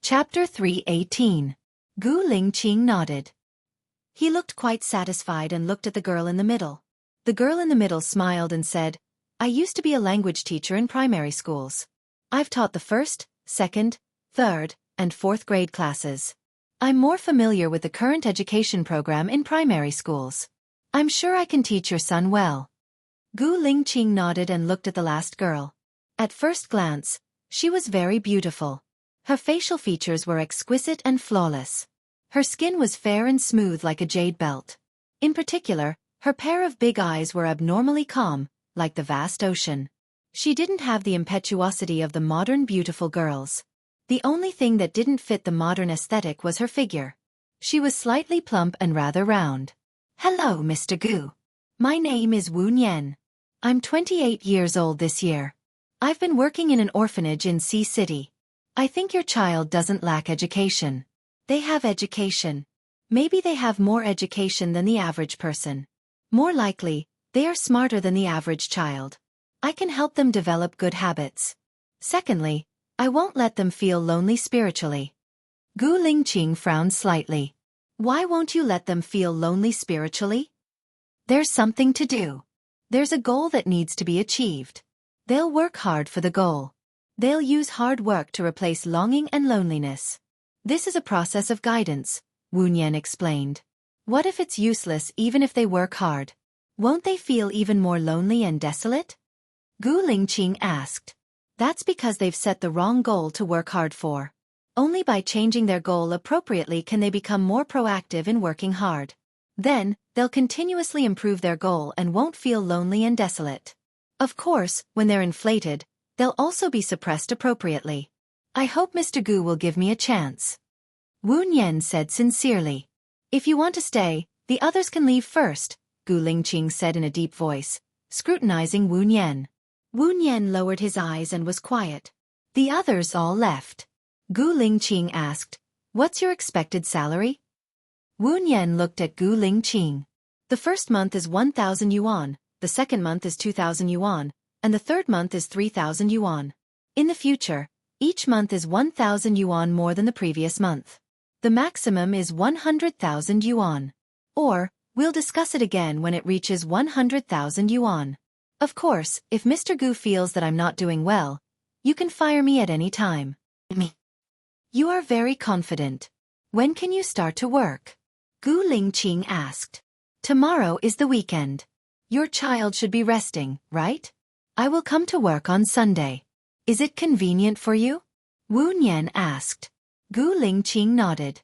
Chapter 3:18. Gu Lingqing nodded. He looked quite satisfied and looked at the girl in the middle. The girl in the middle smiled and said, I used to be a language teacher in primary schools. I've taught the first, second, third, and fourth grade classes. I'm more familiar with the current education program in primary schools. I'm sure I can teach your son well. Gu Lingqing nodded and looked at the last girl. At first glance, she was very beautiful. Her facial features were exquisite and flawless. Her skin was fair and smooth like a jade belt. In particular, her pair of big eyes were abnormally calm, like the vast ocean. She didn't have the impetuosity of the modern beautiful girls. The only thing that didn't fit the modern aesthetic was her figure. She was slightly plump and rather round. Hello, Mr. Gu. My name is Wu Nian. I'm 28 years old this year. I've been working in an orphanage in Sea City. I think your child doesn't lack education. They have education. Maybe they have more education than the average person. More likely, they are smarter than the average child. I can help them develop good habits. Secondly, I won't let them feel lonely spiritually. Gu Lingqing frowned slightly. Why won't you let them feel lonely spiritually? There's something to do. There's a goal that needs to be achieved. They'll work hard for the goal. They'll use hard work to replace longing and loneliness. This is a process of guidance, Wu Nian explained. What if it's useless even if they work hard? Won't they feel even more lonely and desolate? Gu Lingqing asked. That's because they've set the wrong goal to work hard for. Only by changing their goal appropriately can they become more proactive in working hard. Then, they'll continuously improve their goal and won't feel lonely and desolate. Of course, when they're inflated, they'll also be suppressed appropriately. I hope Mr. Gu will give me a chance. Wu Nian said sincerely. If you want to stay, the others can leave first, Gu Lingqing said in a deep voice, scrutinizing Wu Nian. Wu Nian lowered his eyes and was quiet. The others all left. Gu Lingqing asked, What's your expected salary? Wu Nian looked at Gu Lingqing. The first month is 1,000 yuan, the second month is 2,000 yuan, and the third month is 3,000 yuan. In the future, each month is 1,000 yuan more than the previous month. The maximum is 100,000 yuan. Or, we'll discuss it again when it reaches 100,000 yuan. Of course, if Mr. Gu feels that I'm not doing well, you can fire me at any time. Me. You are very confident. When can you start to work? Gu Lingqing asked. Tomorrow is the weekend. Your child should be resting, right? I will come to work on Sunday. Is it convenient for you? Wu Nian asked. Gu Lingqing nodded.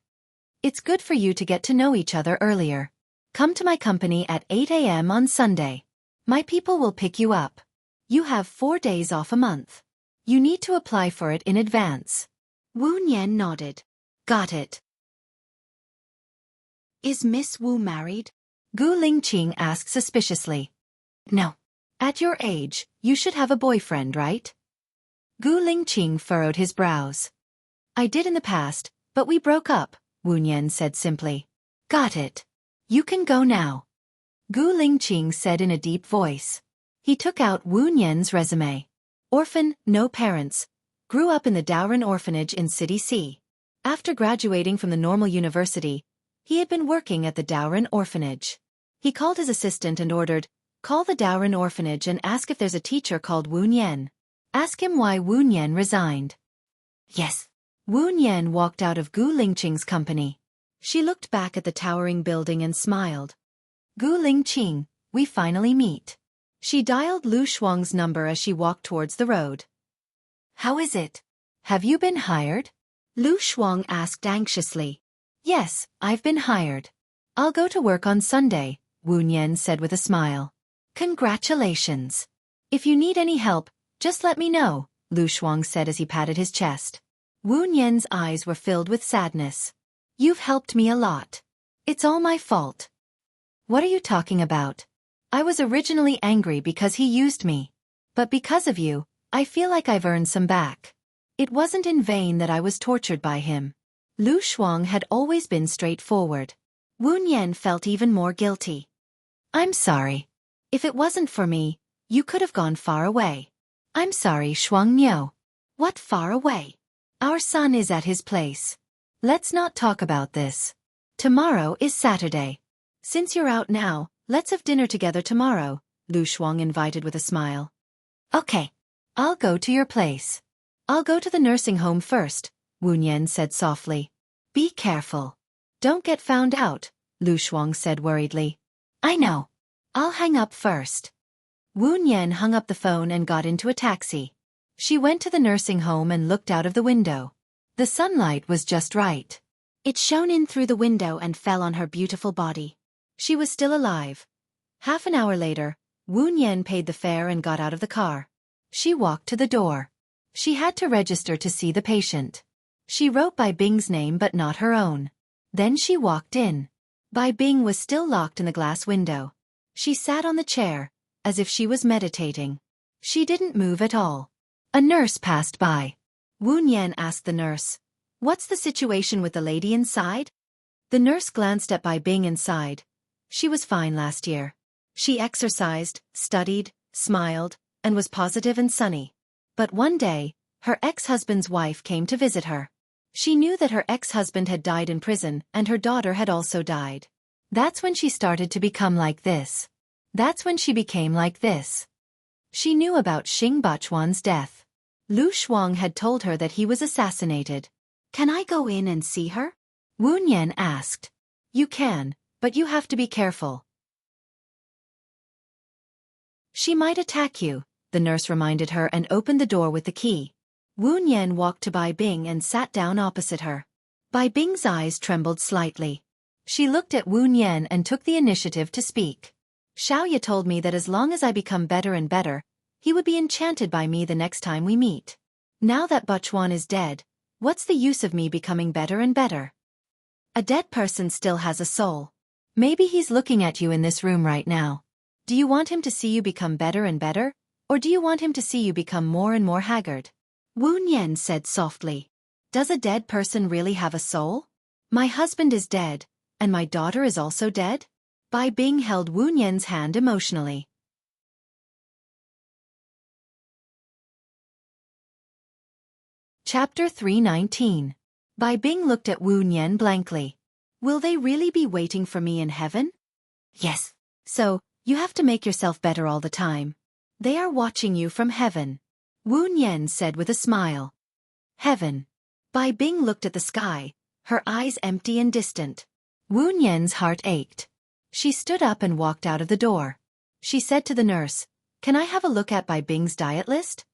It's good for you to get to know each other earlier. Come to my company at 8 a.m. on Sunday. My people will pick you up. You have 4 days off a month. You need to apply for it in advance. Wu Nian nodded. Got it. Is Miss Wu married? Gu Lingqing asked suspiciously. No. At your age, you should have a boyfriend, right? Gu Lingqing furrowed his brows. I did in the past, but we broke up, Wu Nian said simply. Got it. You can go now. Gu Lingqing said in a deep voice. He took out Wu Nian's resume. Orphan, no parents. Grew up in the Daoren orphanage in City C. After graduating from the normal university, he had been working at the Daoren orphanage. He called his assistant and ordered, Call the Daoren orphanage and ask if there's a teacher called Wu Nian. Ask him why Wu Nian resigned. Yes. Wu Nian walked out of Gu Lingqing's company. She looked back at the towering building and smiled. Gu Lingqing, we finally meet. She dialed Lu Shuang's number as she walked towards the road. How is it? Have you been hired? Lu Shuang asked anxiously. Yes, I've been hired. I'll go to work on Sunday, Wu Nian said with a smile. Congratulations. If you need any help, just let me know, Lu Shuang said as he patted his chest. Wu Nian's eyes were filled with sadness. You've helped me a lot. It's all my fault. What are you talking about? I was originally angry because he used me. But because of you, I feel like I've earned some back. It wasn't in vain that I was tortured by him. Lu Shuang had always been straightforward. Wu Nian felt even more guilty. I'm sorry. If it wasn't for me, you could have gone far away. I'm sorry, Shuang Niu. What far away? Our son is at his place. Let's not talk about this. Tomorrow is Saturday. Since you're out now, let's have dinner together tomorrow, Lu Shuang invited with a smile. Okay. I'll go to your place. I'll go to the nursing home first, Wu Nian said softly. Be careful. Don't get found out, Lu Shuang said worriedly. I know. I'll hang up first. Wu Nian hung up the phone and got into a taxi. She went to the nursing home and looked out of the window. The sunlight was just right. It shone in through the window and fell on her beautiful body. She was still alive. Half an hour later, Wu Nian paid the fare and got out of the car. She walked to the door. She had to register to see the patient. She wrote Bai Bing's name but not her own. Then she walked in. Bai Bing was still locked in the glass window. She sat on the chair, as if she was meditating. She didn't move at all. A nurse passed by. Wu Nian asked the nurse, "What's the situation with the lady inside?" The nurse glanced at Bai Bing and sighed. She was fine last year. She exercised, studied, smiled, and was positive and sunny. But one day, her ex-husband's wife came to visit her. She knew that her ex-husband had died in prison and her daughter had also died. That's when she started to become like this. That's when she became like this. She knew about Xing Bachuan's death. Lu Shuang had told her that he was assassinated. Can I go in and see her? Wu Nian asked. You can, but you have to be careful. She might attack you, the nurse reminded her and opened the door with the key. Wu Nian walked to Bai Bing and sat down opposite her. Bai Bing's eyes trembled slightly. She looked at Wu Nian and took the initiative to speak. Xiaoya told me that as long as I become better and better, he would be enchanted by me the next time we meet. Now that Bachuan is dead, what's the use of me becoming better and better? A dead person still has a soul. Maybe he's looking at you in this room right now. Do you want him to see you become better and better, or do you want him to see you become more and more haggard? Wu Nian said softly. Does a dead person really have a soul? My husband is dead, and my daughter is also dead? Bai Bing held Wu Nian's hand emotionally. Chapter 319. Bai Bing looked at Wu Nian blankly. Will they really be waiting for me in heaven? Yes. So, you have to make yourself better all the time. They are watching you from heaven. Wu Nian said with a smile. Heaven. Bai Bing looked at the sky, her eyes empty and distant. Wu Nian's heart ached. She stood up and walked out of the door. She said to the nurse, "Can I have a look at Bai Bing's diet list?"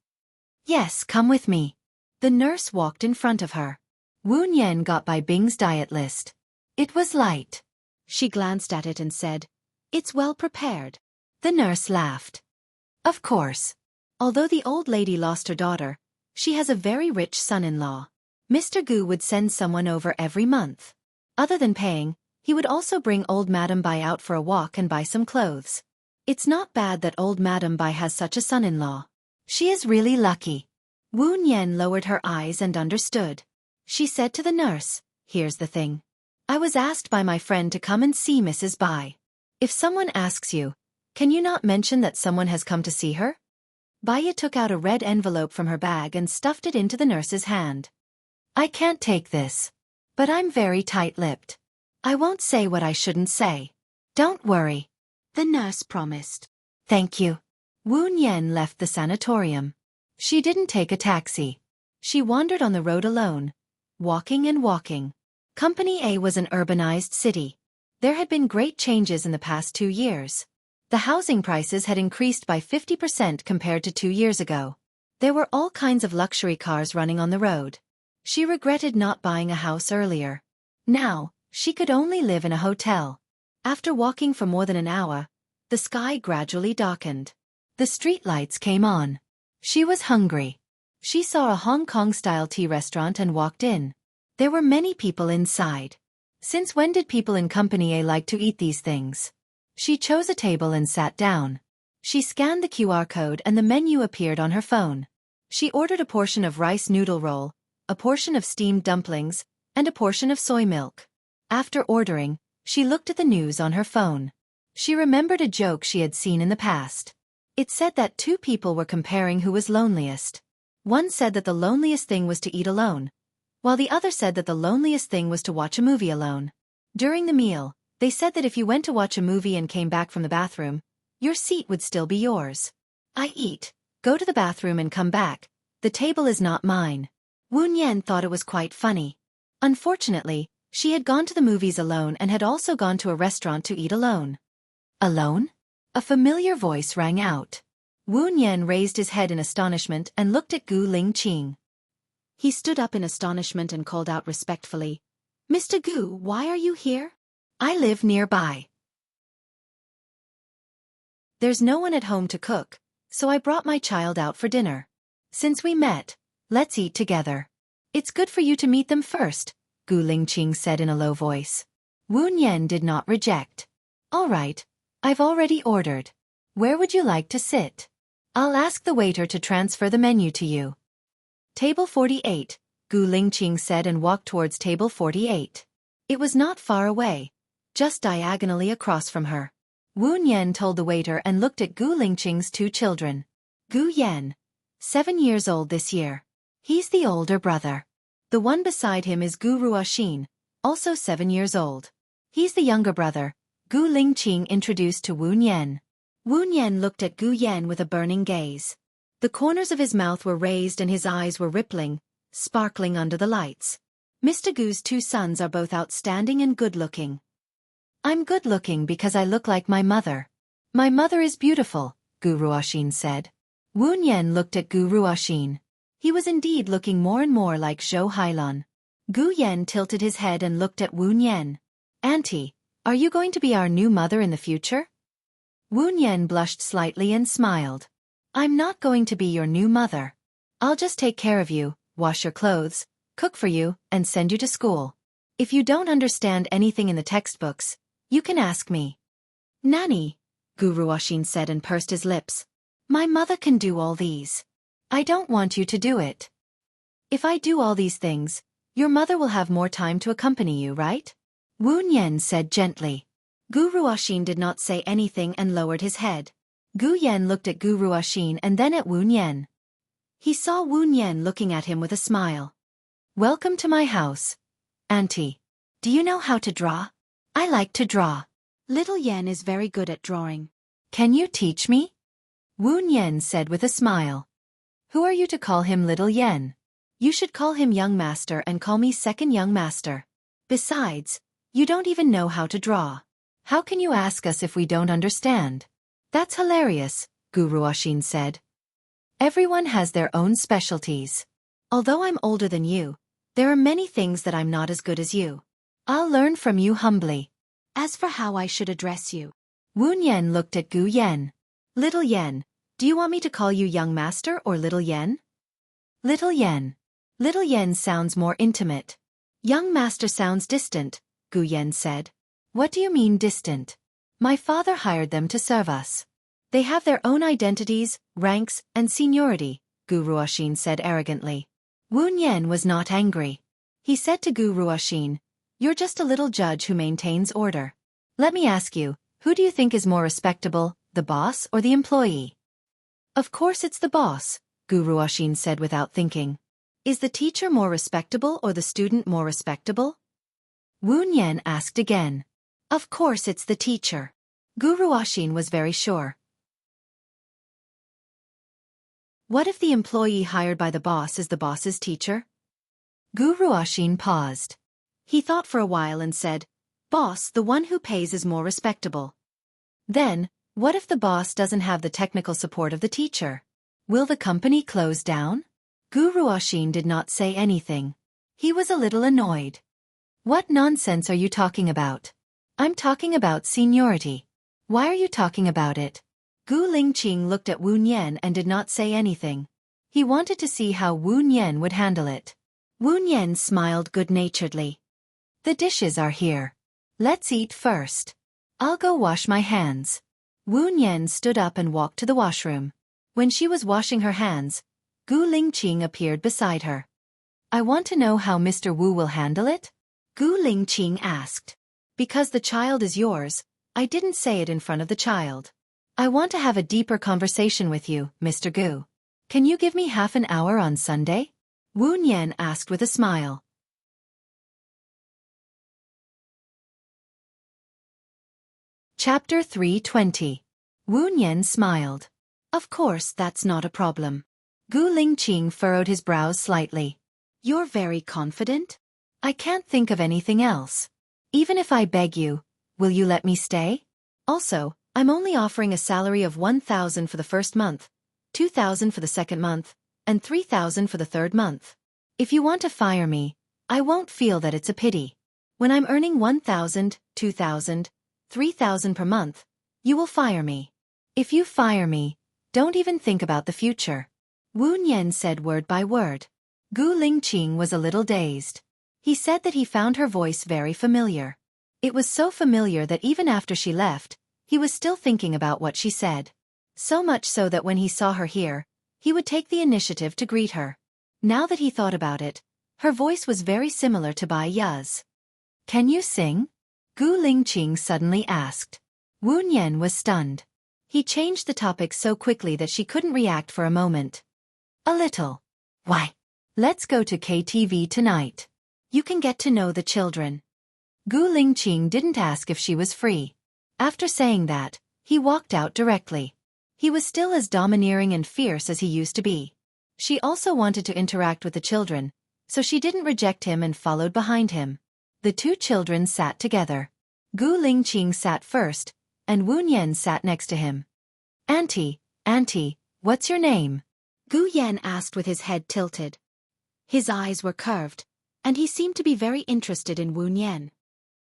Yes, come with me. The nurse walked in front of her. Wu Nian got Bai Bing's diet list. It was light. She glanced at it and said, "It's well prepared." The nurse laughed. Of course. Although the old lady lost her daughter, she has a very rich son-in-law. Mr. Gu would send someone over every month. Other than paying, he would also bring old Madame Bai out for a walk and buy some clothes. It's not bad that old Madame Bai has such a son-in-law. She is really lucky. Wu Nian lowered her eyes and understood. She said to the nurse, "Here's the thing. I was asked by my friend to come and see Mrs. Bai. If someone asks you, can you not mention that someone has come to see her?" Baiya took out a red envelope from her bag and stuffed it into the nurse's hand. I can't take this. But I'm very tight-lipped. I won't say what I shouldn't say. Don't worry. The nurse promised. Thank you. Wu Nian left the sanatorium. She didn't take a taxi. She wandered on the road alone, walking and walking. Company A was an urbanized city. There had been great changes in the past 2 years. The housing prices had increased by 50% compared to 2 years ago. There were all kinds of luxury cars running on the road. She regretted not buying a house earlier. Now, she could only live in a hotel. After walking for more than an hour, the sky gradually darkened. The streetlights came on. She was hungry. She saw a Hong Kong-style tea restaurant and walked in. There were many people inside. Since when did people in Company A like to eat these things? She chose a table and sat down. She scanned the QR code and the menu appeared on her phone. She ordered a portion of rice noodle roll, a portion of steamed dumplings, and a portion of soy milk. After ordering, she looked at the news on her phone. She remembered a joke she had seen in the past. It said that 2 people were comparing who was loneliest. One said that the loneliest thing was to eat alone, while the other said that the loneliest thing was to watch a movie alone. During the meal, they said that if you went to watch a movie and came back from the bathroom, your seat would still be yours. I eat, go to the bathroom and come back. The table is not mine. Wu Yan thought it was quite funny. Unfortunately, she had gone to the movies alone and had also gone to a restaurant to eat alone. Alone? A familiar voice rang out. Wu Yan raised his head in astonishment and looked at Gu Lingqing. He stood up in astonishment and called out respectfully, "Mr. Gu, why are you here? I live nearby. There's no one at home to cook, so I brought my child out for dinner. Since we met, let's eat together." "It's good for you to meet them first," Gu Lingqing said in a low voice. Wu Yan did not reject. "All right, I've already ordered. Where would you like to sit? I'll ask the waiter to transfer the menu to you." "Table 48, Gu Lingqing said and walked towards table 48. It was not far away, just diagonally across from her. Wu Yan told the waiter and looked at Gu Lingqing's two children. Gu Yan, 7 years old this year. He's the older brother. The one beside him is Gu Ruoxin, also 7 years old. He's the younger brother, Gu Lingqing introduced to Wu Yan. Wu Yan looked at Gu Yan with a burning gaze. The corners of his mouth were raised and his eyes were rippling, sparkling under the lights. Mr. Gu's two sons are both outstanding and good-looking. I'm good-looking because I look like my mother. My mother is beautiful, Gu Ruoxin said. Wu Yan looked at Gu Ruoxin. He was indeed looking more and more like Zhou Hailun. Gu Yan tilted his head and looked at Wu Yan. "Auntie, are you going to be our new mother in the future?" Wu Yan blushed slightly and smiled. "I'm not going to be your new mother. I'll just take care of you, wash your clothes, cook for you, and send you to school. If you don't understand anything in the textbooks, you can ask me." "Nanny," Gu Ruoxin said and pursed his lips. "My mother can do all these. I don't want you to do it. If I do all these things, your mother will have more time to accompany you, right?" Wu Yan said gently. Gu Ruoxin did not say anything and lowered his head. Gu Yan looked at Gu Ruoxin and then at Wu Yan. He saw Wu Yan looking at him with a smile. "Welcome to my house. Auntie, do you know how to draw? I like to draw. Little Yan is very good at drawing. Can you teach me?" Wu Yan said with a smile. "Who are you to call him Little Yan? You should call him Young Master and call me Second Young Master. Besides, you don't even know how to draw. How can you ask us if we don't understand?" "That's hilarious," Gu Ruoxin said. "Everyone has their own specialties. Although I'm older than you, there are many things that I'm not as good as you. I'll learn from you humbly. As for how I should address you..." Wu Yan looked at Gu Yan. "Little Yan, do you want me to call you Young Master or Little Yan?" "Little Yan. Little Yan sounds more intimate. Young Master sounds distant," Gu Yan said. "What do you mean distant? My father hired them to serve us. They have their own identities, ranks, and seniority," Gu Ruoxin said arrogantly. Wu Yan was not angry. He said to Gu Ruoxin, "You're just a little judge who maintains order. Let me ask you, who do you think is more respectable, the boss or the employee?" "Of course it's the boss," Gu Ruoxin said without thinking. "Is the teacher more respectable or the student more respectable?" Wu Yan asked again. "Of course it's the teacher." Gu Ruoxin was very sure. What if the employee hired by the boss is the boss's teacher? Gu Ruoxin paused. He thought for a while and said, "Boss, the one who pays is more respectable." Then, what if the boss doesn't have the technical support of the teacher? Will the company close down? Gu Ruoxin did not say anything. He was a little annoyed. "What nonsense are you talking about? I'm talking about seniority. Why are you talking about it?" Gu Lingqing looked at Wu Yan and did not say anything. He wanted to see how Wu Yan would handle it. Wu Yan smiled good-naturedly. "The dishes are here. Let's eat first. I'll go wash my hands." Wu Yan stood up and walked to the washroom. When she was washing her hands, Gu Lingqing appeared beside her. "I want to know how Mr. Wu will handle it?" Gu Lingqing asked. "Because the child is yours, I didn't say it in front of the child. I want to have a deeper conversation with you, Mr. Gu. Can you give me half an hour on Sunday?" Wu Yan asked with a smile. Chapter 320. Wu Nian smiled. Of course, that's not a problem. Gu Lingqing furrowed his brows slightly. You're very confident? I can't think of anything else. Even if I beg you, will you let me stay? Also, I'm only offering a salary of 1,000 for the first month, 2,000 for the second month, and 3,000 for the third month. If you want to fire me, I won't feel that it's a pity. When I'm earning 1,000, 2,000, 3,000 per month, you will fire me. If you fire me, don't even think about the future. Wu Nian said word by word. Gu Lingqing was a little dazed. He said that he found her voice very familiar. It was so familiar that even after she left, he was still thinking about what she said. So much so that when he saw her here, he would take the initiative to greet her. Now that he thought about it, her voice was very similar to Bai Ya's. Can you sing? Gu Lingqing suddenly asked. Wu Nian was stunned. He changed the topic so quickly that she couldn't react for a moment. A little. Why? Let's go to KTV tonight. You can get to know the children. Gu Lingqing didn't ask if she was free. After saying that, he walked out directly. He was still as domineering and fierce as he used to be. She also wanted to interact with the children, so she didn't reject him and followed behind him. The two children sat together. Gu Lingqing sat first, and Wu Nian sat next to him. Auntie, what's your name? Gu Yan asked with his head tilted. His eyes were curved, and he seemed to be very interested in Wu Nian.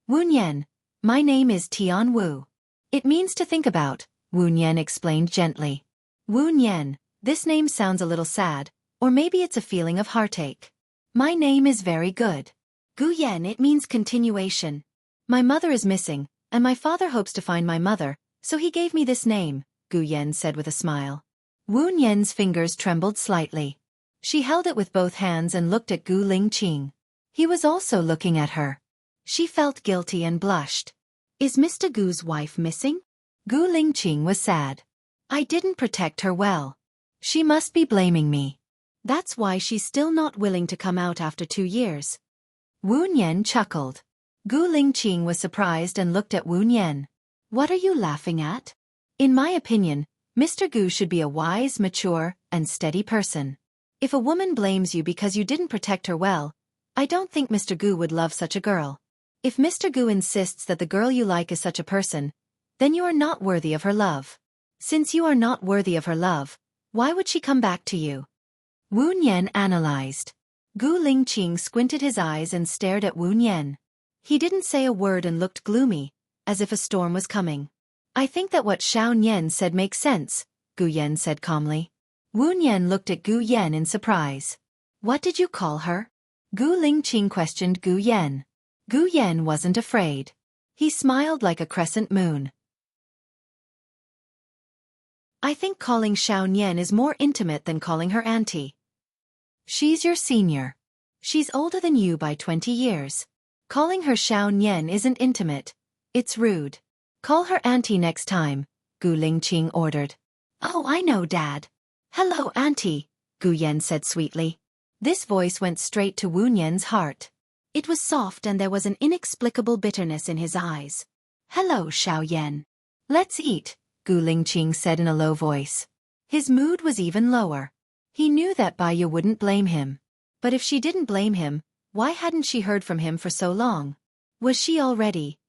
Wu Nian, my name is Tian Wu. It means to think about, Wu Nian explained gently. Wu Nian, this name sounds a little sad, or maybe it's a feeling of heartache. My name is very good. Gu Yan, it means continuation. My mother is missing, and my father hopes to find my mother, so he gave me this name, Gu Yan said with a smile. Wu Nian's fingers trembled slightly. She held it with both hands and looked at Gu Lingqing. He was also looking at her. She felt guilty and blushed. Is Mr. Gu's wife missing? Gu Lingqing was sad. I didn't protect her well. She must be blaming me. That's why she's still not willing to come out after 2 years. Wu Nian chuckled. Gu Lingqing was surprised and looked at Wu Nian. What are you laughing at? In my opinion, Mr. Gu should be a wise, mature, and steady person. If a woman blames you because you didn't protect her well, I don't think Mr. Gu would love such a girl. If Mr. Gu insists that the girl you like is such a person, then you are not worthy of her love. Since you are not worthy of her love, why would she come back to you? Wu Nian analyzed. Gu Lingqing squinted his eyes and stared at Wu Nian. He didn't say a word and looked gloomy, as if a storm was coming. I think that what Xiao Nian said makes sense, Gu Yan said calmly. Wu Nian looked at Gu Yan in surprise. What did you call her? Gu Lingqing questioned Gu Yan. Gu Yan wasn't afraid. He smiled like a crescent moon. I think calling Xiao Nian is more intimate than calling her auntie. She's your senior. She's older than you by 20 years. Calling her Xiao Nian isn't intimate. It's rude. Call her auntie next time, Gu Lingqing ordered. Oh, I know, Dad. Hello, auntie, Gu Yan said sweetly. This voice went straight to Wu Nian's heart. It was soft and there was an inexplicable bitterness in his eyes. Hello, Xiao Yan. Let's eat, Gu Lingqing said in a low voice. His mood was even lower. He knew that Baiya wouldn't blame him. But if she didn't blame him, why hadn't she heard from him for so long? Was she already?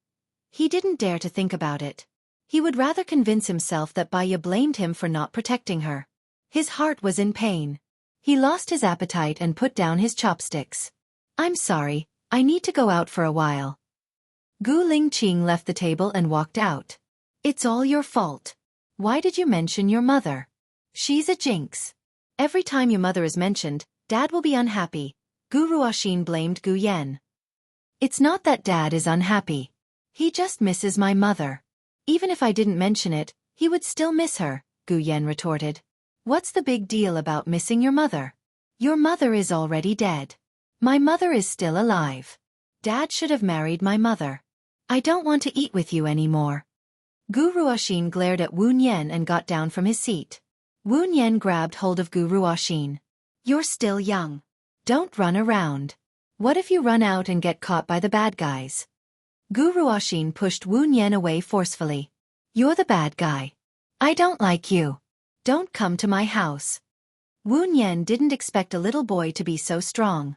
He didn't dare to think about it. He would rather convince himself that Baiya blamed him for not protecting her. His heart was in pain. He lost his appetite and put down his chopsticks. I'm sorry, I need to go out for a while. Gu Lingqing left the table and walked out. It's all your fault. Why did you mention your mother? She's a jinx. Every time your mother is mentioned, Dad will be unhappy, Gu Ruoxin blamed Gu Yan. It's not that Dad is unhappy. He just misses my mother. Even if I didn't mention it, he would still miss her, Gu Yan retorted. What's the big deal about missing your mother? Your mother is already dead. My mother is still alive. Dad should have married my mother. I don't want to eat with you anymore. Gu Ruoxin glared at Wu Nian and got down from his seat. Wu Nian grabbed hold of Gu Ruoxin. You're still young. Don't run around. What if you run out and get caught by the bad guys? Gu Ruoxin pushed Wu Nian away forcefully. You're the bad guy. I don't like you. Don't come to my house. Wu Nian didn't expect a little boy to be so strong.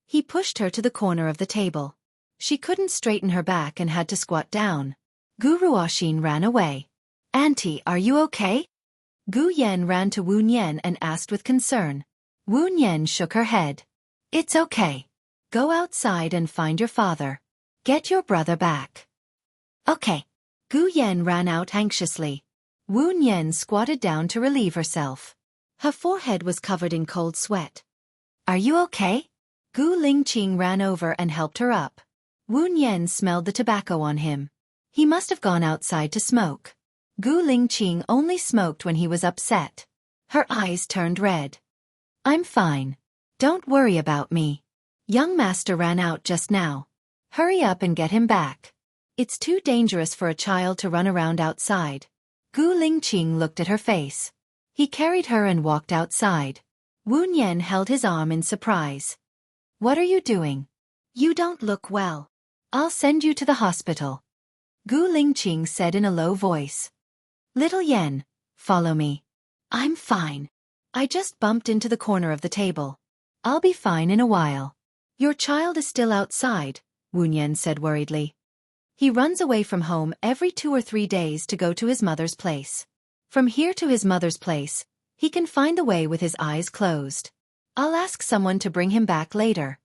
He pushed her to the corner of the table. She couldn't straighten her back and had to squat down. Gu Ruoxin ran away. Auntie, are you okay? Gu Yan ran to Wu Nian and asked with concern. Wu Nian shook her head. It's okay. Go outside and find your father. Get your brother back. Okay. Gu Yan ran out anxiously. Wu Nian squatted down to relieve herself. Her forehead was covered in cold sweat. Are you okay? Gu Lingqing ran over and helped her up. Wu Nian smelled the tobacco on him. He must have gone outside to smoke. Gu Lingqing only smoked when he was upset. Her eyes turned red. I'm fine. Don't worry about me. Young master ran out just now. Hurry up and get him back. It's too dangerous for a child to run around outside. Gu Lingqing looked at her face. He carried her and walked outside. Wu Nian held his arm in surprise. What are you doing? You don't look well. I'll send you to the hospital. Gu Lingqing said in a low voice. Little Yan, follow me. I'm fine. I just bumped into the corner of the table. I'll be fine in a while. Your child is still outside, Wu Nian said worriedly. He runs away from home every 2 or 3 days to go to his mother's place. From here to his mother's place, he can find the way with his eyes closed. I'll ask someone to bring him back later.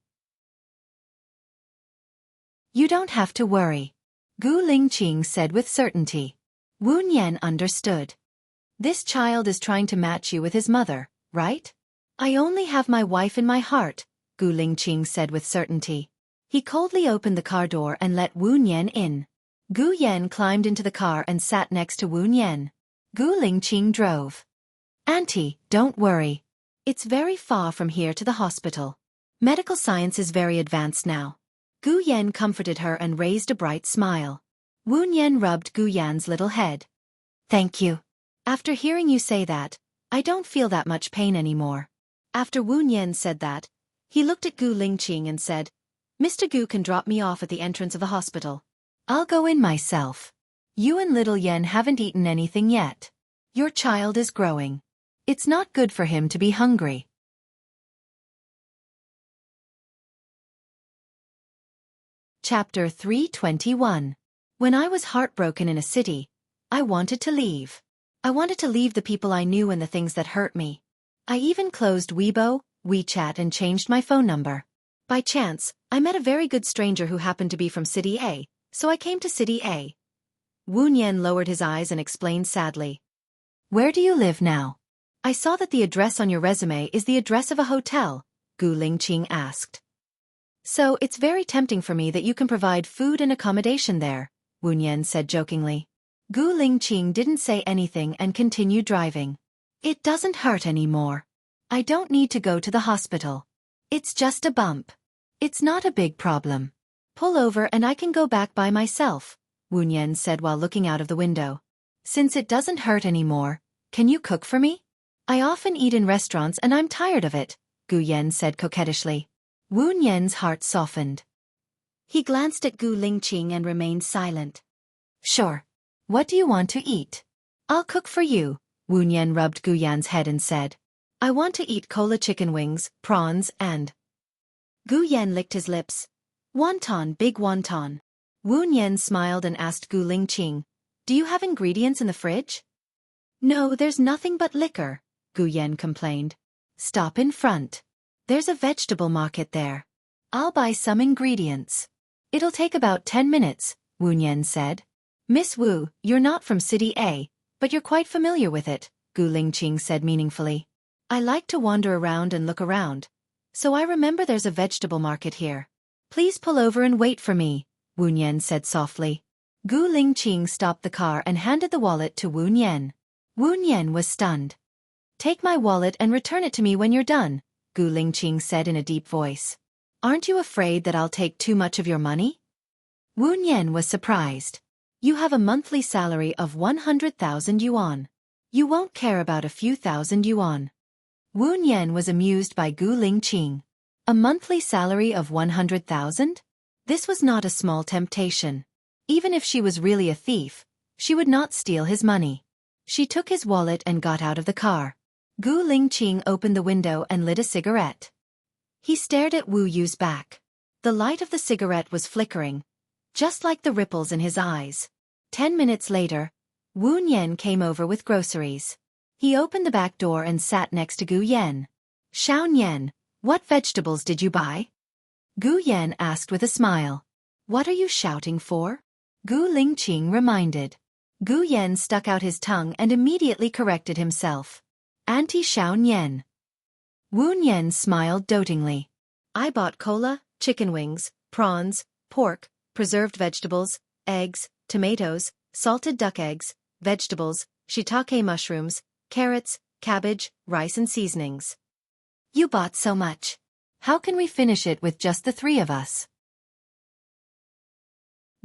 You don't have to worry, Gu Lingqing said with certainty. Wu Nian understood. This child is trying to match you with his mother, right? I only have my wife in my heart, Gu Lingqing said with certainty. He coldly opened the car door and let Wu Nian in. Gu Yan climbed into the car and sat next to Wu Nian. Gu Lingqing drove. Auntie, don't worry. It's very far from here to the hospital. Medical science is very advanced now. Gu Yan comforted her and raised a bright smile. Wu Nian rubbed Gu Yan's little head. Thank you. After hearing you say that, I don't feel that much pain anymore. After Wu Nian said that, he looked at Gu Lingqing and said, Mr. Gu can drop me off at the entrance of the hospital. I'll go in myself. You and little Yan haven't eaten anything yet. Your child is growing. It's not good for him to be hungry. Chapter 321. When I was heartbroken in a city, I wanted to leave. I wanted to leave the people I knew and the things that hurt me. I even closed Weibo, WeChat and changed my phone number. By chance, I met a very good stranger who happened to be from City A, so I came to City A. Wu Nian lowered his eyes and explained sadly. Where do you live now? I saw that the address on your resume is the address of a hotel, Gu Lingqing asked. So it's very tempting for me that you can provide food and accommodation there, Wu Nian said jokingly. Gu Lingqing didn't say anything and continued driving. It doesn't hurt anymore. I don't need to go to the hospital. It's just a bump. It's not a big problem. Pull over and I can go back by myself, Wu Nian said while looking out of the window. Since it doesn't hurt anymore, can you cook for me? I often eat in restaurants and I'm tired of it, Gu Yan said coquettishly. Wu Nian's heart softened. He glanced at Gu Lingqing and remained silent. Sure. What do you want to eat? I'll cook for you, Wu Nian rubbed Gu Yan's head and said. I want to eat cola chicken wings, prawns and... Gu Yan licked his lips. Wonton, big wonton. Wu Nian smiled and asked Gu Lingqing, do you have ingredients in the fridge? No, there's nothing but liquor, Gu Yan complained. Stop in front. There's a vegetable market there. I'll buy some ingredients. It'll take about 10 minutes, Wu Nian said. Miss Wu, you're not from City A, but you're quite familiar with it, Gu Lingqing said meaningfully. I like to wander around and look around, so I remember there's a vegetable market here. Please pull over and wait for me, Wu Nian said softly. Gu Lingqing stopped the car and handed the wallet to Wu Nian. Wu Nian was stunned. Take my wallet and return it to me when you're done, Gu Lingqing said in a deep voice. Aren't you afraid that I'll take too much of your money? Wu Nian was surprised. You have a monthly salary of 100,000 yuan. You won't care about a few thousand yuan. Wu Nian was amused by Gu Lingqing. A monthly salary of 100,000? This was not a small temptation. Even if she was really a thief, She would not steal his money. She took his wallet and got out of the car. Gu Lingqing opened the window and lit a cigarette. He stared at Wu Yu's back. The light of the cigarette was flickering, just like the ripples in his eyes. 10 minutes later, Wu Nian came over with groceries. He opened the back door and sat next to Gu Yan. "Xiao Nian, what vegetables did you buy?" Gu Yan asked with a smile. "What are you shouting for?" Gu Lingqing reminded. Gu Yan stuck out his tongue and immediately corrected himself. "Auntie Xiao Nian." Wu Nian smiled dotingly. "I bought cola, chicken wings, prawns, pork, preserved vegetables, eggs, tomatoes, salted duck eggs, vegetables, shiitake mushrooms, carrots, cabbage, rice and seasonings." "You bought so much. How can we finish it with just the three of us?"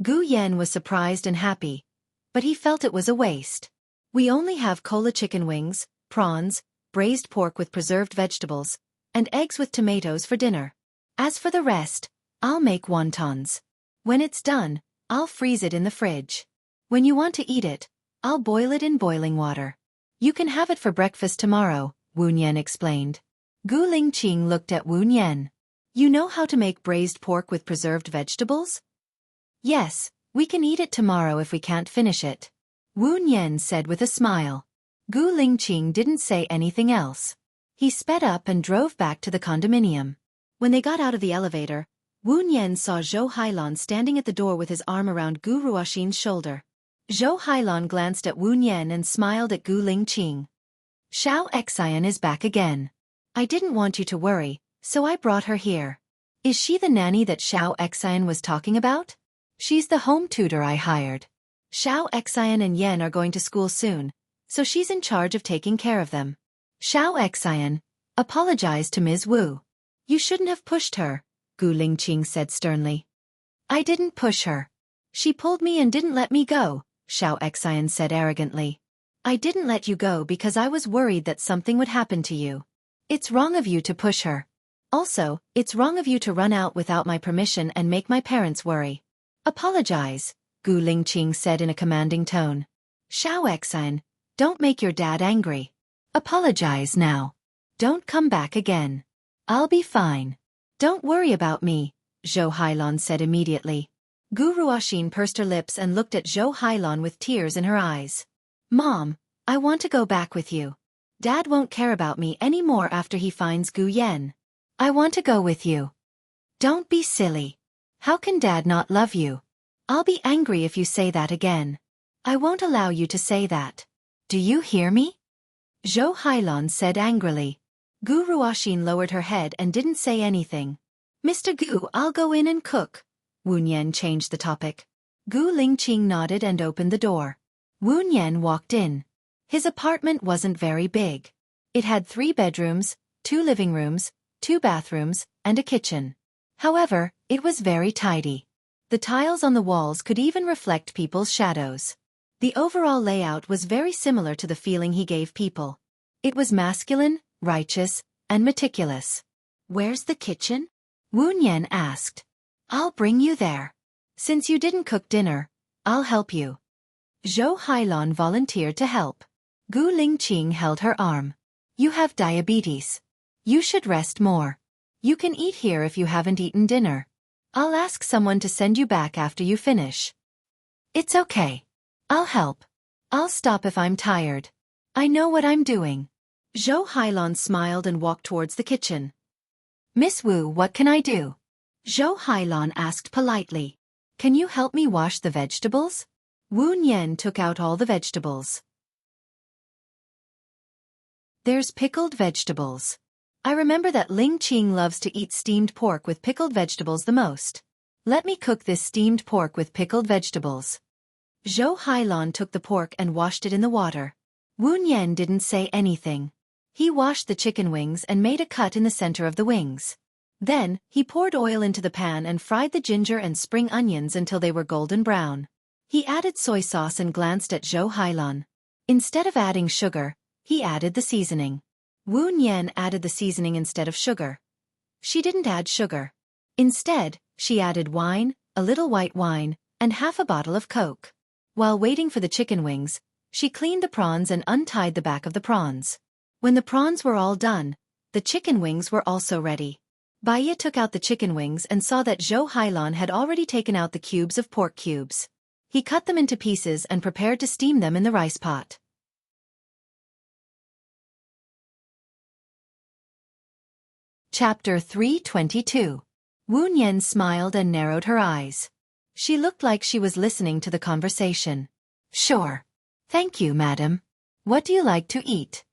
Gu Yan was surprised and happy, but he felt it was a waste. "We only have cola chicken wings, prawns, braised pork with preserved vegetables, and eggs with tomatoes for dinner. As for the rest, I'll make wontons. When it's done, I'll freeze it in the fridge. When you want to eat it, I'll boil it in boiling water. You can have it for breakfast tomorrow," Wu Nian explained. Gu Lingqing looked at Wu Nian. "You know how to make braised pork with preserved vegetables?" "Yes, we can eat it tomorrow if we can't finish it," Wu Nian said with a smile. Gu Lingqing didn't say anything else. He sped up and drove back to the condominium. When they got out of the elevator, Wu Nian saw Zhou Hailan standing at the door with his arm around Gu Ruoxin's shoulder. Zhou Hailan glanced at Wu Nian and smiled at Gu Lingqing. "Xiao Xian is back again. I didn't want you to worry, so I brought her here. Is she the nanny that Xiao Xian was talking about?" "She's the home tutor I hired. Xiao Xian and Yan are going to school soon, so she's in charge of taking care of them." Xiao Xian apologized to Ms. Wu. "You shouldn't have pushed her," Gu Lingqing said sternly. "I didn't push her. She pulled me and didn't let me go," Xiao Xian said arrogantly. "I didn't let you go because I was worried that something would happen to you. It's wrong of you to push her. Also, it's wrong of you to run out without my permission and make my parents worry." "Apologize," Gu Lingqing said in a commanding tone. "Xiao Xian, don't make your dad angry. Apologize now. Don't come back again. I'll be fine. Don't worry about me," Zhou Hailan said immediately. Gu Ruoxin pursed her lips and looked at Zhou Hailan with tears in her eyes. "Mom, I want to go back with you. Dad won't care about me anymore after he finds Gu Yan. I want to go with you." "Don't be silly. How can Dad not love you? I'll be angry if you say that again. I won't allow you to say that. Do you hear me?" Zhou Hailan said angrily. Gu Ruoxin lowered her head and didn't say anything. "Mr. Gu, I'll go in and cook." Wu Nian changed the topic. Gu Lingqing nodded and opened the door. Wu Nian walked in. His apartment wasn't very big. It had 3 bedrooms, 2 living rooms, 2 bathrooms, and a kitchen. However, it was very tidy. The tiles on the walls could even reflect people's shadows. The overall layout was very similar to the feeling he gave people. It was masculine, righteous, and meticulous. "Where's the kitchen?" Wu Nian asked. "I'll bring you there. Since you didn't cook dinner, I'll help you." Zhou Hailan volunteered to help. Gu Lingqing held her arm. "You have diabetes. You should rest more. You can eat here if you haven't eaten dinner. I'll ask someone to send you back after you finish." "It's okay. I'll help. I'll stop if I'm tired. I know what I'm doing." Zhou Hailan smiled and walked towards the kitchen. "Miss Wu, what can I do?" Zhou Hailan asked politely. "Can you help me wash the vegetables?" Wu Nian took out all the vegetables. "There's pickled vegetables. I remember that Ling Qing loves to eat steamed pork with pickled vegetables the most. Let me cook this steamed pork with pickled vegetables." Zhou Hailan took the pork and washed it in the water. Wu Nian didn't say anything. He washed the chicken wings and made a cut in the center of the wings. Then, he poured oil into the pan and fried the ginger and spring onions until they were golden brown. He added soy sauce and glanced at Zhou Hailan. Instead of adding sugar, he added the seasoning. Wu Nian added the seasoning instead of sugar. She didn't add sugar. Instead, she added wine, a little white wine, and half a bottle of Coke. While waiting for the chicken wings, she cleaned the prawns and untied the back of the prawns. When the prawns were all done, the chicken wings were also ready. Baiya took out the chicken wings and saw that Zhou Hailon had already taken out the cubes of pork cubes. He cut them into pieces and prepared to steam them in the rice pot. Chapter 322. Wu Nian smiled and narrowed her eyes. She looked like she was listening to the conversation. Sure. Thank you, madam. What do you like to eat?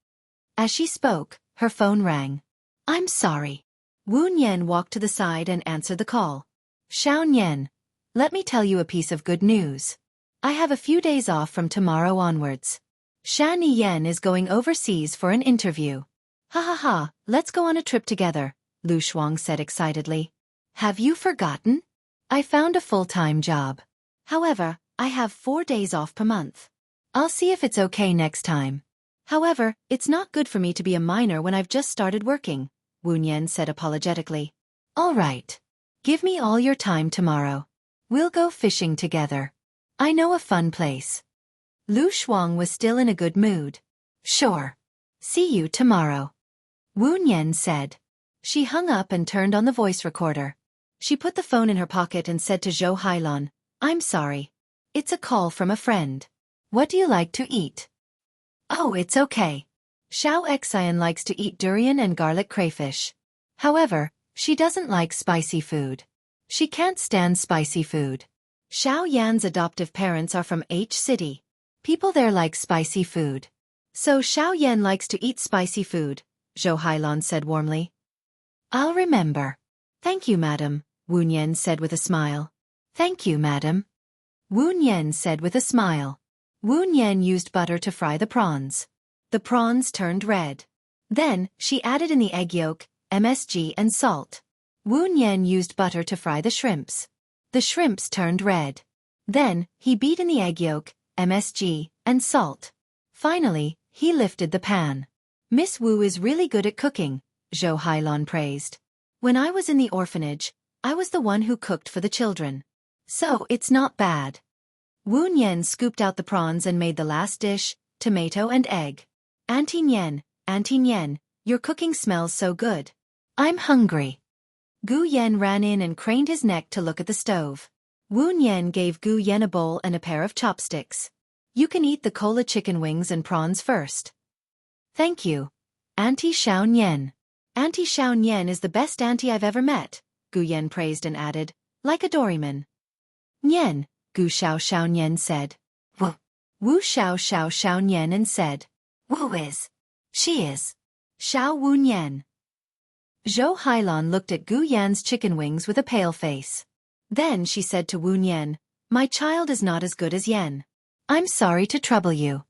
As she spoke, her phone rang. I'm sorry. Wu Nian walked to the side and answered the call. Xiao Nian, let me tell you a piece of good news. I have a few days off from tomorrow onwards. Shan Yan is going overseas for an interview. Ha ha ha, let's go on a trip together, Lu Shuang said excitedly. Have you forgotten? I found a full-time job. However, I have 4 days off per month. I'll see if it's okay next time. However, it's not good for me to be a minor when I've just started working, Wu Nian said apologetically. All right. Give me all your time tomorrow. We'll go fishing together. I know a fun place. Lu Shuang was still in a good mood. Sure. See you tomorrow. Wu Nian said. She hung up and turned on the voice recorder. She put the phone in her pocket and said to Zhou Hailon, I'm sorry. It's a call from a friend. What do you like to eat? Oh, it's okay. Xiao Xian likes to eat durian and garlic crayfish. However, she doesn't like spicy food. She can't stand spicy food. Xiao Yan's adoptive parents are from H City. People there like spicy food. So Xiao Yan likes to eat spicy food, Zhou Hailon said warmly. I'll remember. Thank you, madam, Wu Nian said with a smile. Thank you, madam. Wu Nian said with a smile. Wu Nian used butter to fry the prawns. The prawns turned red. Then, she added in the egg yolk, MSG and salt. Wu Nian used butter to fry the shrimps. The shrimps turned red. Then, he beat in the egg yolk, MSG, and salt. Finally, he lifted the pan. Miss Wu is really good at cooking, Zhou Hailon praised. When I was in the orphanage, I was the one who cooked for the children. So, it's not bad. Wu Nian scooped out the prawns and made the last dish, tomato and egg. Auntie Nian, your cooking smells so good. I'm hungry. Gu Yen ran in and craned his neck to look at the stove. Wu Nian gave Gu Yen a bowl and a pair of chopsticks. You can eat the cola chicken wings and prawns first. Thank you. Auntie Xiao Nian. Auntie Xiao Nian is the best auntie I've ever met, Gu Yen praised and added, like a doryman. Nian, Gu Xiao Xiao Nian said. Wu. Wu Xiao Xiao Xiao Nian and said. Wu is. She is. Xiao Wu Nian. Zhou Hailon looked at Gu Yan's chicken wings with a pale face. Then she said to Wu Nian, my child is not as good as Yan. I'm sorry to trouble you.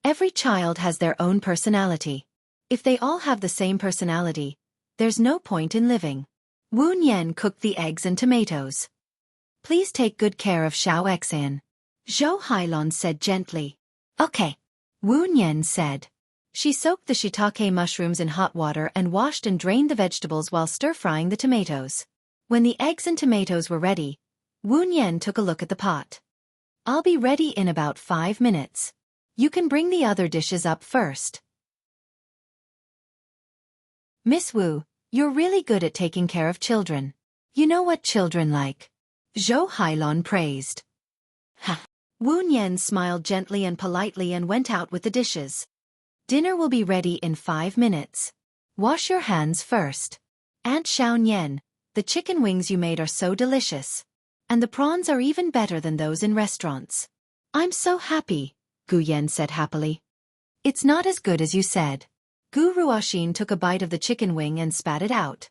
Every child has their own personality. If they all have the same personality, there's no point in living. Wu Nian cooked the eggs and tomatoes. Please take good care of Xiao Xian. Zhou Hailon said gently. Okay. Wu Nian said. She soaked the shiitake mushrooms in hot water and washed and drained the vegetables while stir-frying the tomatoes. When the eggs and tomatoes were ready, Wu Nian took a look at the pot. I'll be ready in about 5 minutes. You can bring the other dishes up first. Miss Wu, you're really good at taking care of children. You know what children like. Zhou Hailon praised. Ha. Wu Nian smiled gently and politely and went out with the dishes. Dinner will be ready in 5 minutes. Wash your hands first. Aunt Xiao Nian, the chicken wings you made are so delicious. And the prawns are even better than those in restaurants. I'm so happy, Gu Yan said happily. It's not as good as you said. Gu Ruoxin took a bite of the chicken wing and spat it out.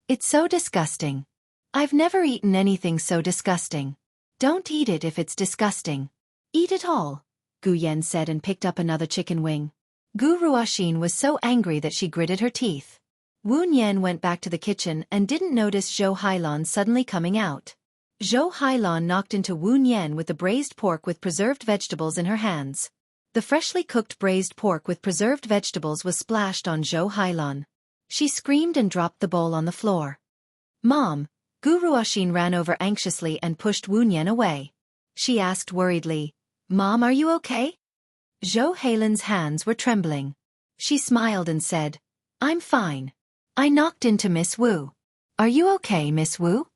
It's so disgusting. I've never eaten anything so disgusting. Don't eat it if it's disgusting. Eat it all, Gu Yan said and picked up another chicken wing. Gu Ruoxin was so angry that she gritted her teeth. Wu Nian went back to the kitchen and didn't notice Zhou Hailon suddenly coming out. Zhou Hailon knocked into Wu Nian with the braised pork with preserved vegetables in her hands. The freshly cooked braised pork with preserved vegetables was splashed on Zhou Hailon. She screamed and dropped the bowl on the floor. Mom, Gu Ruoxin ran over anxiously and pushed Wu Nian away. She asked worriedly. Mom, are you okay? Zhou Heilan's hands were trembling. She smiled and said, I'm fine. I knocked into Miss Wu. Are you okay, Miss Wu?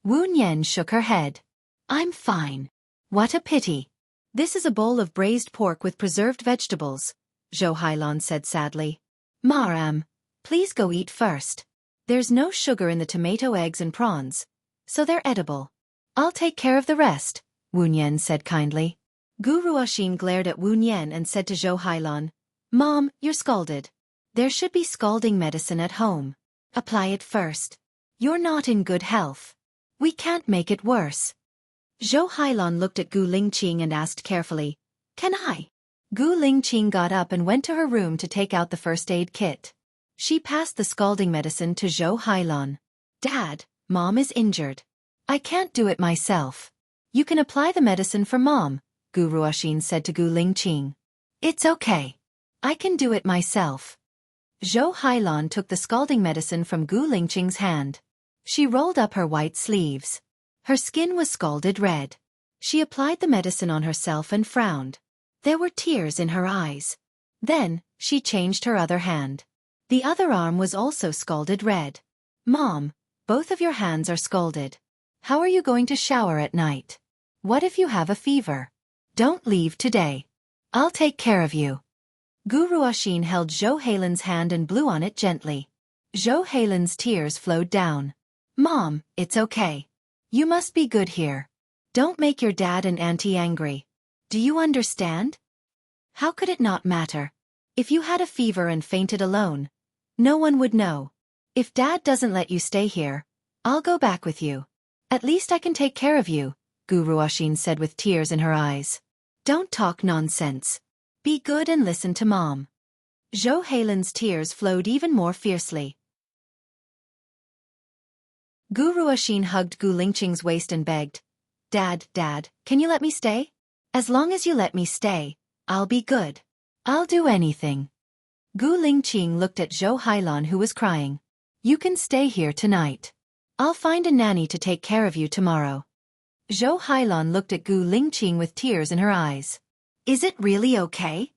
Wu Nian shook her head. I'm fine. What a pity. This is a bowl of braised pork with preserved vegetables, Zhou Heilan said sadly. Ma'am, please go eat first. There's no sugar in the tomato, eggs and prawns, so they're edible. I'll take care of the rest, Wu Nian said kindly. Gu Ruoxin glared at Wu Nian and said to Zhou Heilan, Mom, you're scalded. There should be scalding medicine at home. Apply it first. You're not in good health. We can't make it worse. Zhou Heilan looked at Gu Lingqing and asked carefully, Can I? Gu Lingqing got up and went to her room to take out the first aid kit. She passed the scalding medicine to Zhou Heilan. Dad, Mom is injured. I can't do it myself. You can apply the medicine for Mom, Gu Ruoxin said to Gu Lingqing. It's okay. I can do it myself. Zhou Heilan took the scalding medicine from Gu Lingqing's hand. She rolled up her white sleeves. Her skin was scalded red. She applied the medicine on herself and frowned. There were tears in her eyes. Then, she changed her other hand. The other arm was also scalded red. Mom, both of your hands are scalded. How are you going to shower at night? What if you have a fever? Don't leave today. I'll take care of you. Gu Ruoxin held Zhou Heilan's hand and blew on it gently. Zhou Heilan's tears flowed down. Mom, it's okay. You must be good here. Don't make your dad and auntie angry. Do you understand? How could it not matter? If you had a fever and fainted alone, no one would know. If Dad doesn't let you stay here, I'll go back with you. At least I can take care of you, Gu Ruoxin said with tears in her eyes. Don't talk nonsense. Be good and listen to Mom. Zhou Heilan's tears flowed even more fiercely. Gu Ruoxin hugged Gu Lingqing's waist and begged, Dad, can you let me stay? As long as you let me stay, I'll be good. I'll do anything. Gu Lingqing looked at Zhou Heilan who was crying. You can stay here tonight. I'll find a nanny to take care of you tomorrow. Zhou Heilan looked at Gu Lingqing with tears in her eyes. Is it really okay?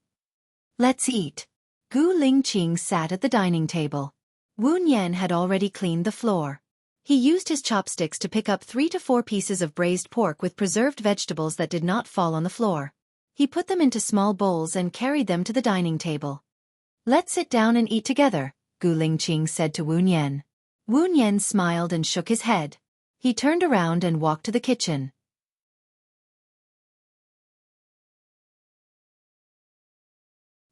Let's eat. Gu Lingqing sat at the dining table. Wu Nian had already cleaned the floor. He used his chopsticks to pick up 3 to 4 pieces of braised pork with preserved vegetables that did not fall on the floor. He put them into small bowls and carried them to the dining table. Let's sit down and eat together, Gu Lingqing said to Wu Nian. Wu Nian smiled and shook his head. He turned around and walked to the kitchen.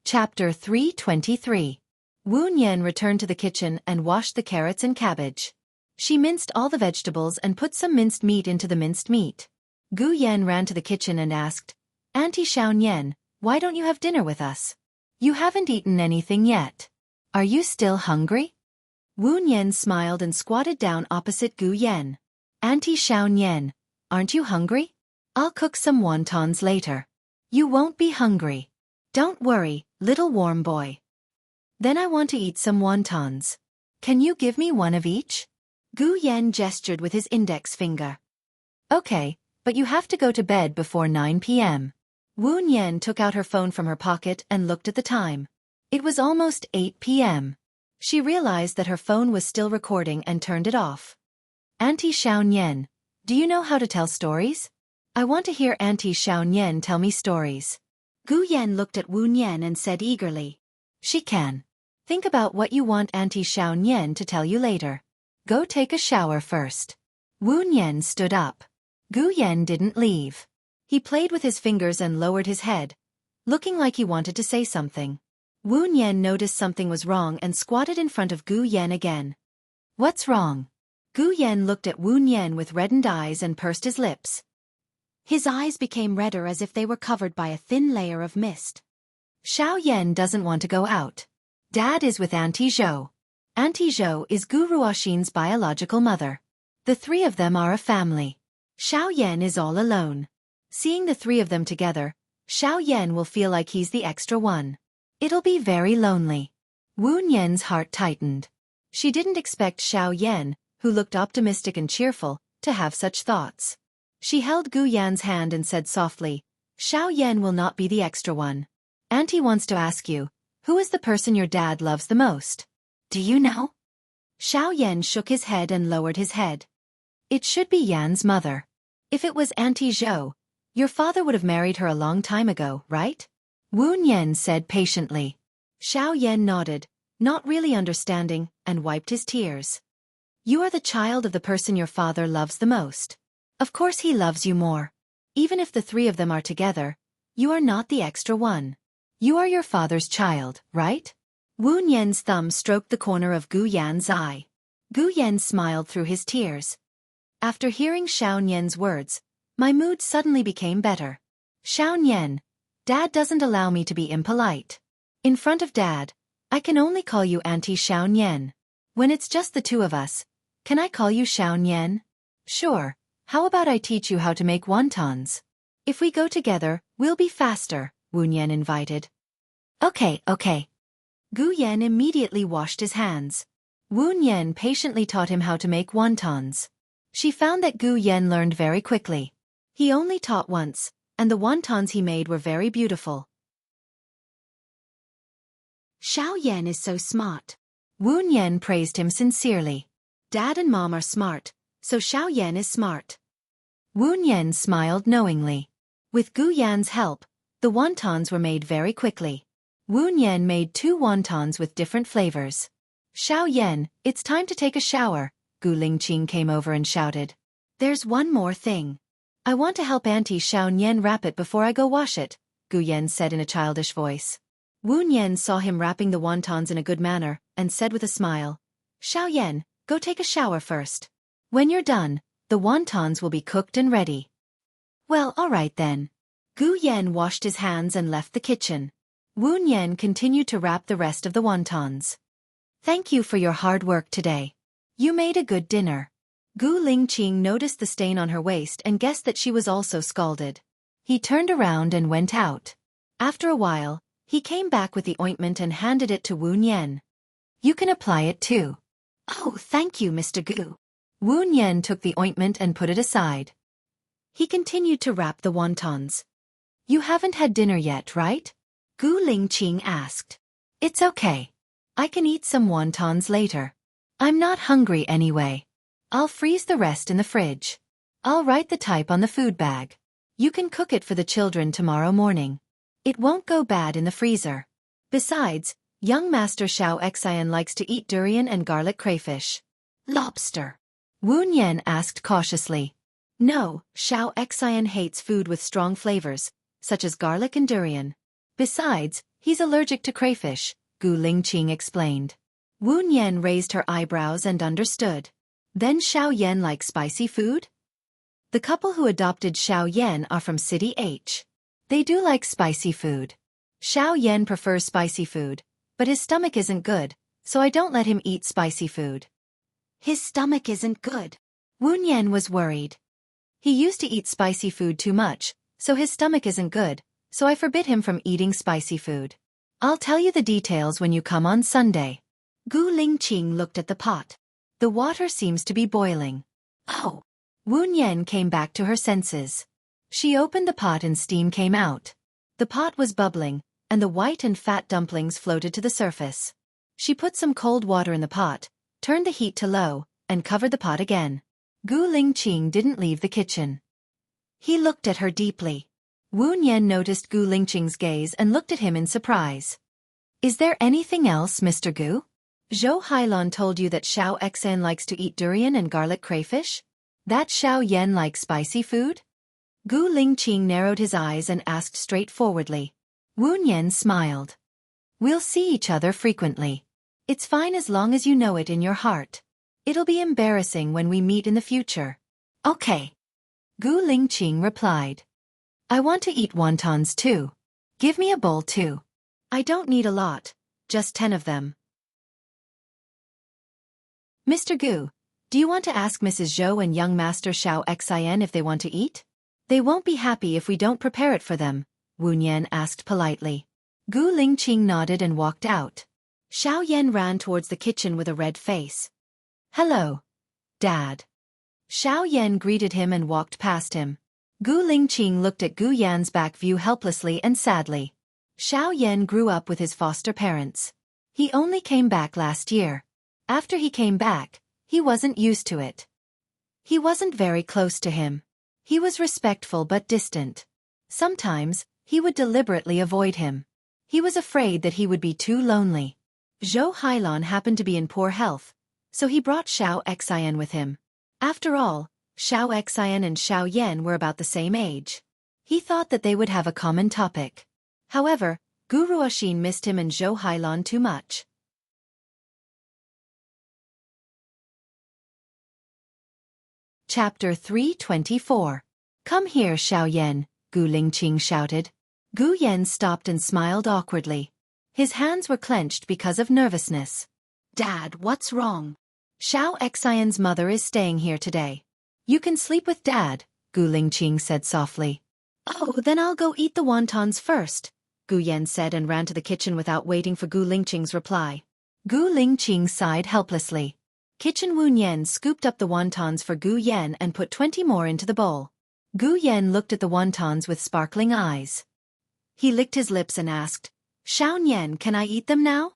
Chapter 323. Wu Nian returned to the kitchen and washed the carrots and cabbage. She minced all the vegetables and put some minced meat into the minced meat. Gu Yan ran to the kitchen and asked, Auntie Xiaonian, why don't you have dinner with us? You haven't eaten anything yet. Are you still hungry? Wu Nian smiled and squatted down opposite Gu Yan. Auntie Xiaonian, aren't you hungry? I'll cook some wontons later. You won't be hungry. Don't worry, little warm boy. Then I want to eat some wontons. Can you give me one of each? Gu Yan gestured with his index finger. Okay, but you have to go to bed before 9 p.m. Wu Nian took out her phone from her pocket and looked at the time. It was almost 8 p.m. She realized that her phone was still recording and turned it off. Auntie Xiaonian, do you know how to tell stories? I want to hear Auntie Xiaonian tell me stories. Gu Yan looked at Wu Nian and said eagerly. She can. Think about what you want Auntie Xiaonian to tell you later. Go take a shower first. Wu Nian stood up. Gu Yan didn't leave. He played with his fingers and lowered his head, looking like he wanted to say something. Wu Nian noticed something was wrong and squatted in front of Gu Yan again. What's wrong? Gu Yan looked at Wu Nian with reddened eyes and pursed his lips. His eyes became redder as if they were covered by a thin layer of mist. Xiao Yan doesn't want to go out. Dad is with Auntie Zhou. Auntie Zhou is Gu Ruoxin's biological mother. The 3 of them are a family. Xiao Yan is all alone. Seeing the 3 of them together, Xiao Yan will feel like he's the extra one. It'll be very lonely. Wu Nian's heart tightened. She didn't expect Xiao Yan, who looked optimistic and cheerful, to have such thoughts. She held Gu Yan's hand and said softly, Xiao Yan will not be the extra one. Auntie wants to ask you, who is the person your dad loves the most? Do you know? Xiao Yan shook his head and lowered his head. It should be Yan's mother. If it was Auntie Zhou, your father would have married her a long time ago, right? Wu Yan said patiently. Xiao Yan nodded, not really understanding, and wiped his tears. You are the child of the person your father loves the most. Of course he loves you more. Even if the three of them are together, you are not the extra one. You are your father's child, right? Wu Yan's thumb stroked the corner of Gu Yan's eye. Gu Yan smiled through his tears. After hearing Xiao Yan's words, my mood suddenly became better. Xiao Yan, Dad doesn't allow me to be impolite. In front of Dad, I can only call you Auntie Xiao Yan. When it's just the two of us, can I call you Xiao Yan? Sure, how about I teach you how to make wontons? If we go together, we'll be faster, Wu Yan invited. Okay. Gu Yan immediately washed his hands. Wu Yan patiently taught him how to make wontons. She found that Gu Yan learned very quickly. He only taught once, and the wontons he made were very beautiful. Xiao Yan is so smart. Wu Yan praised him sincerely. Dad and Mom are smart, so Xiao Yan is smart. Wu Yan smiled knowingly. With Gu Yan's help, the wontons were made very quickly. Wu Yan made 2 wontons with different flavors. Xiao Yan, it's time to take a shower. Gu Lingqing came over and shouted. There's one more thing. I want to help Auntie Xiao Yan wrap it before I go wash it, Gu Yan said in a childish voice. Wu Yan saw him wrapping the wontons in a good manner, and said with a smile, Xiao Yan, go take a shower first. When you're done, the wontons will be cooked and ready. Well, all right then. Gu Yan washed his hands and left the kitchen. Wu Yan continued to wrap the rest of the wontons. Thank you for your hard work today. You made a good dinner. Gu Lingqing noticed the stain on her waist and guessed that she was also scalded. He turned around and went out. After a while, he came back with the ointment and handed it to Wu Yan. You can apply it too. Oh, thank you, Mr. Gu. Wu Yan took the ointment and put it aside. He continued to wrap the wontons. You haven't had dinner yet, right? Gu Lingqing asked. It's okay. I can eat some wontons later. I'm not hungry anyway. I'll freeze the rest in the fridge. I'll write the type on the food bag. You can cook it for the children tomorrow morning. It won't go bad in the freezer. Besides, young Master Xiao Xian likes to eat durian and garlic crayfish. Lobster. Wu Yan asked cautiously. No, Xiao Xian hates food with strong flavors, such as garlic and durian. Besides, he's allergic to crayfish, Gu Lingqing explained. Wu Yan raised her eyebrows and understood. Then Xiao Yan likes spicy food? The couple who adopted Xiao Yan are from City H. They do like spicy food. Xiao Yan prefers spicy food, but his stomach isn't good, so I don't let him eat spicy food. His stomach isn't good. Wu Yan was worried. He used to eat spicy food too much, so his stomach isn't good, so I forbid him from eating spicy food. I'll tell you the details when you come on Sunday. Gu Lingqing looked at the pot. The water seems to be boiling. Oh! Wu Yan came back to her senses. She opened the pot and steam came out. The pot was bubbling, and the white and fat dumplings floated to the surface. She put some cold water in the pot, turned the heat to low, and covered the pot again. Gu Lingqing didn't leave the kitchen. He looked at her deeply. Wu Yan noticed Gu Lingqing's gaze and looked at him in surprise. Is there anything else, Mr. Gu? Zhou Hailon told you that Xiao Xian likes to eat durian and garlic crayfish? That Xiao Yan likes spicy food? Gu Lingqing narrowed his eyes and asked straightforwardly. Wu Yan smiled. We'll see each other frequently. It's fine as long as you know it in your heart. It'll be embarrassing when we meet in the future. Okay. Gu Lingqing replied. I want to eat wontons too. Give me a bowl too. I don't need a lot, just 10 of them. Mr. Gu, do you want to ask Mrs. Zhou and young Master Xiao Xian if they want to eat? They won't be happy if we don't prepare it for them, Wu Yan asked politely. Gu Lingqing nodded and walked out. Xiao Yan ran towards the kitchen with a red face. Hello, Dad. Xiao Yan greeted him and walked past him. Gu Lingqing looked at Gu Yan's back view helplessly and sadly. Xiao Yan grew up with his foster parents. He only came back last year. After he came back, he wasn't used to it. He wasn't very close to him. He was respectful but distant. Sometimes, he would deliberately avoid him. He was afraid that he would be too lonely. Zhou Hailon happened to be in poor health, so he brought Xiao Xian with him. After all, Xiao Xian and Xiao Yan were about the same age. He thought that they would have a common topic. However, Gu Ruoxin missed him and Zhou Hailon too much. Chapter 324. Come here, Xiao Yan, Gu Lingqing shouted. Gu Yan stopped and smiled awkwardly. His hands were clenched because of nervousness. Dad, what's wrong? Xiao Xian's mother is staying here today. You can sleep with Dad, Gu Lingqing said softly. Oh, then I'll go eat the wontons first, Gu Yan said and ran to the kitchen without waiting for Gu Lingqing's reply. Gu Lingqing sighed helplessly. Kitchen Wu Yan scooped up the wontons for Gu Yan and put 20 more into the bowl. Gu Yan looked at the wontons with sparkling eyes. He licked his lips and asked, Xiao Yan, can I eat them now?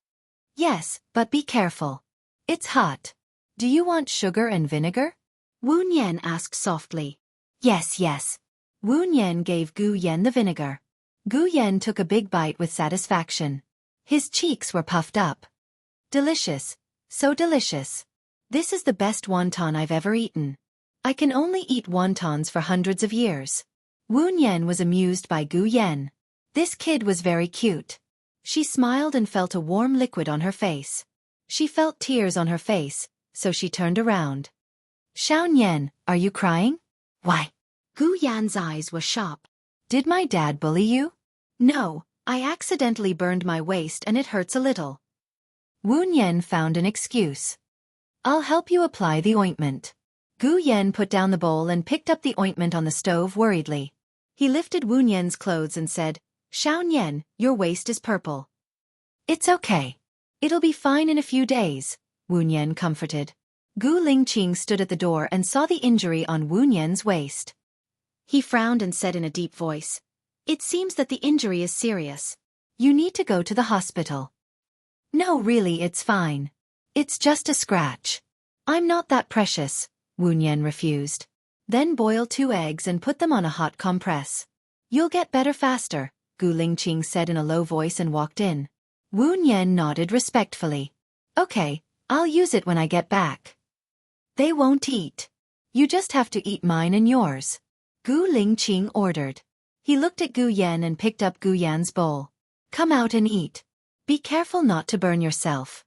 Yes, but be careful. It's hot. Do you want sugar and vinegar? Wu Yan asked softly. Yes, yes. Wu Yan gave Gu Yan the vinegar. Gu Yan took a big bite with satisfaction. His cheeks were puffed up. Delicious. So delicious. This is the best wonton I've ever eaten. I can only eat wontons for hundreds of years. Wu Yan was amused by Gu Yan. This kid was very cute. She smiled and felt a warm liquid on her face. She felt tears on her face, so she turned around. Xiao Yan, are you crying? Why? Gu Yan's eyes were sharp. Did my dad bully you? No, I accidentally burned my waist and it hurts a little. Wu Yan found an excuse. I'll help you apply the ointment. Gu Yan put down the bowl and picked up the ointment on the stove worriedly. He lifted Wu Yan's clothes and said, Xiao Yan, your waist is purple. It's okay. It'll be fine in a few days, Wu Yan comforted. Gu Lingqing stood at the door and saw the injury on Wu Yan's waist. He frowned and said in a deep voice, It seems that the injury is serious. You need to go to the hospital. No, really, it's fine. It's just a scratch. I'm not that precious, Wu Yan refused. Then boil 2 eggs and put them on a hot compress. You'll get better faster, Gu Lingqing said in a low voice and walked in. Wu Yan nodded respectfully. Okay, I'll use it when I get back. They won't eat. You just have to eat mine and yours, Gu Lingqing ordered. He looked at Gu Yan and picked up Gu Yan's bowl. Come out and eat. Be careful not to burn yourself.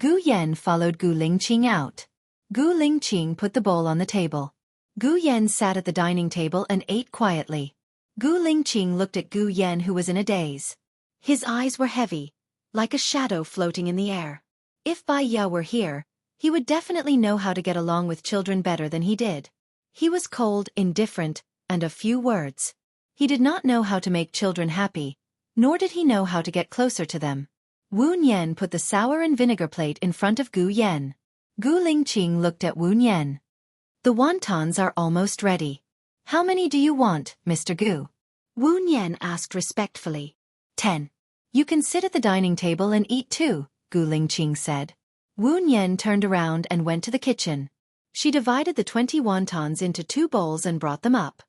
Gu Yan followed Gu Lingqing out. Gu Lingqing put the bowl on the table. Gu Yan sat at the dining table and ate quietly. Gu Lingqing looked at Gu Yan, who was in a daze. His eyes were heavy, like a shadow floating in the air. If Bai Ya were here, he would definitely know how to get along with children better than he did. He was cold, indifferent, and of few words. He did not know how to make children happy, nor did he know how to get closer to them. Wu Yan put the sour and vinegar plate in front of Gu Yan. Gu Lingqing looked at Wu Yan. The wontons are almost ready. How many do you want, Mr. Gu? Wu Yan asked respectfully. 10. You can sit at the dining table and eat too, Gu Lingqing said. Wu Yan turned around and went to the kitchen. She divided the 20 wontons into 2 bowls and brought them up.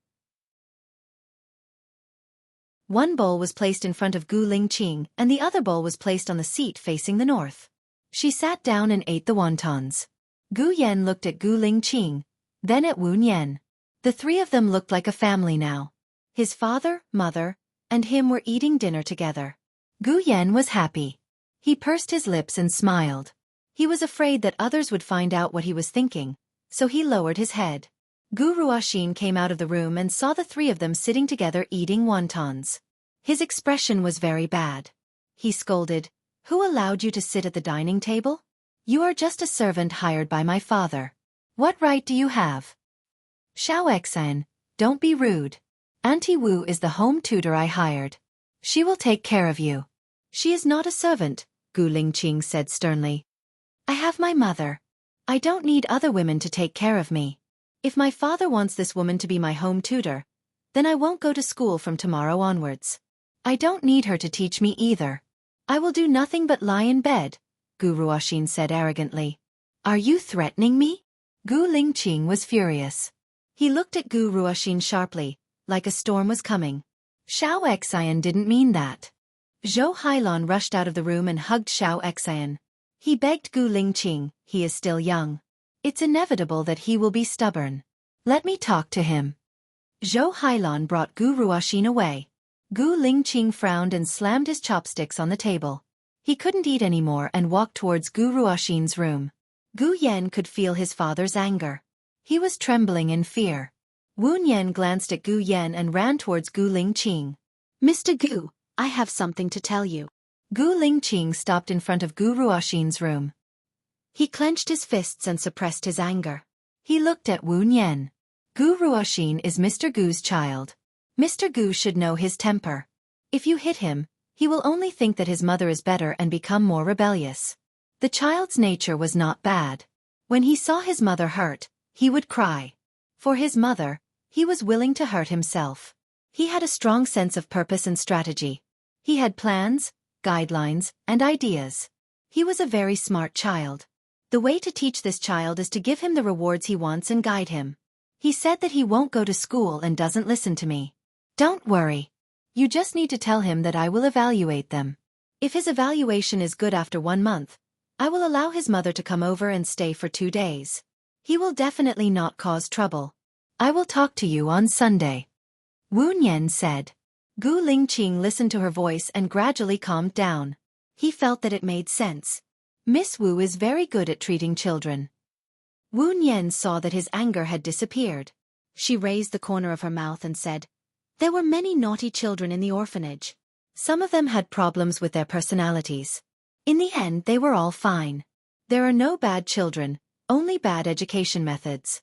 One bowl was placed in front of Gu Lingqing and the other bowl was placed on the seat facing the north. She sat down and ate the wontons. Gu Yan looked at Gu Lingqing, then at Wu Yan. The 3 of them looked like a family now. His father, mother, and him were eating dinner together. Gu Yan was happy. He pursed his lips and smiled. He was afraid that others would find out what he was thinking, so he lowered his head. Gu Ruoxin came out of the room and saw the 3 of them sitting together eating wontons. His expression was very bad. He scolded, Who allowed you to sit at the dining table? You are just a servant hired by my father. What right do you have? Xiao Xian, don't be rude. Auntie Wu is the home tutor I hired. She will take care of you. She is not a servant, Gu Lingqing said sternly. I have my mother. I don't need other women to take care of me. If my father wants this woman to be my home tutor, then I won't go to school from tomorrow onwards. I don't need her to teach me either. I will do nothing but lie in bed, Gu Ruoxin said arrogantly. Are you threatening me? Gu Lingqing was furious. He looked at Gu Ruoxin sharply, like a storm was coming. Xiao Xian didn't mean that. Zhou Hailon rushed out of the room and hugged Xiao Xian. He begged Gu Lingqing, he is still young. It's inevitable that he will be stubborn. Let me talk to him. Zhou Hailon brought Gu Ruoxin away. Gu Lingqing frowned and slammed his chopsticks on the table. He couldn't eat anymore and walked towards Gu Ruoxin's room. Gu Yan could feel his father's anger. He was trembling in fear. Wu Yan glanced at Gu Yan and ran towards Gu Lingqing. Mr. Gu, I have something to tell you. Gu Lingqing stopped in front of Gu Ruoxin's room. He clenched his fists and suppressed his anger. He looked at Wu Yan. Gu Ruoxin is Mr. Gu's child. Mr. Gu should know his temper. If you hit him, he will only think that his mother is better and become more rebellious. The child's nature was not bad. When he saw his mother hurt, he would cry. For his mother, he was willing to hurt himself. He had a strong sense of purpose and strategy. He had plans, guidelines, and ideas. He was a very smart child. The way to teach this child is to give him the rewards he wants and guide him. He said that he won't go to school and doesn't listen to me. Don't worry. You just need to tell him that I will evaluate them. If his evaluation is good after 1 month, I will allow his mother to come over and stay for 2 days. He will definitely not cause trouble. I will talk to you on Sunday. Wu Yan said. Gu Lingqing listened to her voice and gradually calmed down. He felt that it made sense. Miss Wu is very good at treating children. Wu Yan saw that his anger had disappeared. She raised the corner of her mouth and said, there were many naughty children in the orphanage. Some of them had problems with their personalities. In the end, they were all fine. There are no bad children, only bad education methods.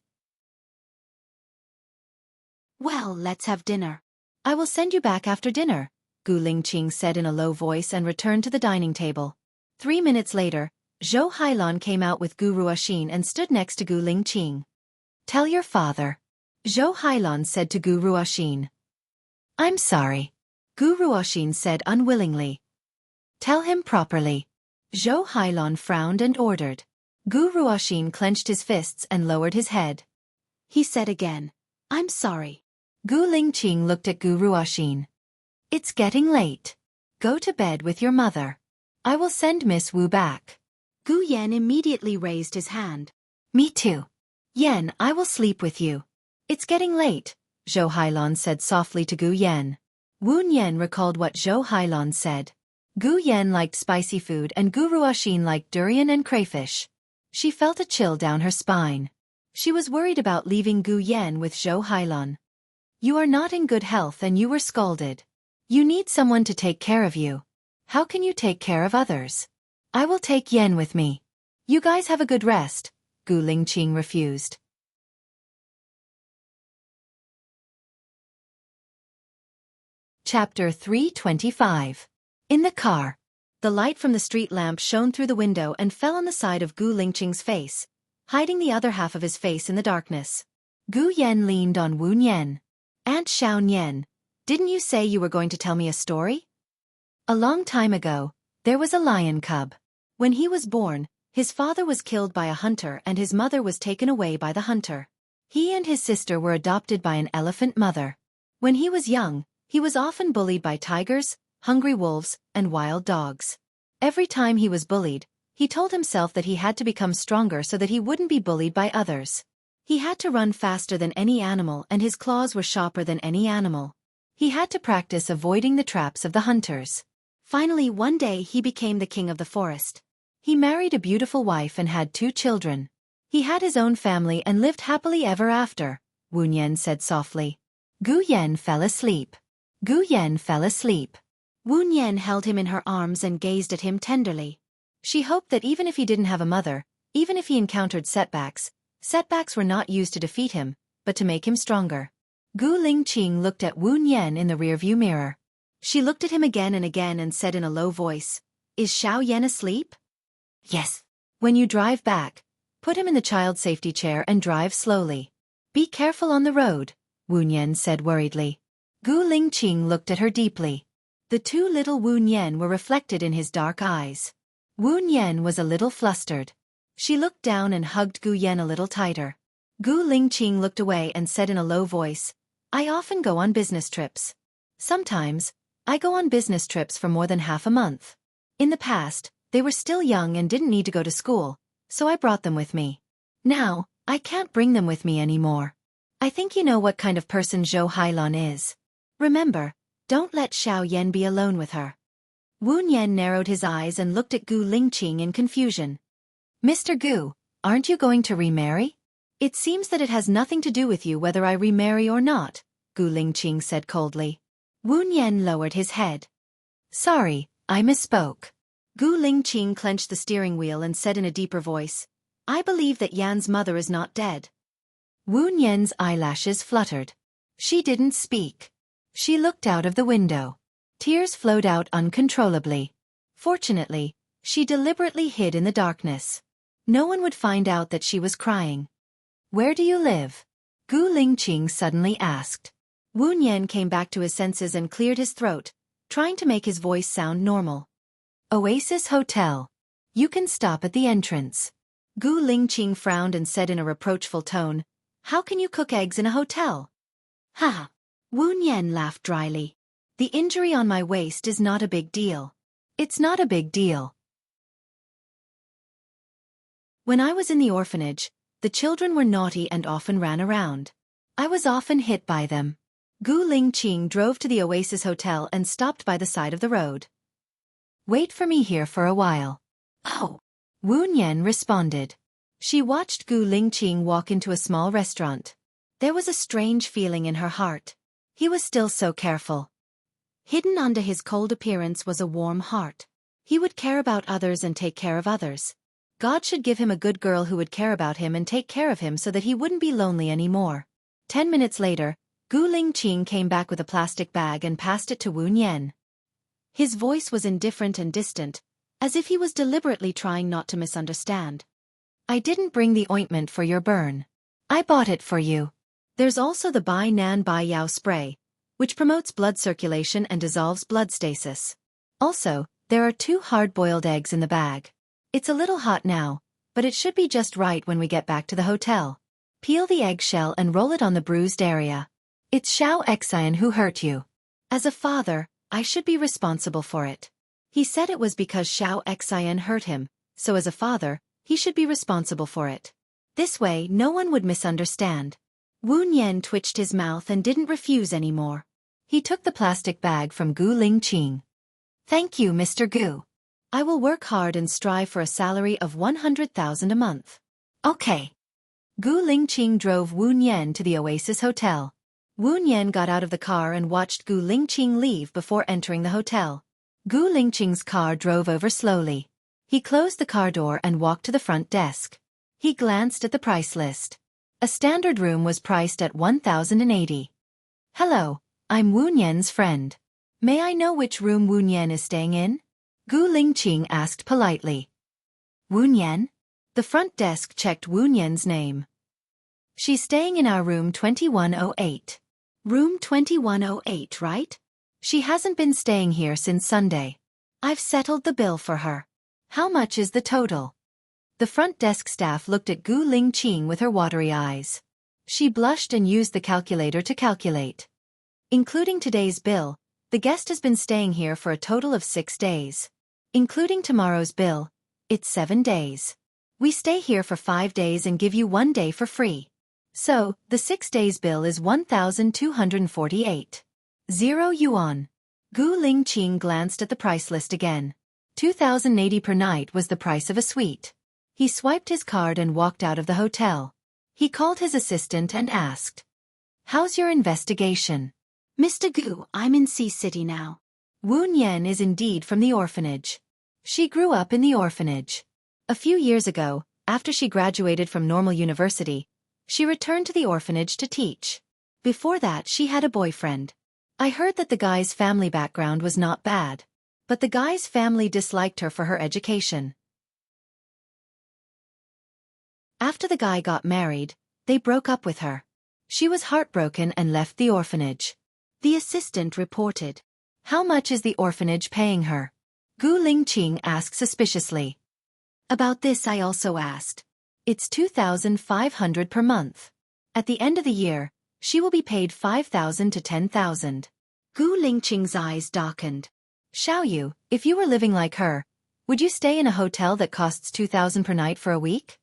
Well, let's have dinner. I will send you back after dinner, Gu Lingqing said in a low voice and returned to the dining table. 3 minutes later, Zhou Hailon came out with Gu Ruoxin and stood next to Gu Lingqing. Tell your father. Zhou Hailon said to Gu Ruoxin. I'm sorry. Gu Ruoxin said unwillingly. Tell him properly. Zhou Hailon frowned and ordered. Gu Ruoxin clenched his fists and lowered his head. He said again, I'm sorry. Gu Lingqing looked at Gu Ruoxin. It's getting late. Go to bed with your mother. I will send Miss Wu back. Gu Yan immediately raised his hand. Me too. Yan, I will sleep with you. It's getting late, Zhou Hailon said softly to Gu Yan. Wu Yan recalled what Zhou Hailon said. Gu Yan liked spicy food and Gu Ruoxin liked durian and crayfish. She felt a chill down her spine. She was worried about leaving Gu Yan with Zhou Hailon. You are not in good health and you were scolded. You need someone to take care of you. How can you take care of others? I will take Yan with me. You guys have a good rest, Gu Lingqing refused. Chapter 325. In the car. The light from the street lamp shone through the window and fell on the side of Gu Lingqing's face, hiding the other half of his face in the darkness. Gu Yan leaned on Wu Yan. Aunt Xiao Yan, didn't you say you were going to tell me a story? A long time ago, there was a lion cub. When he was born, his father was killed by a hunter and his mother was taken away by the hunter. He and his sister were adopted by an elephant mother. When he was young, he was often bullied by tigers, hungry wolves, and wild dogs. Every time he was bullied, he told himself that he had to become stronger so that he wouldn't be bullied by others. He had to run faster than any animal and his claws were sharper than any animal. He had to practice avoiding the traps of the hunters. Finally, one day he became the king of the forest. He married a beautiful wife and had 2 children. He had his own family and lived happily ever after, Wu Yan said softly. Gu Yan fell asleep. Gu Yan fell asleep. Wu Yan held him in her arms and gazed at him tenderly. She hoped that even if he didn't have a mother, even if he encountered setbacks were not used to defeat him, but to make him stronger. Gu Lingqing looked at Wu Yan in the rearview mirror. She looked at him again and said in a low voice, Is Xiao Yan asleep? Yes. When you drive back, Put him in the child safety chair and drive slowly. Be careful on the road, Wu Nian said worriedly. Gu Lingqing looked at her deeply. The two little Wu Nian were reflected in his dark eyes. Wu Nian was a little flustered. She looked down and hugged Gu Yan a little tighter. Gu Lingqing looked away and said in a low voice, I often go on business trips. Sometimes, I go on business trips for more than half a month. In the past, they were still young and didn't need to go to school, so I brought them with me. Now, I can't bring them with me anymore. I think you know what kind of person Zhou Hailan is. Remember, don't let Xiao Yan be alone with her. Wu Nian narrowed his eyes and looked at Gu Lingqing in confusion. Mr. Gu, aren't you going to remarry? It seems that it has nothing to do with you whether I remarry or not, Gu Lingqing said coldly. Wu Nian lowered his head. Sorry, I misspoke. Gu Lingqing clenched the steering wheel and said in a deeper voice, I believe that Yan's mother is not dead. Wu Nian's eyelashes fluttered. She didn't speak. She looked out of the window. Tears flowed out uncontrollably. Fortunately, she deliberately hid in the darkness. No one would find out that she was crying. Where do you live? Gu Lingqing suddenly asked. Wu Nian came back to his senses and cleared his throat, trying to make his voice sound normal. Oasis Hotel. You can stop at the entrance. Gu Lingqing frowned and said in a reproachful tone, How can you cook eggs in a hotel? Ha! Wu Nian laughed dryly. The injury on my waist is not a big deal. It's not a big deal. When I was in the orphanage, the children were naughty and often ran around. I was often hit by them. Gu Lingqing drove to the Oasis Hotel and stopped by the side of the road. Wait for me here for a while. Oh! Wu Nian responded. She watched Gu Lingqing walk into a small restaurant. There was a strange feeling in her heart. He was still so careful. Hidden under his cold appearance was a warm heart. He would care about others and take care of others. God should give him a good girl who would care about him and take care of him so that he wouldn't be lonely anymore. 10 minutes later, Gu Lingqing came back with a plastic bag and passed it to Wu Nian. His voice was indifferent and distant, as if he was deliberately trying not to misunderstand. I didn't bring the ointment for your burn. I bought it for you. There's also the Bai Nan Bai Yao spray, which promotes blood circulation and dissolves blood stasis. Also, there are 2 hard-boiled eggs in the bag. It's a little hot now, but it should be just right when we get back to the hotel. Peel the eggshell and roll it on the bruised area. It's Xiao Xian who hurt you. As a father, I should be responsible for it. He said it was because Xiao Xian hurt him, so as a father, he should be responsible for it. This way no one would misunderstand. Wu Nian twitched his mouth and didn't refuse anymore. He took the plastic bag from Gu Lingqing. Thank you, Mr. Gu. I will work hard and strive for a salary of 100,000 a month. Okay. Gu Lingqing drove Wu Nian to the Oasis Hotel. Wu Nian got out of the car and watched Gu Lingqing leave before entering the hotel. Gu Lingqing's car drove over slowly. He closed the car door and walked to the front desk. He glanced at the price list. A standard room was priced at 1,080. Hello, I'm Wu Nian's friend. May I know which room Wu Nian is staying in? Gu Lingqing asked politely. Wu Nian? The front desk checked Wu Nian's name. She's staying in our room 2108. Room 2108, right? She hasn't been staying here since Sunday. I've settled the bill for her. How much is the total? The front desk staff looked at Gu Lingqing with her watery eyes. She blushed and used the calculator to calculate. Including today's bill, the guest has been staying here for a total of 6 days. Including tomorrow's bill, it's 7 days. We stay here for 5 days and give you 1 day for free. So, the 6 days bill is 1,248. 0 yuan. Gu Lingqing glanced at the price list again. 2,080 per night was the price of a suite. He swiped his card and walked out of the hotel. He called his assistant and asked, How's your investigation? Mr. Gu, I'm in C City now. Wu Nian is indeed from the orphanage. She grew up in the orphanage. A few years ago, after she graduated from normal university, she returned to the orphanage to teach. Before that she had a boyfriend. I heard that the guy's family background was not bad. But the guy's family disliked her for her education. After the guy got married, they broke up with her. She was heartbroken and left the orphanage. The assistant reported. How much is the orphanage paying her? Gu Lingqing asked suspiciously. About this I also asked. It's 2,500 per month. At the end of the year, she will be paid 5,000 to 10,000. Gu Lingqing's eyes darkened. Xiaoyu, if you were living like her, would you stay in a hotel that costs 2,000 per night for a week?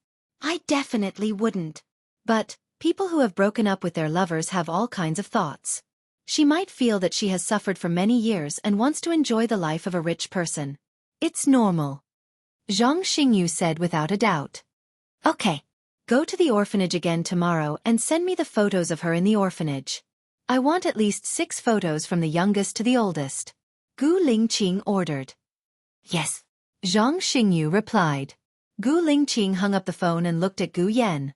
I definitely wouldn't. But people who have broken up with their lovers have all kinds of thoughts. She might feel that she has suffered for many years and wants to enjoy the life of a rich person. It's normal. Zhang Xingyu said without a doubt. Okay. Go to the orphanage again tomorrow and send me the photos of her in the orphanage. I want at least 6 photos from the youngest to the oldest. Gu Lingqing ordered. Yes. Zhang Xingyu replied. Gu Lingqing hung up the phone and looked at Gu Yan.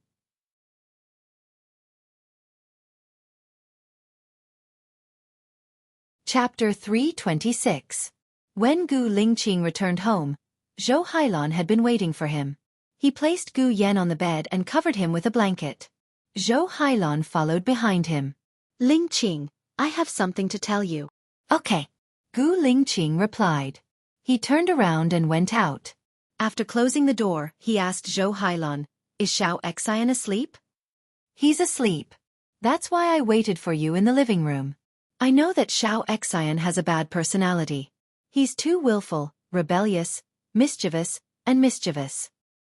Chapter 326. When Gu Lingqing returned home, Zhou Hailan had been waiting for him. He placed Gu Yan on the bed and covered him with a blanket. Zhou Hailan followed behind him. Lingqing, I have something to tell you. Okay. Gu Lingqing replied. He turned around and went out. After closing the door, he asked Zhou Hailan, Is Xiao Xian asleep? He's asleep. That's why I waited for you in the living room. I know that Xiao Xian has a bad personality. He's too willful, rebellious, mischievous.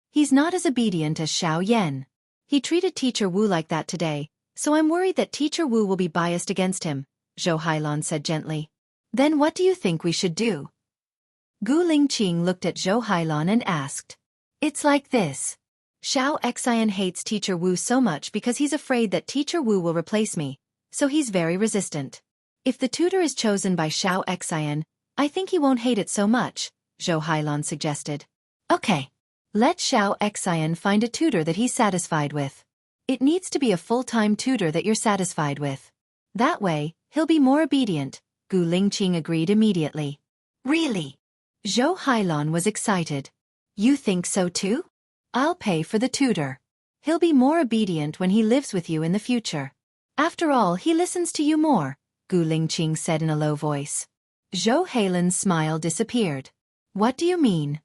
He's not as obedient as Xiao Yan. He treated Teacher Wu like that today, so I'm worried that Teacher Wu will be biased against him, Zhou Hailan said gently. Then what do you think we should do? Gu Lingqing looked at Zhou Hailan and asked. It's like this. Xiao Xian hates Teacher Wu so much because he's afraid that Teacher Wu will replace me, so he's very resistant. If the tutor is chosen by Xiao Xian, I think he won't hate it so much, Zhou Hailan suggested. Okay. Let Xiao Xian find a tutor that he's satisfied with. It needs to be a full-time tutor that you're satisfied with. That way, he'll be more obedient, Gu Lingqing agreed immediately. Really? Zhou Hailan was excited. You think so too? I'll pay for the tutor. He'll be more obedient when he lives with you in the future. After all, he listens to you more, Gu Lingqing said in a low voice. Zhou Hailan's smile disappeared. What do you mean?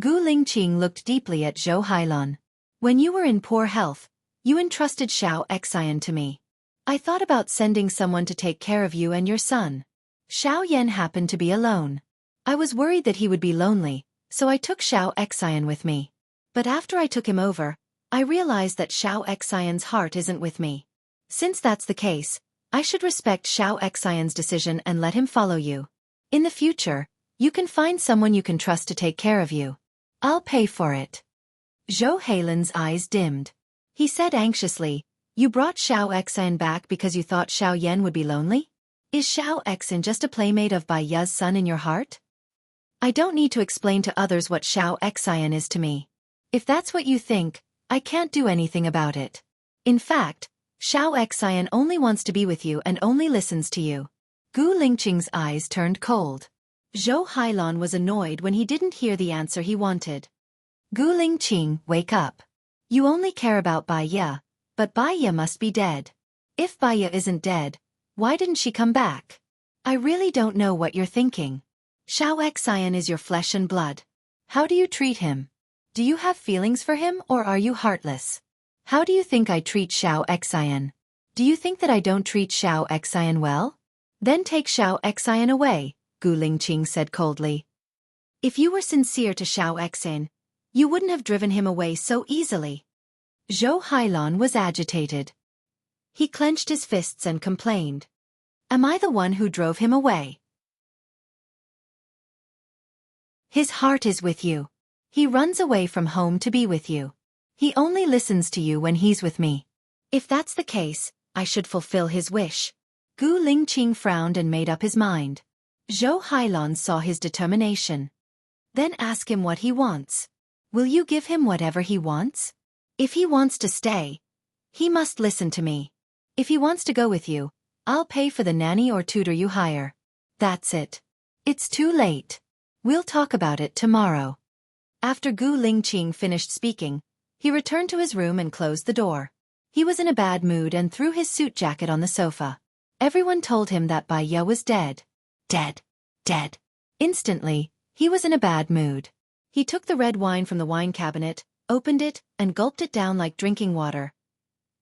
Gu Lingqing looked deeply at Zhou Hailan. When you were in poor health, you entrusted Xiao Xian to me. I thought about sending someone to take care of you and your son. Xiao Yan happened to be alone. I was worried that he would be lonely, so I took Xiao Xian with me. But after I took him over, I realized that Xiao Xian's heart isn't with me. Since that's the case, I should respect Xiao Xian's decision and let him follow you. In the future, you can find someone you can trust to take care of you. I'll pay for it. Zhou Hailan's eyes dimmed. He said anxiously, You brought Xiao Xian back because you thought Xiao Yan would be lonely? Is Xiao Xian just a playmate of Bai Ya's son in your heart? I don't need to explain to others what Xiao Xian is to me. If that's what you think, I can't do anything about it. In fact, Xiao Xian only wants to be with you and only listens to you. Gu Lingqing's eyes turned cold. Zhou Hailan was annoyed when he didn't hear the answer he wanted. Gu Lingqing, wake up. You only care about Bai Ya, but Bai Ya must be dead. If Bai Ya isn't dead, why didn't she come back? I really don't know what you're thinking. Xiao Xian is your flesh and blood. How do you treat him? Do you have feelings for him or are you heartless? How do you think I treat Xiao Xian? Do you think that I don't treat Xiao Xian well? Then take Xiao Xian away, Gu Lingqing said coldly. If you were sincere to Xiao Xian, you wouldn't have driven him away so easily. Zhou Hailan was agitated. He clenched his fists and complained. Am I the one who drove him away? His heart is with you. He runs away from home to be with you. He only listens to you when he's with me. If that's the case, I should fulfill his wish. Gu Lingqing frowned and made up his mind. Zhou Hailan saw his determination. Then ask him what he wants. Will you give him whatever he wants? If he wants to stay, he must listen to me. If he wants to go with you, I'll pay for the nanny or tutor you hire. That's it. It's too late. We'll talk about it tomorrow. After Gu Lingqing finished speaking, He returned to his room and closed the door. He was in a bad mood and threw his suit jacket on the sofa. Everyone told him that Bai Ye was dead. Dead. Dead. Instantly, he was in a bad mood. He took the red wine from the wine cabinet, opened it, and gulped it down like drinking water.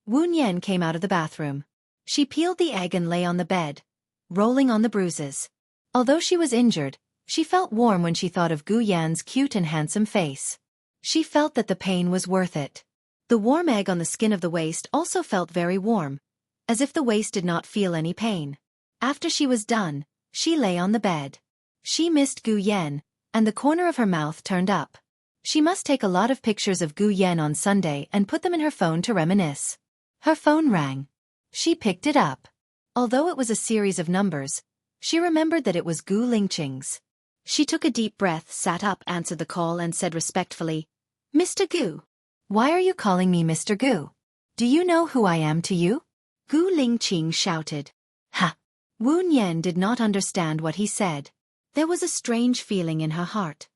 Wu Nian came out of the bathroom. She peeled the egg and lay on the bed, rolling on the bruises. Although she was injured, she felt warm when she thought of Gu Yan's cute and handsome face. She felt that the pain was worth it. The warm egg on the skin of the waist also felt very warm, as if the waist did not feel any pain. After she was done, she lay on the bed. She missed Gu Yan, and the corner of her mouth turned up. She must take a lot of pictures of Gu Yan on Sunday and put them in her phone to reminisce. Her phone rang. She picked it up. Although it was a series of numbers, she remembered that it was Gu Lingqing's. She took a deep breath, sat up, answered the call and said respectfully, "Mr. Gu. Why are you calling me Mr. Gu? Do you know who I am to you?" Gu Lingqing shouted. Ha! Wu Nian did not understand what he said. There was a strange feeling in her heart.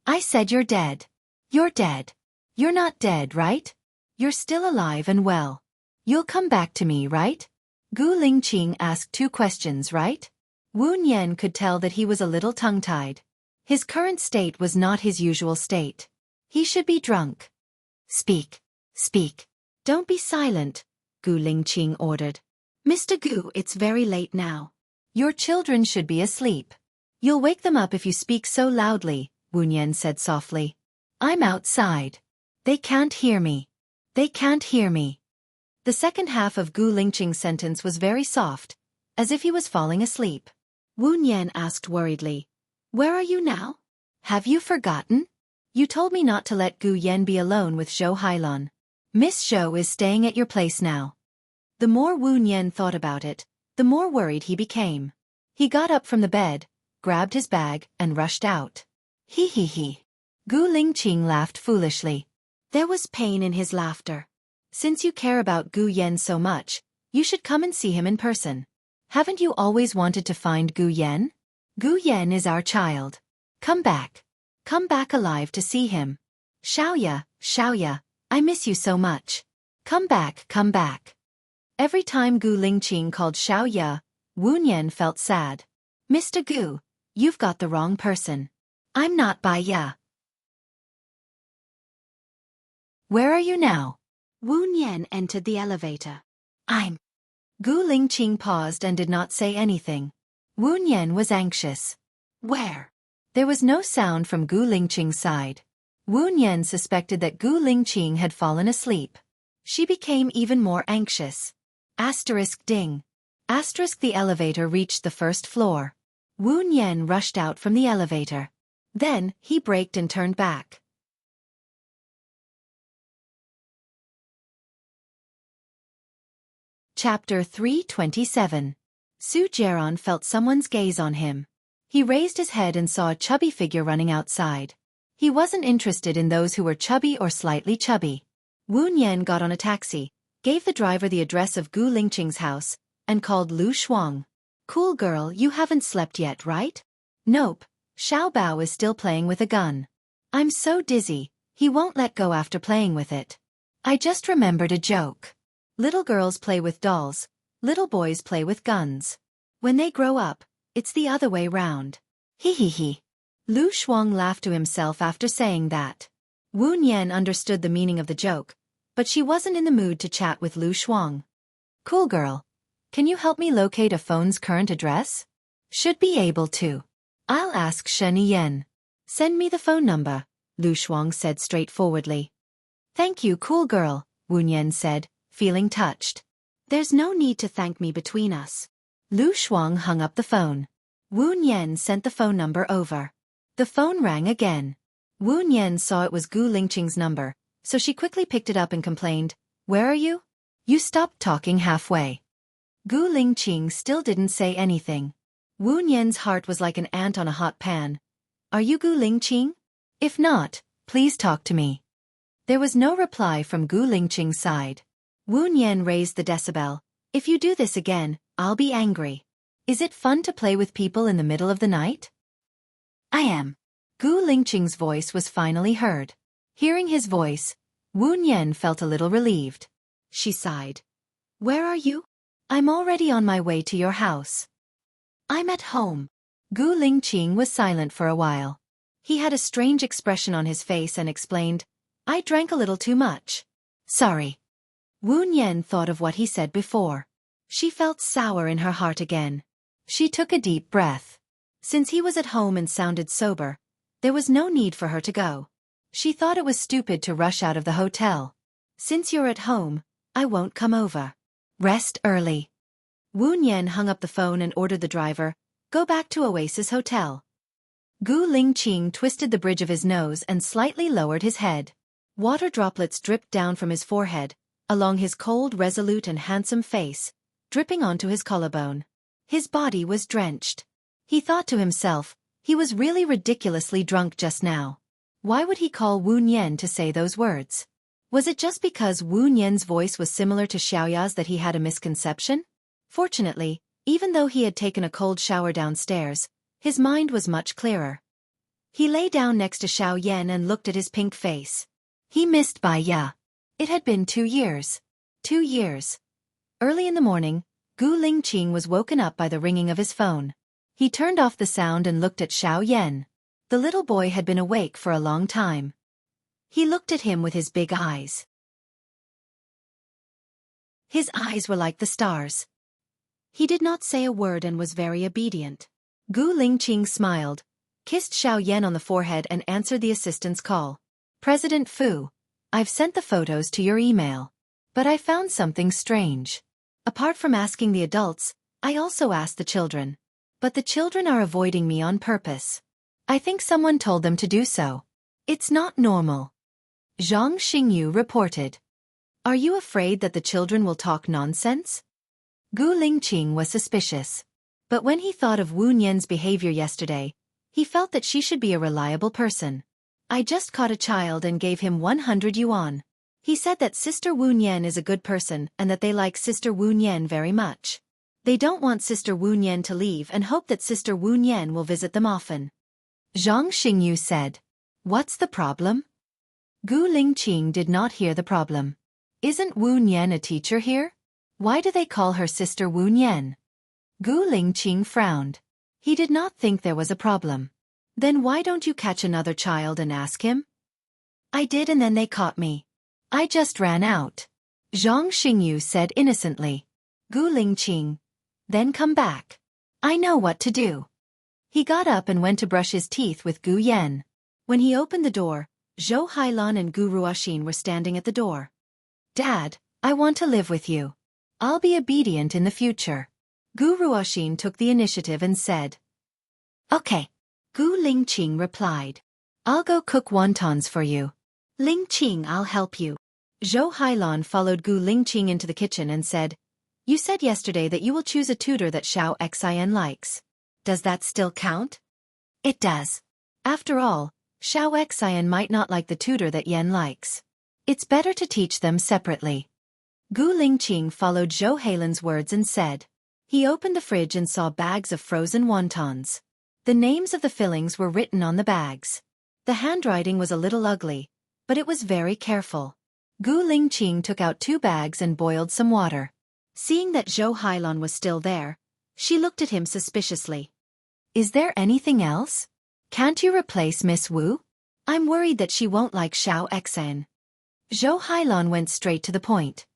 "I said you're dead. You're dead. You're not dead, right? You're still alive and well. You'll come back to me, right?" Gu Lingqing asked two questions, right? Wu Nian could tell that he was a little tongue-tied. His current state was not his usual state. He should be drunk. "Speak. Speak. Don't be silent," Gu Lingqing ordered. "Mr. Gu, it's very late now. Your children should be asleep. You'll wake them up if you speak so loudly," Wu Nian said softly. "I'm outside. They can't hear me. They can't hear me." The second half of Gu Lingqing's sentence was very soft, as if he was falling asleep. Wu Nian asked worriedly, "Where are you now? Have you forgotten? You told me not to let Gu Yan be alone with Zhou Hailun. Miss Zhou is staying at your place now." The more Wu Nian thought about it, the more worried he became. He got up from the bed, grabbed his bag, and rushed out. He. Gu Lingqing laughed foolishly. There was pain in his laughter. "Since you care about Gu Yan so much, you should come and see him in person. Haven't you always wanted to find Gu Yan? Gu Yan is our child. Come back. Come back alive to see him. Xiaoya, I miss you so much. Come back, come back." Every time Gu Lingqing called Xiaoya, Wu Nian felt sad. "Mr. Gu, you've got the wrong person. I'm not Bai Ye." "Where are you now?" Wu Nian entered the elevator. Gu Lingqing paused and did not say anything. Wu Nian was anxious. "Where?" There was no sound from Gu Lingqing's side. Wu Nian suspected that Gu Lingqing had fallen asleep. She became even more anxious. Ding. The elevator reached the first floor. Wu Nian rushed out from the elevator. Then, he braked and turned back. Chapter 327. Su Jiaran felt someone's gaze on him. He raised his head and saw a chubby figure running outside. He wasn't interested in those who were chubby or slightly chubby. Wu Nian got on a taxi, gave the driver the address of Gu Lingqing's house, and called Lu Shuang. "Cool girl, you haven't slept yet, right?" "Nope. Xiao Bao is still playing with a gun. I'm so dizzy, he won't let go after playing with it. I just remembered a joke. Little girls play with dolls, little boys play with guns. When they grow up, it's the other way round. He. Lu Shuang laughed to himself after saying that. Wu Nian understood the meaning of the joke, but she wasn't in the mood to chat with Lu Shuang. "Cool girl. Can you help me locate a phone's current address?" "Should be able to. I'll ask Shen Yen. Send me the phone number," Lu Shuang said straightforwardly. "Thank you, cool girl," Wu Nian said, feeling touched. "There's no need to thank me between us." Lu Shuang hung up the phone. Wu Nian sent the phone number over. The phone rang again. Wu Nian saw it was Gu Lingqing's number, so she quickly picked it up and complained, "Where are you? You stopped talking halfway." Gu Lingqing still didn't say anything. Wu Nian's heart was like an ant on a hot pan. "Are you Gu Lingqing? If not, please talk to me." There was no reply from Gu Lingqing's side. Wu Nian raised the decibel. "If you do this again, I'll be angry. Is it fun to play with people in the middle of the night?" "I am." Gu Lingqing's voice was finally heard. Hearing his voice, Wu Nian felt a little relieved. She sighed. Where are you? I'm already on my way to your house. I'm at home. Gu Lingqing was silent for a while. He had a strange expression on his face and explained, I drank a little too much. Sorry. Wu Nian thought of what he said before. She felt sour in her heart again. She took a deep breath. Since he was at home and sounded sober, there was no need for her to go. She thought it was stupid to rush out of the hotel. Since you're at home, I won't come over. Rest early. Wu Nian hung up the phone and ordered the driver, go back to Oasis Hotel. Gu Lingqing twisted the bridge of his nose and slightly lowered his head. Water droplets dripped down from his forehead, along his cold, resolute and handsome face, dripping onto his collarbone. His body was drenched. He thought to himself, he was really ridiculously drunk just now. Why would he call Wu Nian to say those words? Was it just because Wu Nian's voice was similar to Xiaoya's that he had a misconception? Fortunately, even though he had taken a cold shower downstairs, his mind was much clearer. He lay down next to Xiao Yan and looked at his pink face. He missed Bai Ya. It had been 2 years. 2 years. Early in the morning, Gu Lingqing was woken up by the ringing of his phone. He turned off the sound and looked at Xiao Yan. The little boy had been awake for a long time. He looked at him with his big eyes. His eyes were like the stars. He did not say a word and was very obedient. Gu Lingqing smiled, kissed Xiao Yan on the forehead and answered the assistant's call. President Fu, I've sent the photos to your email. But I found something strange. Apart from asking the adults, I also asked the children. But the children are avoiding me on purpose. I think someone told them to do so. It's not normal. Zhang Xingyu reported. Are you afraid that the children will talk nonsense? Gu Lingqing was suspicious. But when he thought of Wu Nian's behavior yesterday, he felt that she should be a reliable person. I just caught a child and gave him 100 yuan. He said that Sister Wu Nian is a good person and that they like Sister Wu Nian very much. They don't want Sister Wu Nian to leave and hope that Sister Wu Nian will visit them often. Zhang Xingyu said. What's the problem? Gu Lingqing did not hear the problem. Isn't Wu Nian a teacher here? Why do they call her Sister Wu Nian? Gu Lingqing frowned. He did not think there was a problem. Then why don't you catch another child and ask him? I did and then they caught me. I just ran out. Zhang Xingyu said innocently. Gu Lingqing. Then come back. I know what to do. He got up and went to brush his teeth with Gu Yan. When he opened the door, Zhou Hailan and Gu Ruoxin were standing at the door. Dad, I want to live with you. I'll be obedient in the future. Gu Ruoxin took the initiative and said. Okay. Gu Lingqing replied. I'll go cook wontons for you. Lingqing, I'll help you. Zhou Hailan followed Gu Lingqing into the kitchen and said, You said yesterday that you will choose a tutor that Xiao Xian likes. Does that still count? It does. After all, Xiao Xian might not like the tutor that Yan likes. It's better to teach them separately. Gu Lingqing followed Zhou Hailan's words and said. He opened the fridge and saw bags of frozen wontons. The names of the fillings were written on the bags. The handwriting was a little ugly, but it was very careful. Gu Lingqing took out 2 bags and boiled some water. Seeing that Zhou Hailan was still there, she looked at him suspiciously. Is there anything else? Can't you replace Miss Wu? I'm worried that she won't like Xiao Xian. Zhou Hailan went straight to the point.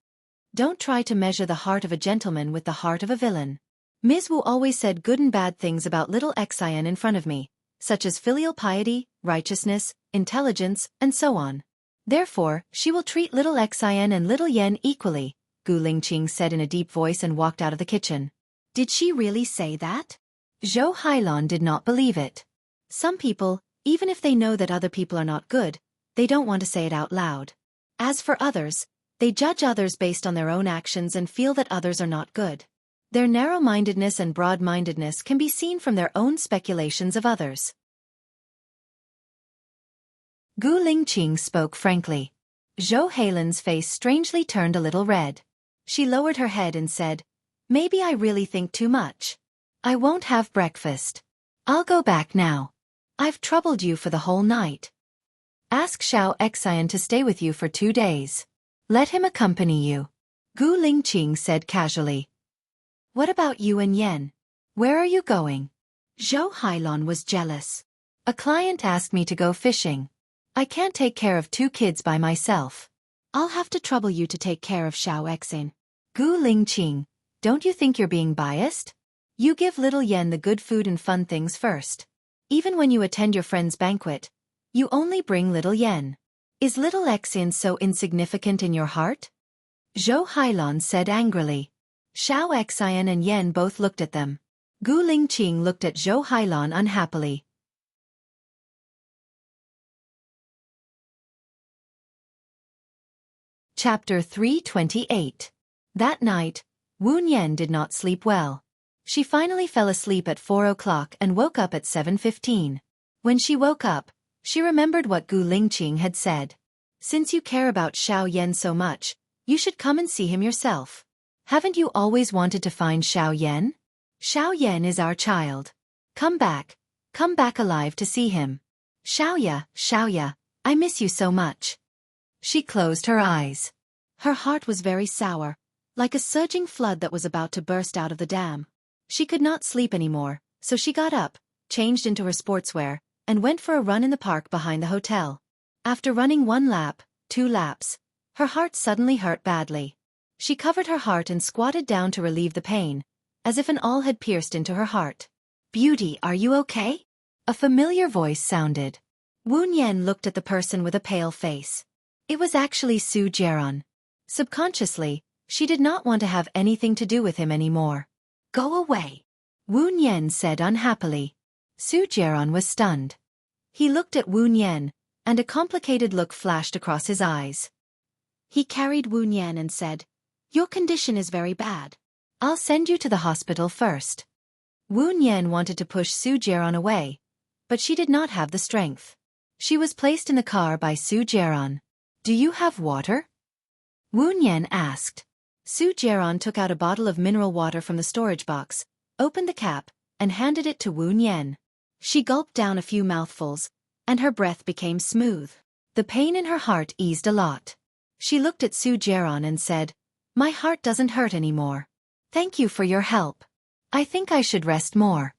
Don't try to measure the heart of a gentleman with the heart of a villain. Ms. Wu always said good and bad things about little Xian in front of me, such as filial piety, righteousness, intelligence, and so on. Therefore, she will treat little Xian and little Yan equally, Gu Lingqing said in a deep voice and walked out of the kitchen. Did she really say that? Zhou Hailan did not believe it. Some people, even if they know that other people are not good, they don't want to say it out loud. As for others, they judge others based on their own actions and feel that others are not good. Their narrow-mindedness and broad-mindedness can be seen from their own speculations of others. Gu Lingqing spoke frankly. Zhou Hailan's face strangely turned a little red. She lowered her head and said, Maybe I really think too much. I won't have breakfast. I'll go back now. I've troubled you for the whole night. Ask Xiao Xian to stay with you for 2 days. Let him accompany you. Gu Lingqing said casually. What about you and Yen? Where are you going? Zhou Hailon was jealous. A client asked me to go fishing. I can't take care of 2 kids by myself. I'll have to trouble you to take care of Xiao Xian. Gu Lingqing, don't you think you're being biased? You give little Yen the good food and fun things first. Even when you attend your friend's banquet, you only bring little Yen. Is little Xian so insignificant in your heart? Zhou Hailon said angrily. Xiao Xian and Yen both looked at them. Gu Lingqing looked at Zhou Hailon unhappily. Chapter 328. That night, Wu Nian did not sleep well. She finally fell asleep at 4 o'clock and woke up at 7:15. When she woke up, she remembered what Gu Lingqing had said. Since you care about Xiao Yan so much, you should come and see him yourself. Haven't you always wanted to find Xiao Yan? Xiao Yan is our child. Come back alive to see him. Xiaoya, I miss you so much. She closed her eyes. Her heart was very sour, like a surging flood that was about to burst out of the dam. She could not sleep anymore, so she got up, changed into her sportswear, and went for a run in the park behind the hotel. After running 1 lap, 2 laps, her heart suddenly hurt badly. She covered her heart and squatted down to relieve the pain, as if an awl had pierced into her heart. Beauty, are you okay? A familiar voice sounded. Wu Nian looked at the person with a pale face. It was actually Su Jiaran. Subconsciously, she did not want to have anything to do with him anymore. Go away, Wu Nian said unhappily. Su Jiaran was stunned. He looked at Wu Nian, and a complicated look flashed across his eyes. He carried Wu Nian and said, Your condition is very bad. I'll send you to the hospital first. Wu Nian wanted to push Su Jiaran away, but she did not have the strength. She was placed in the car by Su Jiaran. Do you have water? Wu Nian asked. Su Jiaran took out a bottle of mineral water from the storage box, opened the cap, and handed it to Wu Nian. She gulped down a few mouthfuls, and her breath became smooth. The pain in her heart eased a lot. She looked at Su Jiaran and said, My heart doesn't hurt anymore. Thank you for your help. I think I should rest more.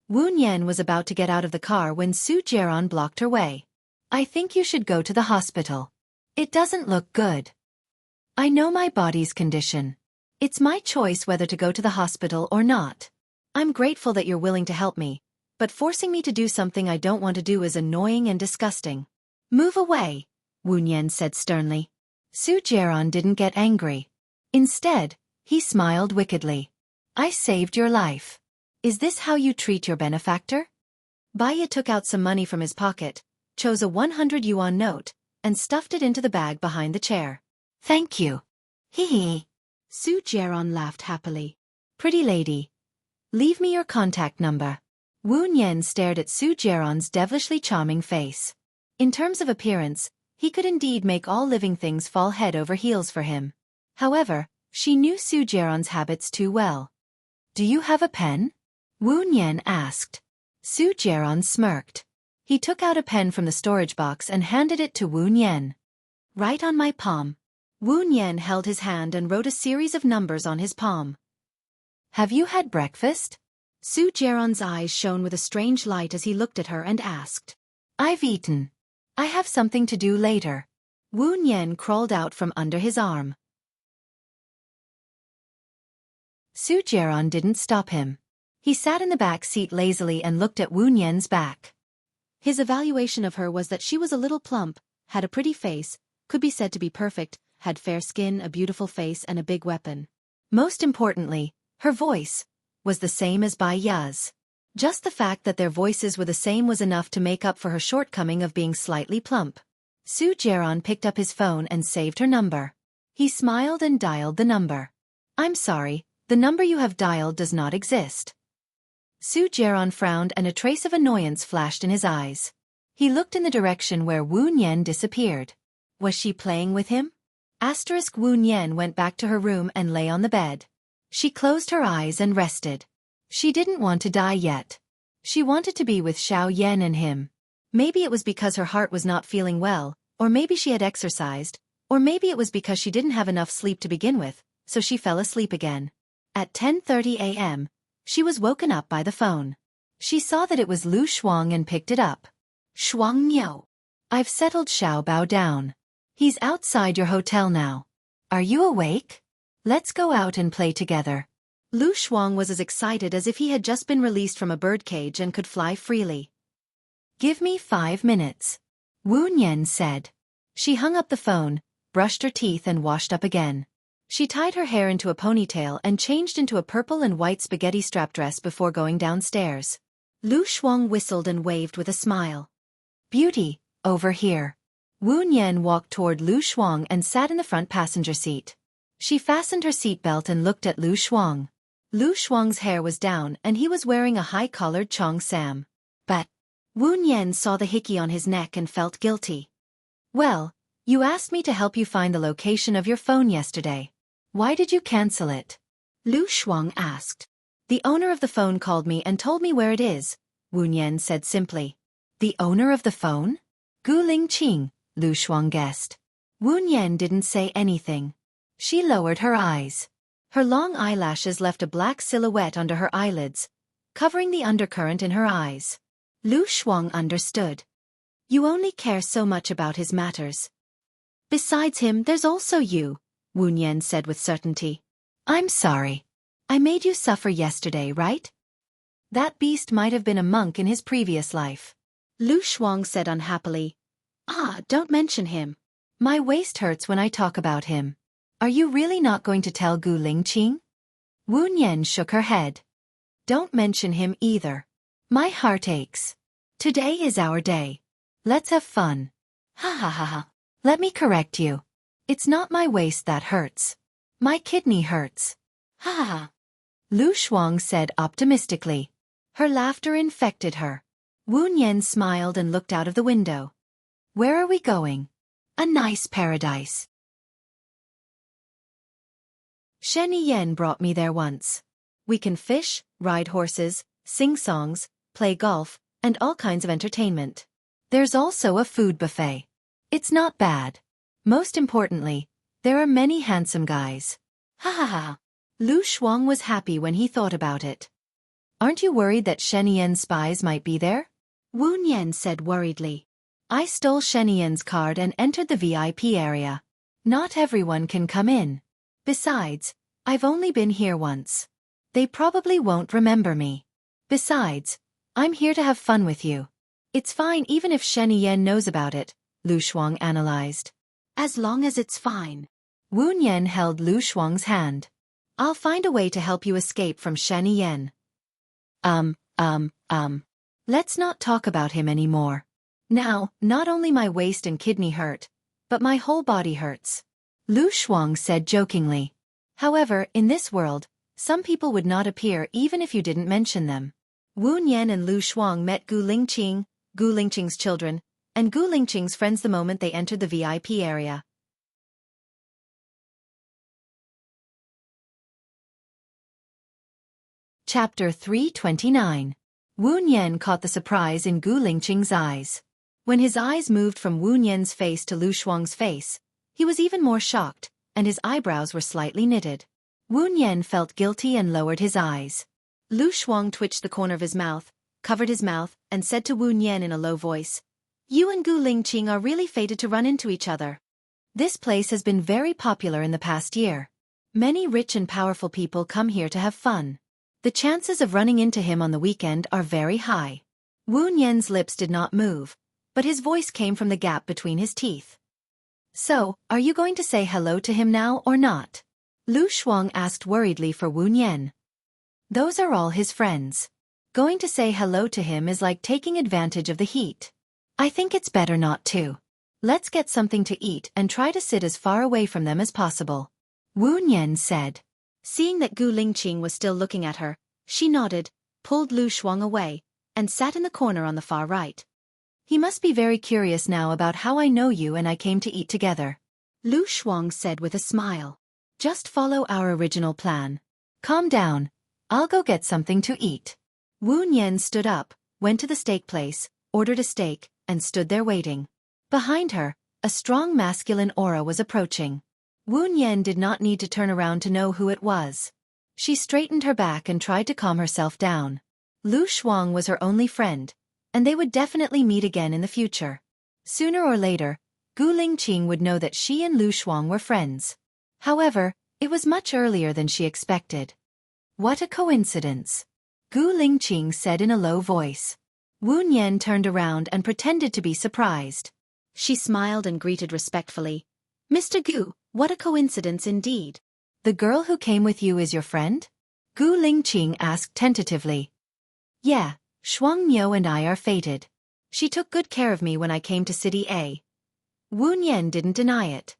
Wu Nian was about to get out of the car when Su Jiaran blocked her way. I think you should go to the hospital. It doesn't look good. I know my body's condition. It's my choice whether to go to the hospital or not. I'm grateful that you're willing to help me, but forcing me to do something I don't want to do is annoying and disgusting. Move away, Wu Nian said sternly. Su Jiaran didn't get angry. Instead, he smiled wickedly. I saved your life. Is this how you treat your benefactor? Baiya took out some money from his pocket, chose a 100 yuan note, and stuffed it into the bag behind the chair. Thank you. Hee hee. Su Jiaran laughed happily. Pretty lady. Leave me your contact number. Wu Nian stared at Su Jiaran's devilishly charming face. In terms of appearance, he could indeed make all living things fall head over heels for him. However, she knew Su Jiaran's habits too well. Do you have a pen? Wu Nian asked. Su Jiaran smirked. He took out a pen from the storage box and handed it to Wu Nian. Write on my palm. Wu Nian held his hand and wrote a series of numbers on his palm. Have you had breakfast? Su Jiaran's eyes shone with a strange light as he looked at her and asked. I've eaten. I have something to do later. Wu Nian crawled out from under his arm. Su Jiaran didn't stop him. He sat in the back seat lazily and looked at Wu Nian's back. His evaluation of her was that she was a little plump, had a pretty face, could be said to be perfect, had fair skin, a beautiful face, and a big weapon. Most importantly, her voice was the same as Bai Ya's. Just the fact that their voices were the same was enough to make up for her shortcoming of being slightly plump. Su Jiaran picked up his phone and saved her number. He smiled and dialed the number. I'm sorry, the number you have dialed does not exist. Su Jiaran frowned and a trace of annoyance flashed in his eyes. He looked in the direction where Wu Nian disappeared. Was she playing with him? Wu Nian went back to her room and lay on the bed. She closed her eyes and rested. She didn't want to die yet. She wanted to be with Xiao Yan and him. Maybe it was because her heart was not feeling well, or maybe she had exercised, or maybe it was because she didn't have enough sleep to begin with, so she fell asleep again. At 10:30 a.m., she was woken up by the phone. She saw that it was Lu Shuang and picked it up. Shuang Miao. I've settled Xiao Bao down. He's outside your hotel now. Are you awake? Let's go out and play together. Lu Shuang was as excited as if he had just been released from a birdcage and could fly freely. Give me 5 minutes. Wu Nian said. She hung up the phone, brushed her teeth and washed up again. She tied her hair into a ponytail and changed into a purple and white spaghetti strap dress before going downstairs. Lu Shuang whistled and waved with a smile. Beauty, over here. Wu Nian walked toward Lu Shuang and sat in the front passenger seat. She fastened her seatbelt and looked at Lu Shuang. Lu Shuang's hair was down and he was wearing a high-collared Chong Sam. But Wu Nian saw the hickey on his neck and felt guilty. Well, you asked me to help you find the location of your phone yesterday. Why did you cancel it? Lu Shuang asked. The owner of the phone called me and told me where it is, Wu Nian said simply. The owner of the phone? Gu Lingqing, Lu Shuang guessed. Wu Nian didn't say anything. She lowered her eyes. Her long eyelashes left a black silhouette under her eyelids, covering the undercurrent in her eyes. Lu Shuang understood. You only care so much about his matters. Besides him, there's also you, Wu Nian said with certainty. I'm sorry. I made you suffer yesterday, right? That beast might have been a monk in his previous life. Lu Shuang said unhappily. Don't mention him. My waist hurts when I talk about him. Are you really not going to tell Gu Lingqing? Wu Nian shook her head. Don't mention him either. My heart aches. Today is our day. Let's have fun. Ha ha ha ha. Let me correct you. It's not my waist that hurts. My kidney hurts. Ha ha ha. Lu Shuang said optimistically. Her laughter infected her. Wu Nian smiled and looked out of the window. Where are we going? A nice paradise. Shen Yen brought me there once. We can fish, ride horses, sing songs, play golf, and all kinds of entertainment. There's also a food buffet. It's not bad. Most importantly, there are many handsome guys. Ha ha ha. Lu Shuang was happy when he thought about it. Aren't you worried that Shen Yan's spies might be there? Wu Nian said worriedly. I stole Shen Yan's card and entered the VIP area. Not everyone can come in. Besides, I've only been here once. They probably won't remember me. Besides, I'm here to have fun with you. It's fine even if Shen Yan knows about it, Lu Shuang analyzed. As long as it's fine. Wu Nian held Lu Shuang's hand. I'll find a way to help you escape from Shen Yan. Let's not talk about him anymore. Now, not only my waist and kidney hurt, but my whole body hurts. Lu Shuang said jokingly. However, in this world, some people would not appear even if you didn't mention them. Wu Nian and Lu Shuang met Gu Lingqing, Gu Lingqing's children, and Gu Lingqing's friends the moment they entered the VIP area. Chapter 329. Wu Nian caught the surprise in Gu Lingqing's eyes. When his eyes moved from Wu Nian's face to Lu Shuang's face, he was even more shocked, and his eyebrows were slightly knitted. Wu Nian felt guilty and lowered his eyes. Lu Shuang twitched the corner of his mouth, covered his mouth, and said to Wu Nian in a low voice, You and Gu Lingqing are really fated to run into each other. This place has been very popular in the past year. Many rich and powerful people come here to have fun. The chances of running into him on the weekend are very high. Wu Nian's lips did not move, but his voice came from the gap between his teeth. So, are you going to say hello to him now or not? Lu Shuang asked worriedly for Wu Nian. Those are all his friends. Going to say hello to him is like taking advantage of the heat. I think it's better not to. Let's get something to eat and try to sit as far away from them as possible. Wu Nian said. Seeing that Gu Lingqing was still looking at her, she nodded, pulled Lu Shuang away, and sat in the corner on the far right. He must be very curious now about how I know you and I came to eat together. Lu Shuang said with a smile. Just follow our original plan. Calm down. I'll go get something to eat. Wu Nian stood up, went to the steak place, ordered a steak, and stood there waiting. Behind her, a strong masculine aura was approaching. Wu Nian did not need to turn around to know who it was. She straightened her back and tried to calm herself down. Lu Shuang was her only friend, and they would definitely meet again in the future. Sooner or later, Gu Lingqing would know that she and Lu Shuang were friends. However, it was much earlier than she expected. What a coincidence, Gu Lingqing said in a low voice. Wu Nian turned around and pretended to be surprised. She smiled and greeted respectfully. Mr. Gu, what a coincidence indeed. The girl who came with you is your friend? Gu Lingqing asked tentatively. Yeah, Shuang Miao and I are fated. She took good care of me when I came to City A. Wu Nian didn't deny it.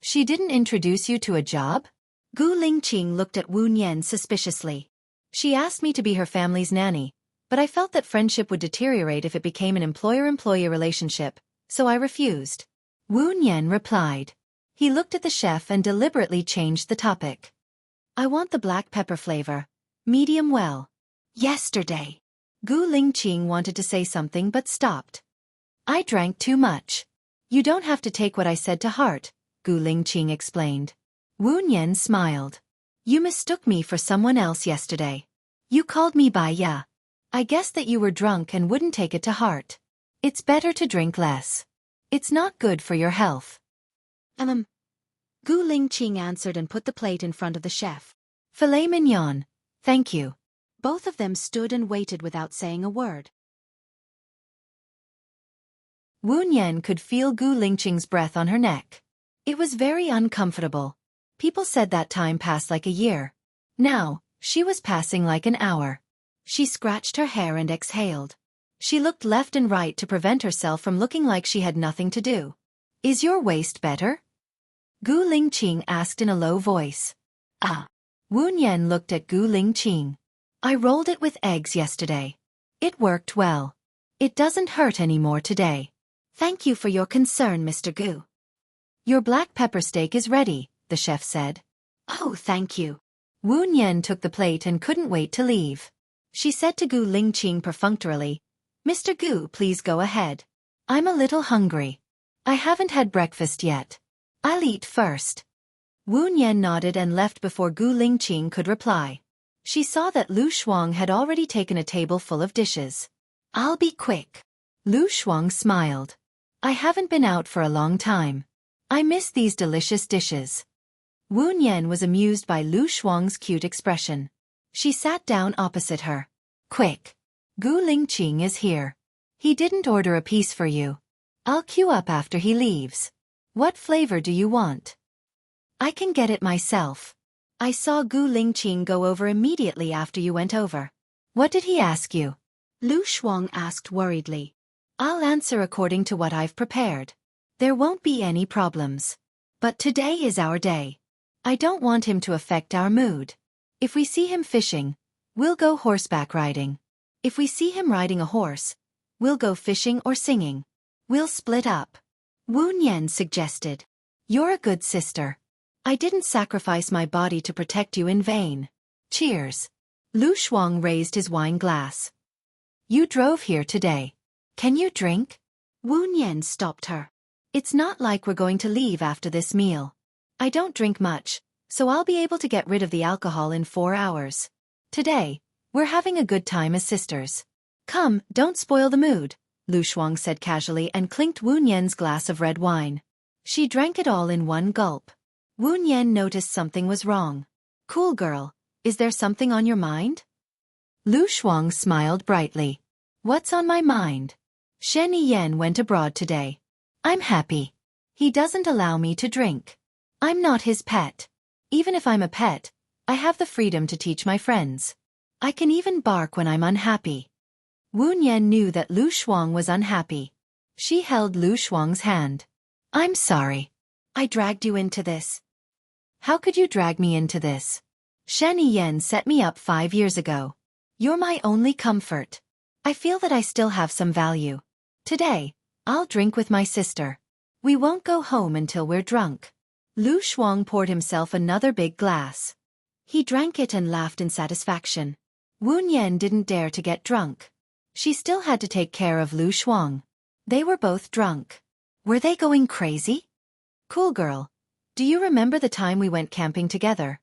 She didn't introduce you to a job? Gu Lingqing looked at Wu Nian suspiciously. She asked me to be her family's nanny, but I felt that friendship would deteriorate if it became an employer-employee relationship, so I refused. Wu Nian replied. He looked at the chef and deliberately changed the topic. I want the black pepper flavor. Medium well. Yesterday. Gu Lingqing wanted to say something but stopped. I drank too much. You don't have to take what I said to heart, Gu Lingqing explained. Wu Nian smiled. You mistook me for someone else yesterday. You called me Bai Ya. I guessed that you were drunk and wouldn't take it to heart. It's better to drink less. It's not good for your health. Gu Lingqing answered and put the plate in front of the chef. Filet mignon, thank you. Both of them stood and waited without saying a word. Wu Nian could feel Gu Lingqing's breath on her neck. It was very uncomfortable. People said that time passed like a year. Now, she was passing like an hour. She scratched her hair and exhaled. She looked left and right to prevent herself from looking like she had nothing to do. Is your waist better? Gu Lingqing asked in a low voice. Wu Nian looked at Gu Lingqing. I rolled it with eggs yesterday. It worked well. It doesn't hurt anymore today. Thank you for your concern, Mr. Gu. Your black pepper steak is ready, the chef said. Oh, thank you. Wu Nian took the plate and couldn't wait to leave. She said to Gu Lingqing perfunctorily, Mr. Gu, please go ahead. I'm a little hungry. I haven't had breakfast yet. I'll eat first. Wu Nian nodded and left before Gu Lingqing could reply. She saw that Lu Shuang had already taken a table full of dishes. I'll be quick. Lu Shuang smiled. I haven't been out for a long time. I miss these delicious dishes. Wu Nian was amused by Lu Shuang's cute expression. She sat down opposite her. Quick. Gu Lingqing is here. He didn't order a piece for you. I'll queue up after he leaves. What flavor do you want? I can get it myself. I saw Gu Lingqing go over immediately after you went over. What did he ask you? Lu Shuang asked worriedly. I'll answer according to what I've prepared. There won't be any problems. But today is our day. I don't want him to affect our mood. If we see him fishing, we'll go horseback riding. If we see him riding a horse, we'll go fishing or singing. We'll split up. Wu Nian suggested. You're a good sister. I didn't sacrifice my body to protect you in vain. Cheers. Lu Shuang raised his wine glass. You drove here today. Can you drink? Wu Nian stopped her. It's not like we're going to leave after this meal. I don't drink much, so I'll be able to get rid of the alcohol in 4 hours. Today, we're having a good time as sisters. Come, don't spoil the mood, Lu Shuang said casually and clinked Wu Nian's glass of red wine. She drank it all in one gulp. Wu Nian noticed something was wrong. Cool girl, is there something on your mind? Lu Shuang smiled brightly. What's on my mind? Shen Yan went abroad today. I'm happy. He doesn't allow me to drink. I'm not his pet. Even if I'm a pet, I have the freedom to teach my friends. I can even bark when I'm unhappy. Wu Nian knew that Lu Shuang was unhappy. She held Lu Shuang's hand. I'm sorry. I dragged you into this. How could you drag me into this? Shen Yan set me up 5 years ago. You're my only comfort. I feel that I still have some value. Today, I'll drink with my sister. We won't go home until we're drunk. Lu Shuang poured himself another big glass. He drank it and laughed in satisfaction. Wu Nian didn't dare to get drunk. She still had to take care of Lu Shuang. They were both drunk. Were they going crazy? Cool girl. Do you remember the time we went camping together?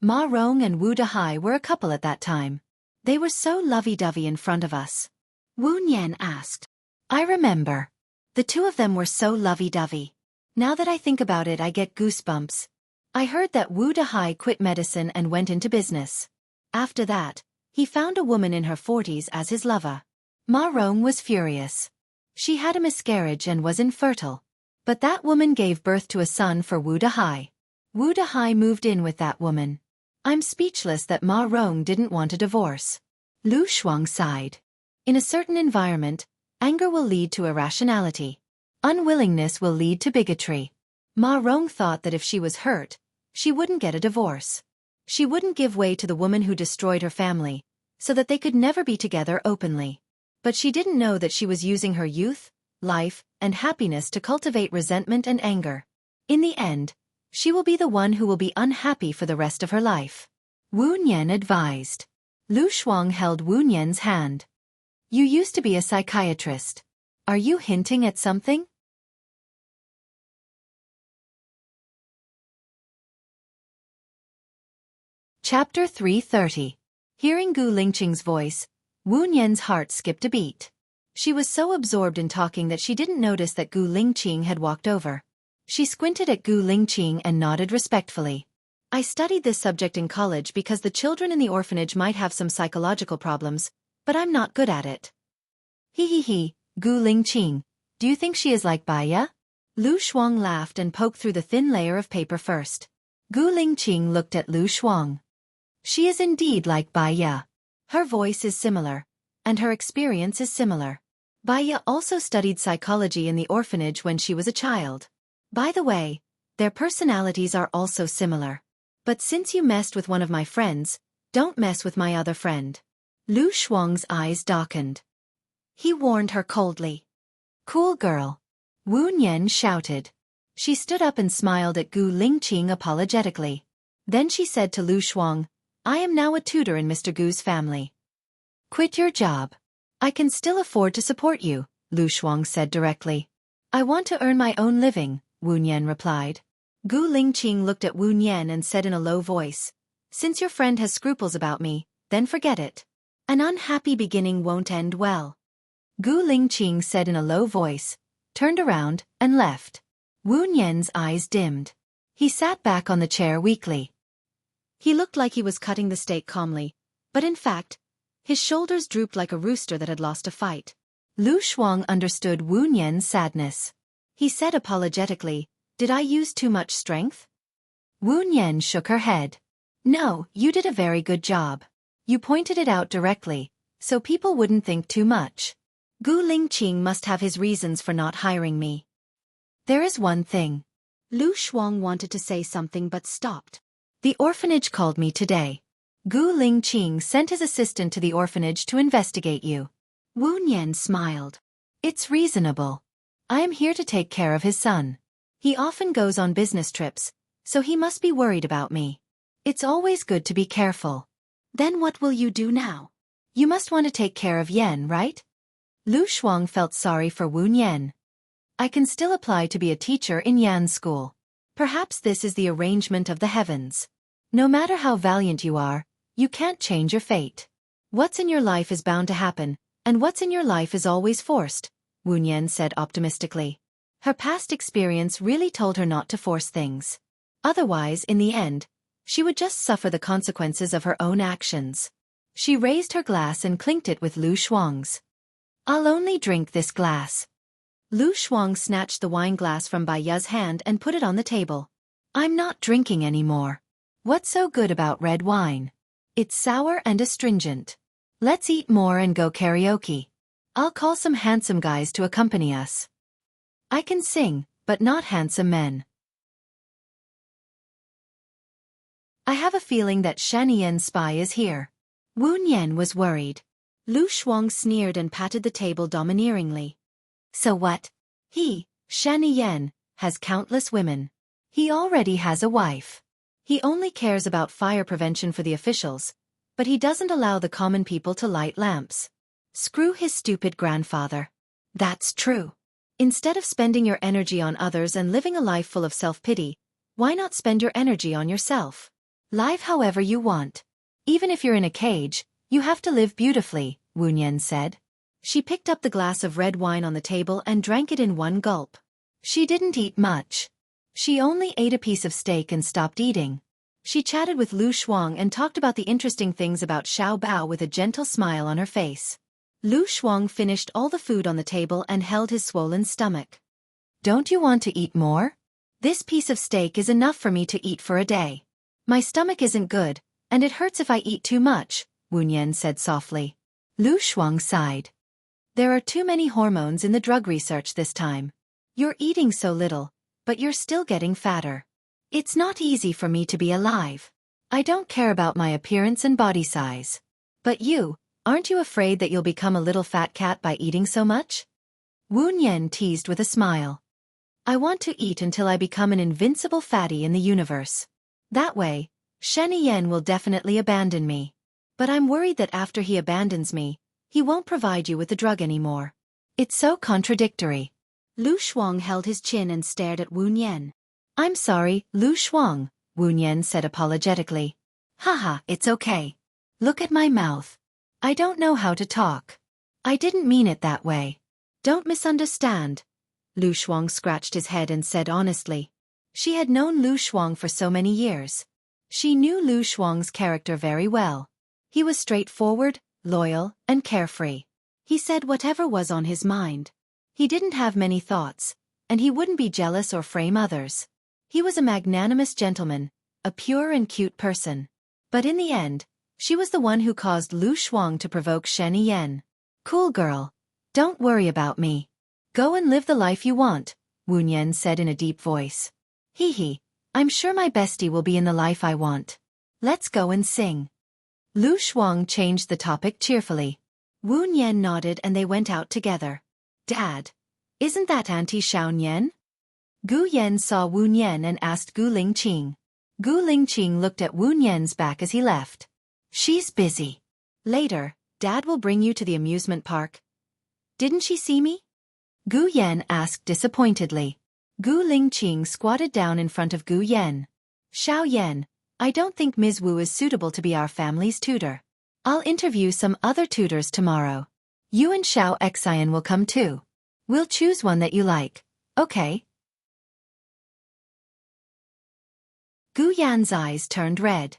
Ma Rong and Wu Dahai were a couple at that time. They were so lovey-dovey in front of us. Wu Nian asked. I remember. The two of them were so lovey-dovey. Now that I think about it, I get goosebumps. I heard that Wu Dahai quit medicine and went into business. After that, he found a woman in her 40s as his lover. Ma Rong was furious. She had a miscarriage and was infertile. But that woman gave birth to a son for Wu Dahai. Wu Dahai moved in with that woman. I'm speechless that Ma Rong didn't want a divorce. Lu Shuang sighed. In a certain environment, anger will lead to irrationality. Unwillingness will lead to bigotry. Ma Rong thought that if she was hurt, she wouldn't get a divorce. She wouldn't give way to the woman who destroyed her family, so that they could never be together openly. But she didn't know that she was using her youth, life, and happiness to cultivate resentment and anger. In the end, she will be the one who will be unhappy for the rest of her life. Wu Nian advised. Lu Shuang held Wu Nian's hand. You used to be a psychiatrist. Are you hinting at something? Chapter 330. Hearing Gu Lingqing's voice, Wu Nian's heart skipped a beat. She was so absorbed in talking that she didn't notice that Gu Lingqing had walked over. She squinted at Gu Lingqing and nodded respectfully. I studied this subject in college because the children in the orphanage might have some psychological problems, but I'm not good at it. He, Gu Lingqing, do you think she is like Baiya? Lu Shuang laughed and poked through the thin layer of paper first. Gu Lingqing looked at Lu Shuang. She is indeed like Baiya. Her voice is similar, and her experience is similar. Baiya also studied psychology in the orphanage when she was a child. By the way, their personalities are also similar. But since you messed with one of my friends, don't mess with my other friend. Lu Shuang's eyes darkened. He warned her coldly. Cool girl. Wu Nian shouted. She stood up and smiled at Gu Lingqing apologetically. Then she said to Lu Shuang, I am now a tutor in Mr. Gu's family. Quit your job. I can still afford to support you, Lu Shuang said directly. I want to earn my own living, Wu Nian replied. Gu Lingqing looked at Wu Nian and said in a low voice, Since your friend has scruples about me, then forget it. An unhappy beginning won't end well. Gu Lingqing said in a low voice, turned around, and left. Wu Nian's eyes dimmed. He sat back on the chair weakly. He looked like he was cutting the steak calmly, but in fact, his shoulders drooped like a rooster that had lost a fight. Lu Shuang understood Wu Nian's sadness. He said apologetically, Did I use too much strength? Wu Nian shook her head. No, you did a very good job. You pointed it out directly, so people wouldn't think too much. Gu Lingqing must have his reasons for not hiring me. There is one thing. Lu Shuang wanted to say something but stopped. The orphanage called me today. Gu Lingqing sent his assistant to the orphanage to investigate you. Wu Nian smiled. It's reasonable. I am here to take care of his son. He often goes on business trips, so he must be worried about me. It's always good to be careful. Then what will you do now? You must want to take care of Yan, right? Lu Shuang felt sorry for Wu Nian. I can still apply to be a teacher in Yan's school. Perhaps this is the arrangement of the heavens. No matter how valiant you are, you can't change your fate. What's in your life is bound to happen, and what's in your life is always forced, Wu Nian said optimistically. Her past experience really told her not to force things. Otherwise, in the end, she would just suffer the consequences of her own actions. She raised her glass and clinked it with Lu Shuang's. I'll only drink this glass. Lu Shuang snatched the wine glass from Baiya's hand and put it on the table. I'm not drinking anymore. What's so good about red wine? It's sour and astringent. Let's eat more and go karaoke. I'll call some handsome guys to accompany us. I can sing, but not handsome men. I have a feeling that Shaniyan's spy is here. Wu Nian was worried. Lu Shuang sneered and patted the table domineeringly. So what? He, Shaniyan, has countless women. He already has a wife. He only cares about fire prevention for the officials, but he doesn't allow the common people to light lamps. Screw his stupid grandfather. That's true. Instead of spending your energy on others and living a life full of self-pity, why not spend your energy on yourself? Live however you want. Even if you're in a cage, you have to live beautifully, Wuxian said. She picked up the glass of red wine on the table and drank it in one gulp. She didn't eat much. She only ate a piece of steak and stopped eating. She chatted with Lu Shuang and talked about the interesting things about Xiao Bao with a gentle smile on her face. Lu Shuang finished all the food on the table and held his swollen stomach. Don't you want to eat more? This piece of steak is enough for me to eat for a day. My stomach isn't good, and it hurts if I eat too much, Wuxian said softly. Lu Shuang sighed. There are too many hormones in the drug research this time. You're eating so little, but you're still getting fatter. It's not easy for me to be alive. I don't care about my appearance and body size. But you, aren't you afraid that you'll become a little fat cat by eating so much? Wuxian teased with a smile. I want to eat until I become an invincible fatty in the universe. That way, Shen Yan will definitely abandon me. But I'm worried that after he abandons me, he won't provide you with the drug anymore. It's so contradictory. Lu Shuang held his chin and stared at Wuxian. I'm sorry, Lu Shuang, Wuxian said apologetically. Haha, it's okay. Look at my mouth. I don't know how to talk. I didn't mean it that way. Don't misunderstand. Lu Shuang scratched his head and said honestly. She had known Lu Shuang for so many years. She knew Lu Shuang's character very well. He was straightforward, loyal, and carefree. He said whatever was on his mind. He didn't have many thoughts, and he wouldn't be jealous or frame others. He was a magnanimous gentleman, a pure and cute person. But in the end, she was the one who caused Lu Shuang to provoke Shen Yan. Cool girl. Don't worry about me. Go and live the life you want, Wuxian said in a deep voice. Hee hee, I'm sure my bestie will be in the life I want. Let's go and sing. Lu Shuang changed the topic cheerfully. Wuxian nodded and they went out together. Dad, isn't that Auntie Xiaoyan? Gu Yan saw Wuxian and asked Gu Lingqing. Gu Lingqing looked at Wuxian's back as he left. She's busy. Later, Dad will bring you to the amusement park. Didn't she see me? Gu Yan asked disappointedly. Gu Lingqing squatted down in front of Gu Yan. Xiao Yan, I don't think Ms. Wu is suitable to be our family's tutor. I'll interview some other tutors tomorrow. You and Xiao Xian will come too. We'll choose one that you like, okay? Gu Yan's eyes turned red.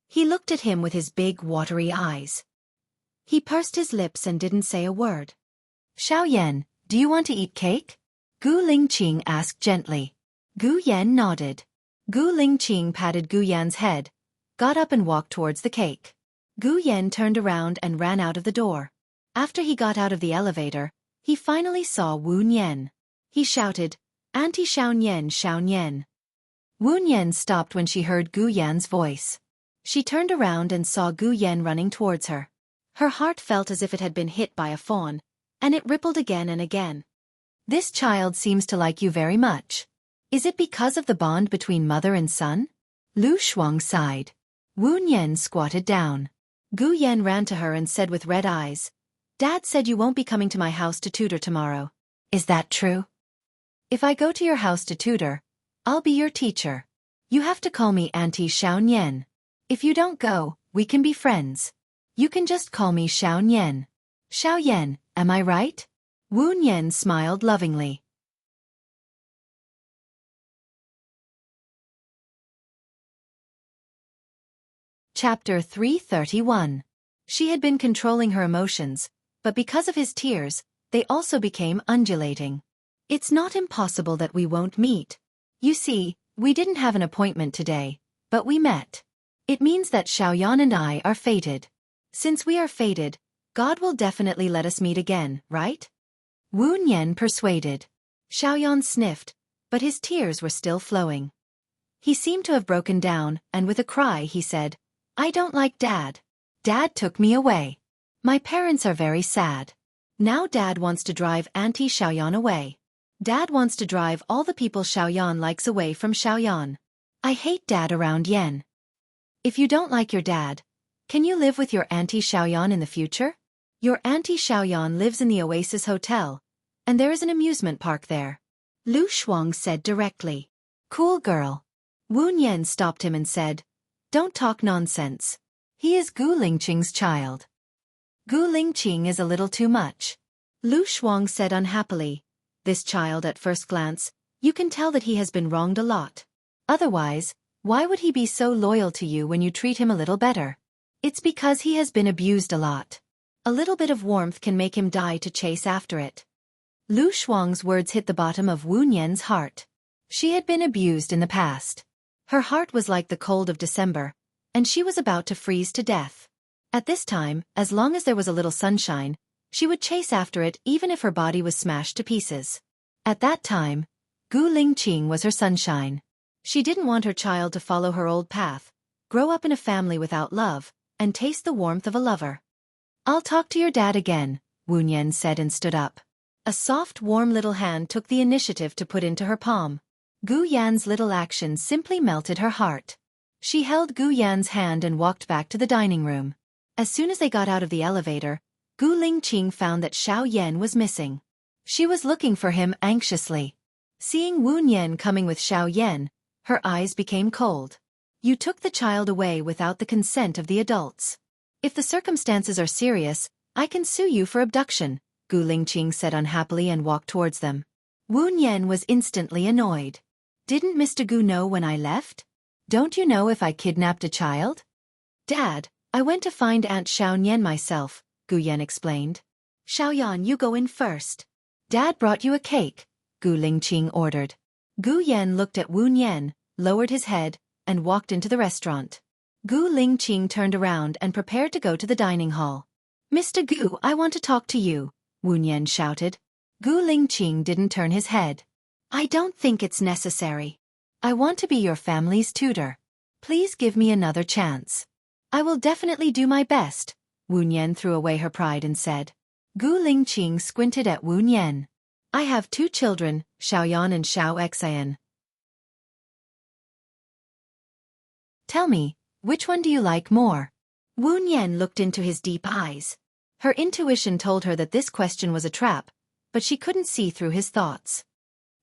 He looked at him with his big watery eyes. He pursed his lips and didn't say a word. Xiao Yan, do you want to eat cake? Gu Lingqing asked gently. Gu Yan nodded. Gu Lingqing patted Gu Yan's head, got up and walked towards the cake. Gu Yan turned around and ran out of the door. After he got out of the elevator, he finally saw Wuxian. He shouted, Auntie Xiaoyan, Xiaoyan. Wuxian stopped when she heard Gu Yan's voice. She turned around and saw Gu Yan running towards her. Her heart felt as if it had been hit by a fawn, and it rippled again and again. This child seems to like you very much. Is it because of the bond between mother and son? Lu Shuang sighed. Wuxian squatted down. Gu Yan ran to her and said with red eyes, Dad said you won't be coming to my house to tutor tomorrow. Is that true? If I go to your house to tutor, I'll be your teacher. You have to call me Auntie Xiaoyan. If you don't go, we can be friends. You can just call me Xiaoyan. Xiaoyan, am I right? Wuxian smiled lovingly. Chapter 331. She had been controlling her emotions, but because of his tears, they also became undulating. It's not impossible that we won't meet. You see, we didn't have an appointment today, but we met. It means that Xiaoyan and I are fated. Since we are fated, God will definitely let us meet again, right? Wuxian persuaded. Xiaoyan sniffed, but his tears were still flowing. He seemed to have broken down, and with a cry he said, I don't like Dad. Dad took me away. My parents are very sad. Now Dad wants to drive Auntie Xiaoyan away. Dad wants to drive all the people Xiaoyan likes away from Xiaoyan. I hate Dad around Yan. If you don't like your dad, can you live with your Auntie Xiaoyan in the future? Your auntie Xiaoyan lives in the Oasis Hotel, and there is an amusement park there. Lu Shuang said directly. Cool girl. Wu Nian stopped him and said, don't talk nonsense. He is Gu Lingqing's child. Gu Lingqing is a little too much. Lu Shuang said unhappily. This child at first glance, you can tell that he has been wronged a lot. Otherwise, why would he be so loyal to you when you treat him a little better? It's because he has been abused a lot. A little bit of warmth can make him die to chase after it. Lu Shuang's words hit the bottom of Wu Nian's heart. She had been abused in the past. Her heart was like the cold of December, and she was about to freeze to death. At this time, as long as there was a little sunshine, she would chase after it even if her body was smashed to pieces. At that time, Gu Lingqing was her sunshine. She didn't want her child to follow her old path, grow up in a family without love, and taste the warmth of a lover. I'll talk to your dad again, Wu Nian said and stood up. A soft, warm little hand took the initiative to put into her palm. Gu Yan's little action simply melted her heart. She held Gu Yan's hand and walked back to the dining room. As soon as they got out of the elevator, Gu Lingqing found that Xiao Yan was missing. She was looking for him anxiously. Seeing Wu Nian coming with Xiao Yan, her eyes became cold. You took the child away without the consent of the adults. If the circumstances are serious, I can sue you for abduction, Gu Lingqing said unhappily and walked towards them. Wu Nian was instantly annoyed. Didn't Mr. Gu know when I left? Don't you know if I kidnapped a child? Dad, I went to find Aunt Xiao Nian myself, Gu Yan explained. Xiaoyan, you go in first. Dad brought you a cake, Gu Lingqing ordered. Gu Yan looked at Wu Nian, lowered his head, and walked into the restaurant. Gu Lingqing turned around and prepared to go to the dining hall. Mr. Gu, I want to talk to you, Wu Nian shouted. Gu Lingqing didn't turn his head. I don't think it's necessary. I want to be your family's tutor. Please give me another chance. I will definitely do my best, Wu Nian threw away her pride and said. Gu Lingqing squinted at Wu Nian. I have 2 children, Xiaoyan and Xiao Xian. Tell me, which one do you like more? Wu Nian looked into his deep eyes. Her intuition told her that this question was a trap, but she couldn't see through his thoughts.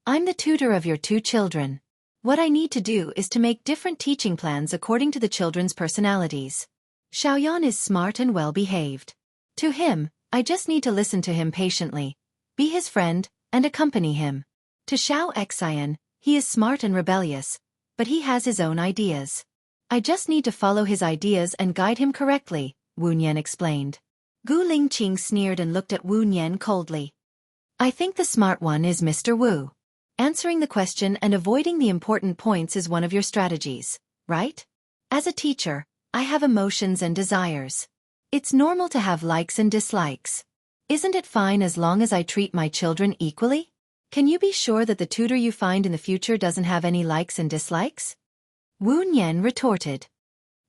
I'm the tutor of your 2 children. What I need to do is to make different teaching plans according to the children's personalities. Xiaoyan is smart and well-behaved. To him, I just need to listen to him patiently, be his friend, and accompany him. To Xiao Xian, he is smart and rebellious, but he has his own ideas. I just need to follow his ideas and guide him correctly, Wu Nian explained. Gu Lingqing sneered and looked at Wu Nian coldly. I think the smart one is Mr. Wu. Answering the question and avoiding the important points is one of your strategies, right? As a teacher, I have emotions and desires. It's normal to have likes and dislikes. Isn't it fine as long as I treat my children equally? Can you be sure that the tutor you find in the future doesn't have any likes and dislikes? Wu Nian retorted.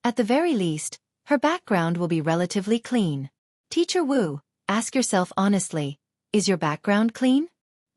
At the very least, her background will be relatively clean. Teacher Wu, ask yourself honestly, is your background clean?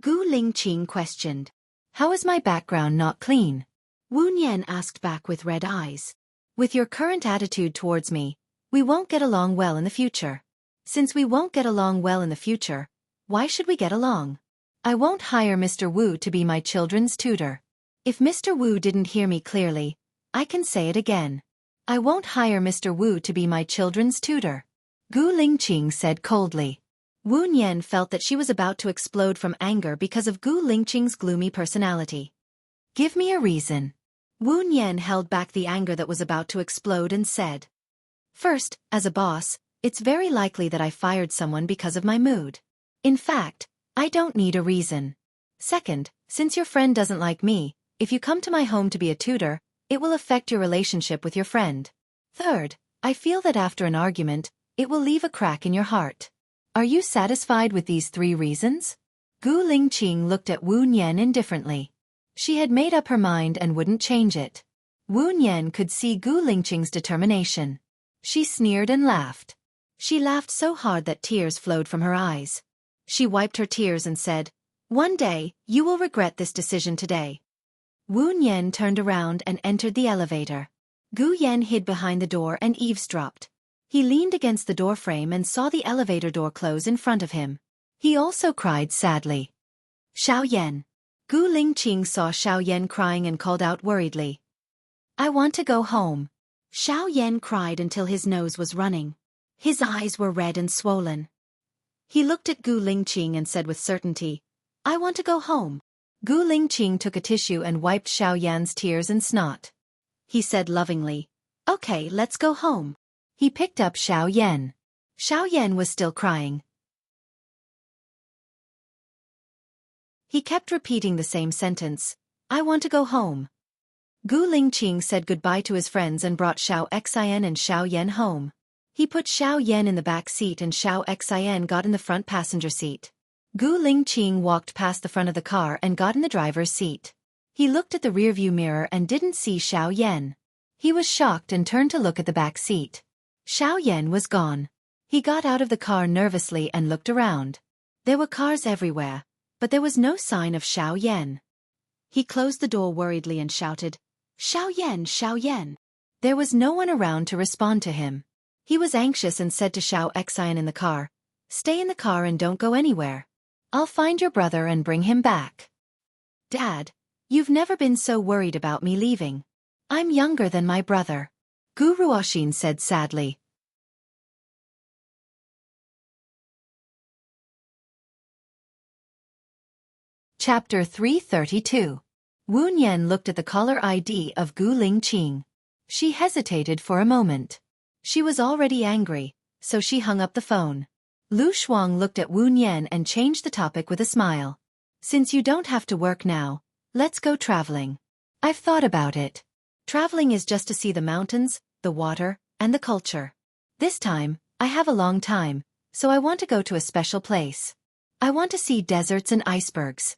Gu Lingqing questioned. How is my background not clean? Wu Nian asked back with red eyes. With your current attitude towards me, we won't get along well in the future. Since we won't get along well in the future, why should we get along? I won't hire Mr. Wu to be my children's tutor. If Mr. Wu didn't hear me clearly, I can say it again. I won't hire Mr. Wu to be my children's tutor. Gu Lingqing said coldly. Wu Nian felt that she was about to explode from anger because of Gu Lingqing's gloomy personality. Give me a reason. Wu Nian held back the anger that was about to explode and said. First, as a boss, it's very likely that I fired someone because of my mood. In fact, I don't need a reason. Second, since your friend doesn't like me, if you come to my home to be a tutor, it will affect your relationship with your friend. Third, I feel that after an argument, it will leave a crack in your heart. Are you satisfied with these 3 reasons? Gu Lingqing looked at Wu Nian indifferently. She had made up her mind and wouldn't change it. Wu Nian could see Gu Lingqing's determination. She sneered and laughed. She laughed so hard that tears flowed from her eyes. She wiped her tears and said, One day, you will regret this decision today. Wu Nian turned around and entered the elevator. Gu Yan hid behind the door and eavesdropped. He leaned against the doorframe and saw the elevator door close in front of him. He also cried sadly. Xiaoyan. Gu Lingqing saw Xiaoyan crying and called out worriedly. I want to go home. Xiaoyan cried until his nose was running. His eyes were red and swollen. He looked at Gu Lingqing and said with certainty, I want to go home. Gu Lingqing took a tissue and wiped Xiaoyan's tears and snot. He said lovingly, Okay, let's go home. He picked up Xiaoyan. Xiaoyan was still crying. He kept repeating the same sentence, I want to go home. Gu Lingqing said goodbye to his friends and brought Xiao Xian and Xiaoyan home. He put Xiaoyan in the back seat and Xiao Xian got in the front passenger seat. Gu Lingqing walked past the front of the car and got in the driver's seat. He looked at the rearview mirror and didn't see Xiaoyan. He was shocked and turned to look at the back seat. Xiaoyan was gone. He got out of the car nervously and looked around. There were cars everywhere, but there was no sign of Xiaoyan. He closed the door worriedly and shouted, Xiaoyan, Xiaoyan. There was no one around to respond to him. He was anxious and said to Xiao Xian in the car, Stay in the car and don't go anywhere. I'll find your brother and bring him back. Dad, you've never been so worried about me leaving. I'm younger than my brother. Gu Ruoxin said sadly. Chapter 332. Wu Nian looked at the caller ID of Gu Lingqing. She hesitated for a moment. She was already angry, so she hung up the phone. Lu Shuang looked at Wu Nian and changed the topic with a smile. Since you don't have to work now, let's go traveling. I've thought about it. Traveling is just to see the mountains, the water, and the culture. This time, I have a long time, so I want to go to a special place. I want to see deserts and icebergs.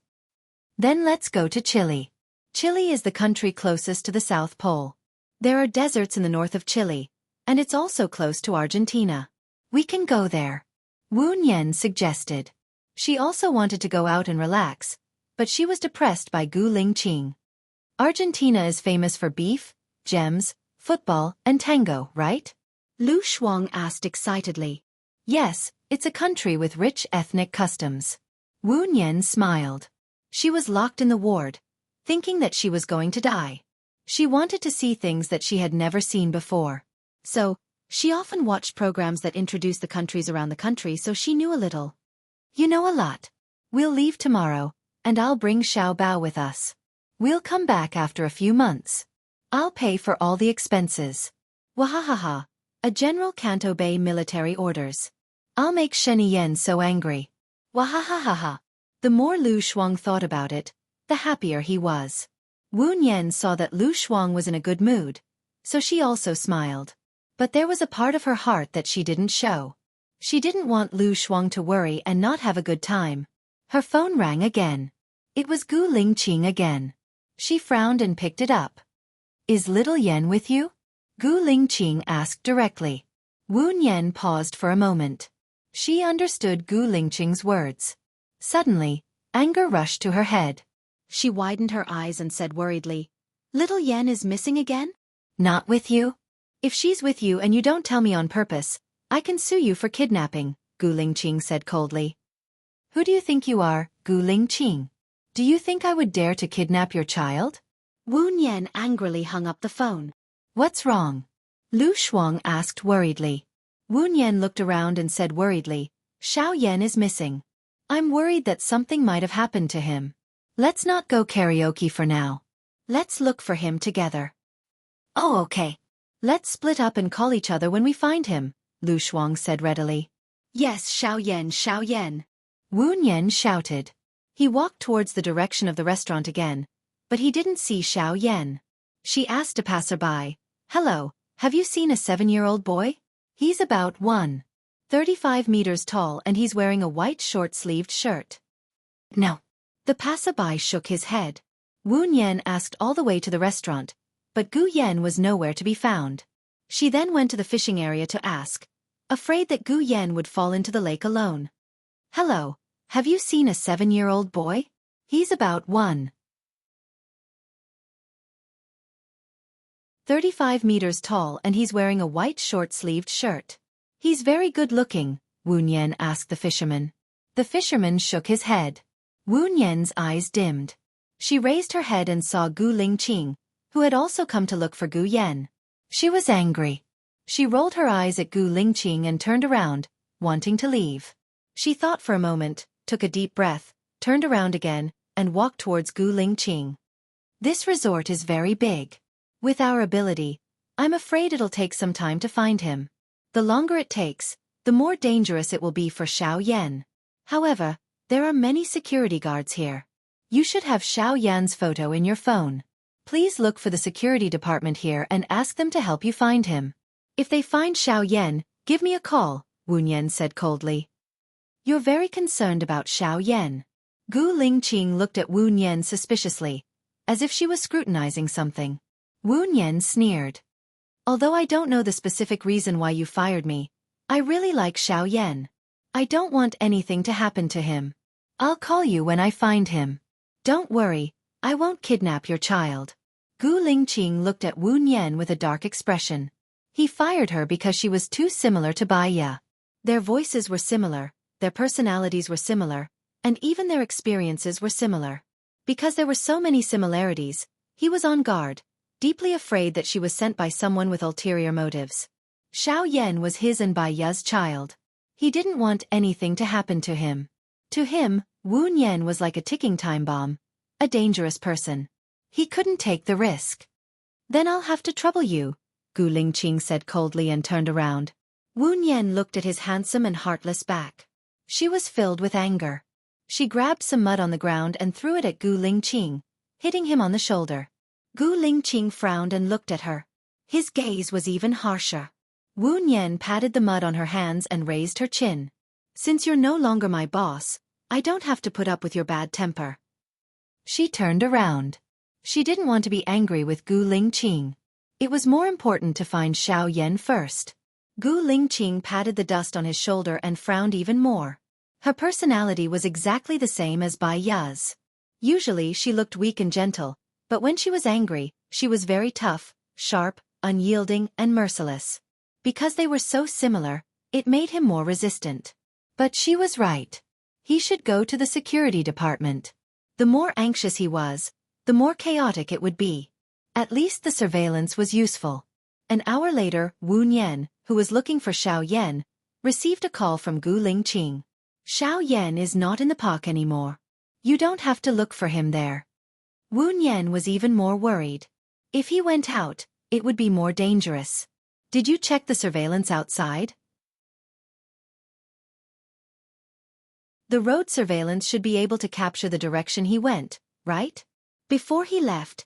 Then let's go to Chile. Chile is the country closest to the South Pole. There are deserts in the north of Chile, and it's also close to Argentina. We can go there. Wu Nian suggested. She also wanted to go out and relax, but she was depressed by Gu Lingqing. Argentina is famous for beef, gems, football, and tango, right? Lu Shuang asked excitedly. Yes, it's a country with rich ethnic customs. Wu Nian smiled. She was locked in the ward, thinking that she was going to die. She wanted to see things that she had never seen before. So, she often watched programs that introduced the countries around the country so she knew a little. You know a lot. We'll leave tomorrow, and I'll bring Xiao Bao with us. We'll come back after a few months. I'll pay for all the expenses. Wahahaha, a general can't obey military orders. I'll make Shen Yen so angry. Wahahaha. The more Lu Shuang thought about it, the happier he was. Wu Nian saw that Lu Shuang was in a good mood, so she also smiled. But there was a part of her heart that she didn't show. She didn't want Lu Shuang to worry and not have a good time. Her phone rang again. It was Gu Lingqing again. She frowned and picked it up. Is little Yen with you? Gu Lingqing asked directly. Wu Nian paused for a moment. She understood Gu Lingqing's words. Suddenly, anger rushed to her head. She widened her eyes and said worriedly, Little Yen is missing again? Not with you? If she's with you and you don't tell me on purpose, I can sue you for kidnapping, Gu Lingqing said coldly. Who do you think you are, Gu Lingqing? Do you think I would dare to kidnap your child? Wu Nian angrily hung up the phone. What's wrong? Lu Shuang asked worriedly. Wu Nian looked around and said worriedly, Xiaoyan is missing. I'm worried that something might have happened to him. Let's not go karaoke for now. Let's look for him together. Oh, okay. Let's split up and call each other when we find him, Lu Shuang said readily. Yes, Xiaoyan, Xiaoyan. Wu Nian shouted. He walked towards the direction of the restaurant again, but he didn't see Xiaoyan. She asked a passerby, Hello, have you seen a 7-year-old boy? He's about 1.35 meters tall and he's wearing a white short-sleeved shirt. No. The passerby shook his head. Wu Nian asked all the way to the restaurant, but Gu Yen was nowhere to be found. She then went to the fishing area to ask, afraid that Gu Yen would fall into the lake alone. Hello, have you seen a 7-year-old boy? He's about 1.35 meters tall and he's wearing a white short-sleeved shirt. He's very good-looking, Wu Nian asked the fisherman. The fisherman shook his head. Wu Nian's eyes dimmed. She raised her head and saw Gu Lingqing, who had also come to look for Gu Yan. She was angry. She rolled her eyes at Gu Lingqing and turned around, wanting to leave. She thought for a moment, took a deep breath, turned around again, and walked towards Gu Lingqing. This resort is very big. With our ability, I'm afraid it'll take some time to find him. The longer it takes, the more dangerous it will be for Xiao Yan. However, there are many security guards here. You should have Xiao Yan's photo in your phone. Please look for the security department here and ask them to help you find him. If they find Xiao Yan, give me a call, Wu Nian said coldly. You're very concerned about Xiao Yan. Gu Lingqing looked at Wu Nian suspiciously, as if she was scrutinizing something. Wu Nian sneered. Although I don't know the specific reason why you fired me, I really like Xiao Yan. I don't want anything to happen to him. I'll call you when I find him. Don't worry, I won't kidnap your child. Gu Lingqing looked at Wu Nian with a dark expression. He fired her because she was too similar to Bai Ya. Their voices were similar, their personalities were similar, and even their experiences were similar. Because there were so many similarities, he was on guard, deeply afraid that she was sent by someone with ulterior motives. Xiao Yan was his and Bai Ya's child. He didn't want anything to happen to him. To him, Wu Nian was like a ticking time bomb, a dangerous person. He couldn't take the risk. Then I'll have to trouble you, Gu Lingqing said coldly and turned around. Wu Nian looked at his handsome and heartless back. She was filled with anger. She grabbed some mud on the ground and threw it at Gu Lingqing, hitting him on the shoulder. Gu Lingqing frowned and looked at her. His gaze was even harsher. Wu Nian patted the mud on her hands and raised her chin. Since you're no longer my boss, I don't have to put up with your bad temper. She turned around. She didn't want to be angry with Gu Lingqing. It was more important to find Xiao Yan first. Gu Lingqing patted the dust on his shoulder and frowned even more. Her personality was exactly the same as Bai Ya's. Usually she looked weak and gentle, but when she was angry, she was very tough, sharp, unyielding, and merciless. Because they were so similar, it made him more resistant. But she was right. He should go to the security department. The more anxious he was, the more chaotic it would be. At least the surveillance was useful. An hour later, Wu Nian, who was looking for Xiao Yan, received a call from Gu Lingqing. Xiao Yan is not in the park anymore. You don't have to look for him there. Wu Nian was even more worried. If he went out, it would be more dangerous. Did you check the surveillance outside? The road surveillance should be able to capture the direction he went, right? Before he left,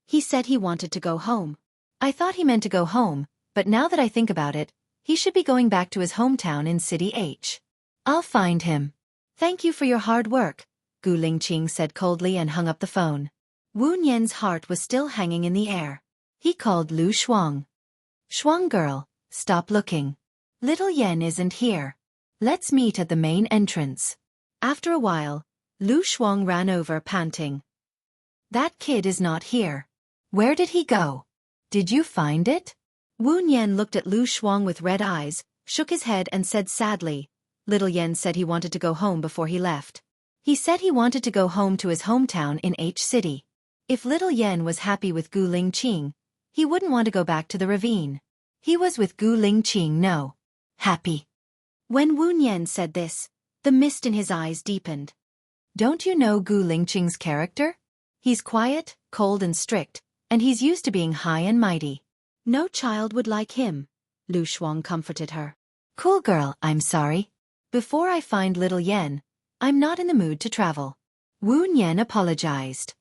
he said he wanted to go home. I thought he meant to go home, but now that I think about it, he should be going back to his hometown in City H. I'll find him. Thank you for your hard work, Gu Lingqing said coldly and hung up the phone. Wu Nian's heart was still hanging in the air. He called Lu Shuang. Shuang girl, stop looking. Little Yan isn't here. Let's meet at the main entrance. After a while, Lu Shuang ran over panting. That kid is not here. Where did he go? Did you find it? Wu Nian looked at Lu Shuang with red eyes, shook his head and said sadly, Little Yan said he wanted to go home before he left. He said he wanted to go home to his hometown in H City. If Little Yan was happy with Gu Lingqing, he wouldn't want to go back to the ravine. He was with Gu Lingqing no. Happy. When Wu Nian said this, the mist in his eyes deepened. Don't you know Gu Lingqing's character? He's quiet, cold and strict, and he's used to being high and mighty. No child would like him, Lu Shuang comforted her. Cool girl, I'm sorry. Before I find Little Yan, I'm not in the mood to travel. Wu Nian apologized.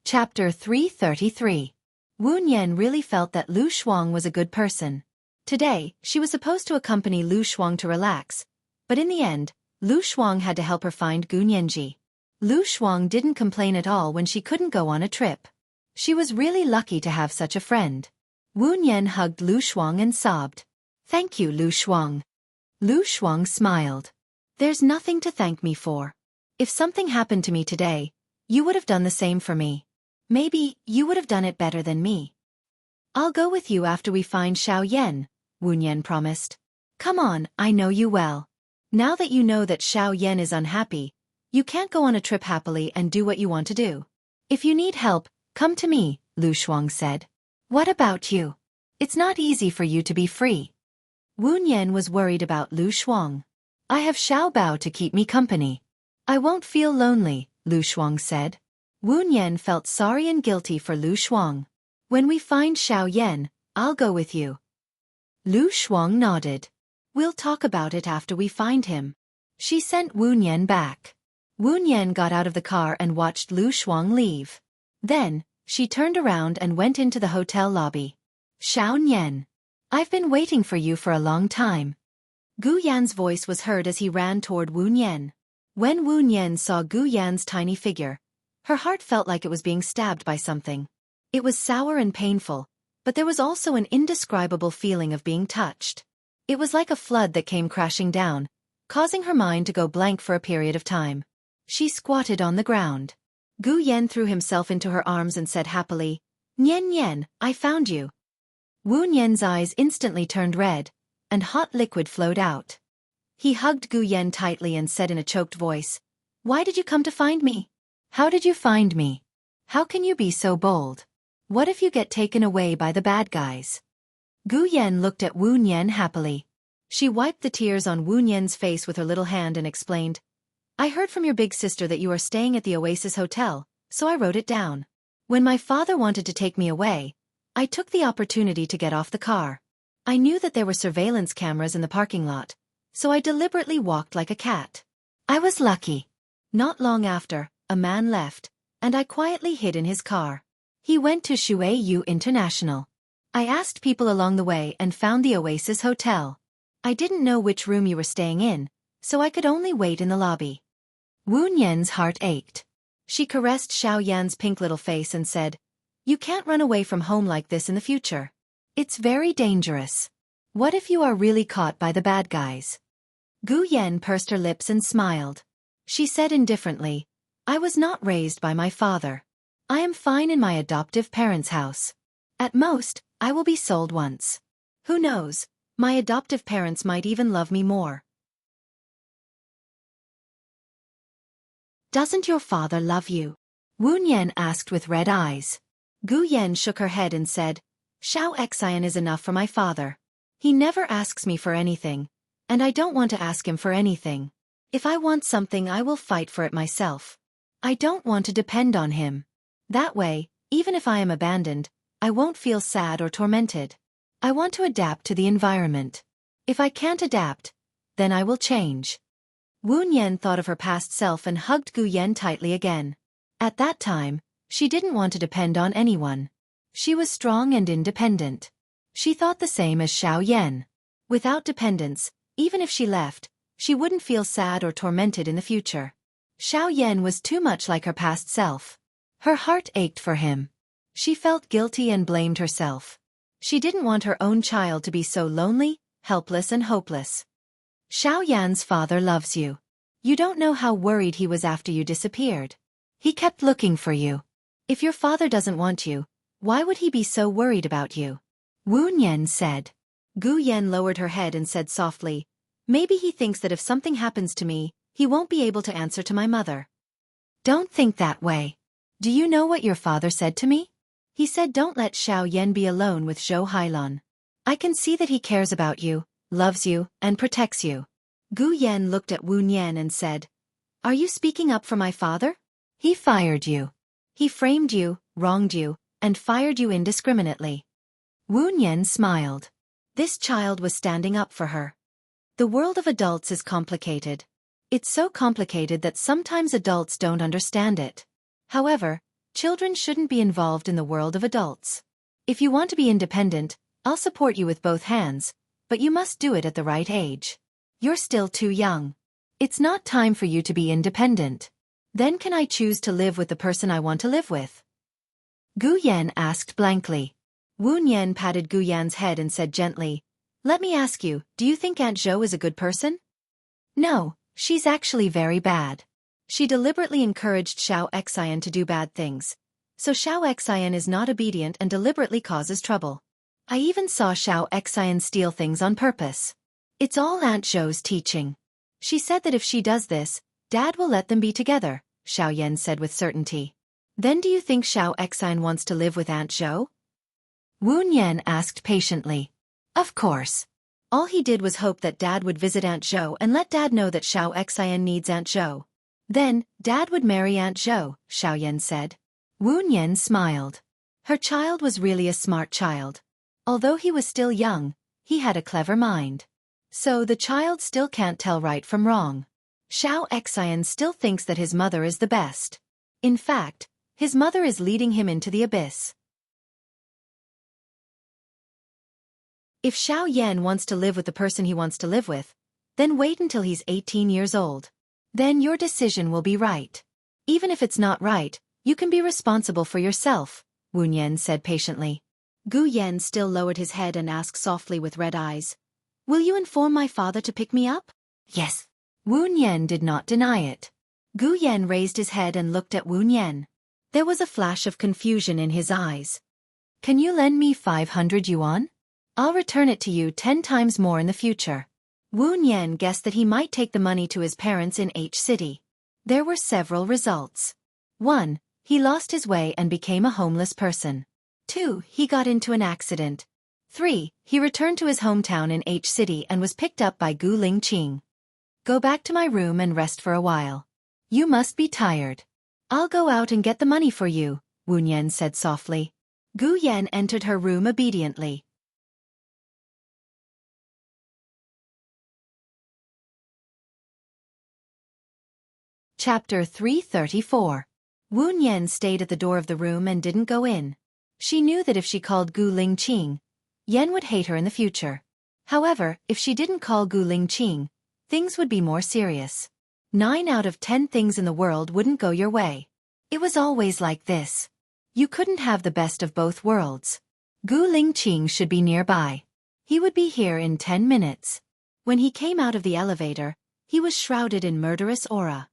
Chapter 333. Wu Nian really felt that Lu Shuang was a good person. Today, she was supposed to accompany Lu Shuang to relax, but in the end, Lu Shuang had to help her find Gu Nianji. Lu Shuang didn't complain at all when she couldn't go on a trip. She was really lucky to have such a friend. Wu Nian hugged Lu Shuang and sobbed. Thank you, Lu Shuang. Lu Shuang smiled. There's nothing to thank me for. If something happened to me today, you would have done the same for me. Maybe you would have done it better than me. I'll go with you after we find Xiao Yan, Wu Nian promised. Come on, I know you well. Now that you know that Xiao Yan is unhappy, you can't go on a trip happily and do what you want to do. If you need help, come to me, Lu Shuang said. What about you? It's not easy for you to be free. Wu Nian was worried about Lu Shuang. I have Xiao Bao to keep me company. I won't feel lonely, Lu Shuang said. Wu Nian felt sorry and guilty for Lu Shuang. When we find Xiao Yan, I'll go with you. Lu Shuang nodded. We'll talk about it after we find him. She sent Wu Nian back. Wu Nian got out of the car and watched Lu Shuang leave. Then, she turned around and went into the hotel lobby. Xiao Nian. I've been waiting for you for a long time. Gu Yan's voice was heard as he ran toward Wu Nian. When Wu Nian saw Gu Yan's tiny figure, her heart felt like it was being stabbed by something. It was sour and painful, but there was also an indescribable feeling of being touched. It was like a flood that came crashing down, causing her mind to go blank for a period of time. She squatted on the ground. Gu Yan threw himself into her arms and said happily, Nian Nian, I found you. Wu Nian's eyes instantly turned red, and hot liquid flowed out. He hugged Gu Yan tightly and said in a choked voice, Why did you come to find me? How did you find me? How can you be so bold? What if you get taken away by the bad guys? Gu Yan looked at Wu Nian happily. She wiped the tears on Wu Nian's face with her little hand and explained, I heard from your big sister that you are staying at the Oasis Hotel, so I wrote it down. When my father wanted to take me away, I took the opportunity to get off the car. I knew that there were surveillance cameras in the parking lot, so I deliberately walked like a cat. I was lucky. Not long after, a man left, and I quietly hid in his car. He went to Shuiyu International. I asked people along the way and found the Oasis Hotel. I didn't know which room you were staying in, so I could only wait in the lobby. Wu Nian's heart ached. She caressed Xiao Yan's pink little face and said, You can't run away from home like this in the future. It's very dangerous. What if you are really caught by the bad guys? Gu Yan pursed her lips and smiled. She said indifferently, I was not raised by my father. I am fine in my adoptive parents' house. At most, I will be sold once. Who knows, my adoptive parents might even love me more. Doesn't your father love you? Wu Nian asked with red eyes. Gu Yan shook her head and said, Xiao Xian is enough for my father. He never asks me for anything, and I don't want to ask him for anything. If I want something, I will fight for it myself. I don't want to depend on him. That way, even if I am abandoned, I won't feel sad or tormented. I want to adapt to the environment. If I can't adapt, then I will change. Wu Nian thought of her past self and hugged Gu Yan tightly again. At that time, she didn't want to depend on anyone. She was strong and independent. She thought the same as Xiao Yan. Without dependence, even if she left, she wouldn't feel sad or tormented in the future. Xiao Yan was too much like her past self. Her heart ached for him. She felt guilty and blamed herself. She didn't want her own child to be so lonely, helpless and hopeless. Xiao Yan's father loves you. You don't know how worried he was after you disappeared. He kept looking for you. If your father doesn't want you, why would he be so worried about you? Wu Nian said. Gu Yan lowered her head and said softly, Maybe he thinks that if something happens to me, he won't be able to answer to my mother. Don't think that way. Do you know what your father said to me? He said don't let Xiao Yan be alone with Zhou Hailun. I can see that he cares about you, loves you, and protects you. Gu Yan looked at Wu Nian and said, Are you speaking up for my father? He fired you. He framed you, wronged you, and fired you indiscriminately. Wu Nian smiled. This child was standing up for her. The world of adults is complicated. It's so complicated that sometimes adults don't understand it. However, children shouldn't be involved in the world of adults. If you want to be independent, I'll support you with both hands, but you must do it at the right age. You're still too young. It's not time for you to be independent. Then can I choose to live with the person I want to live with? Gu Yan asked blankly. Wu Nian patted Gu Yan's head and said gently, Let me ask you, do you think Aunt Zhou is a good person? No, she's actually very bad. She deliberately encouraged Xiao Xian to do bad things, So Xiao Xian is not obedient and deliberately causes trouble. I even saw Xiao Xian steal things on purpose. It's all Aunt Zhou's teaching. She said that if she does this, Dad will let them be together, Xiao Yan said with certainty. Then do you think Xiao Xian wants to live with Aunt Zhou? Wu Nian asked patiently. Of course. All he did was hope that Dad would visit Aunt Zhou and let Dad know that Xiao Xian needs Aunt Zhou. Then, Dad would marry Aunt Zhou, Xiao Yan said. Wu Nian smiled. Her child was really a smart child. Although he was still young, he had a clever mind. So the child still can't tell right from wrong. Xiao Xian still thinks that his mother is the best. In fact, his mother is leading him into the abyss. If Xiao Yan wants to live with the person he wants to live with, then wait until he's 18 years old. Then your decision will be right. Even if it's not right, you can be responsible for yourself, Wu Nian said patiently. Gu Yan still lowered his head and asked softly with red eyes, Will you inform my father to pick me up? Yes. Wu Nian did not deny it. Gu Yan raised his head and looked at Wu Nian. There was a flash of confusion in his eyes. Can you lend me 500 yuan? I'll return it to you 10 times more in the future. Wu Nian guessed that he might take the money to his parents in H City. There were several results. 1. He lost his way and became a homeless person. 2. He got into an accident. 3. He returned to his hometown in H City and was picked up by Gu Lingqing. Go back to my room and rest for a while. You must be tired. I'll go out and get the money for you, Wu Nian said softly. Gu Yan entered her room obediently. Chapter 334. Wu Nian stayed at the door of the room and didn't go in. She knew that if she called Gu Lingqing, Yan would hate her in the future. However, if she didn't call Gu Lingqing, things would be more serious. 9 out of 10 things in the world wouldn't go your way. It was always like this. You couldn't have the best of both worlds. Gu Lingqing should be nearby. He would be here in 10 minutes. When he came out of the elevator, he was shrouded in murderous aura.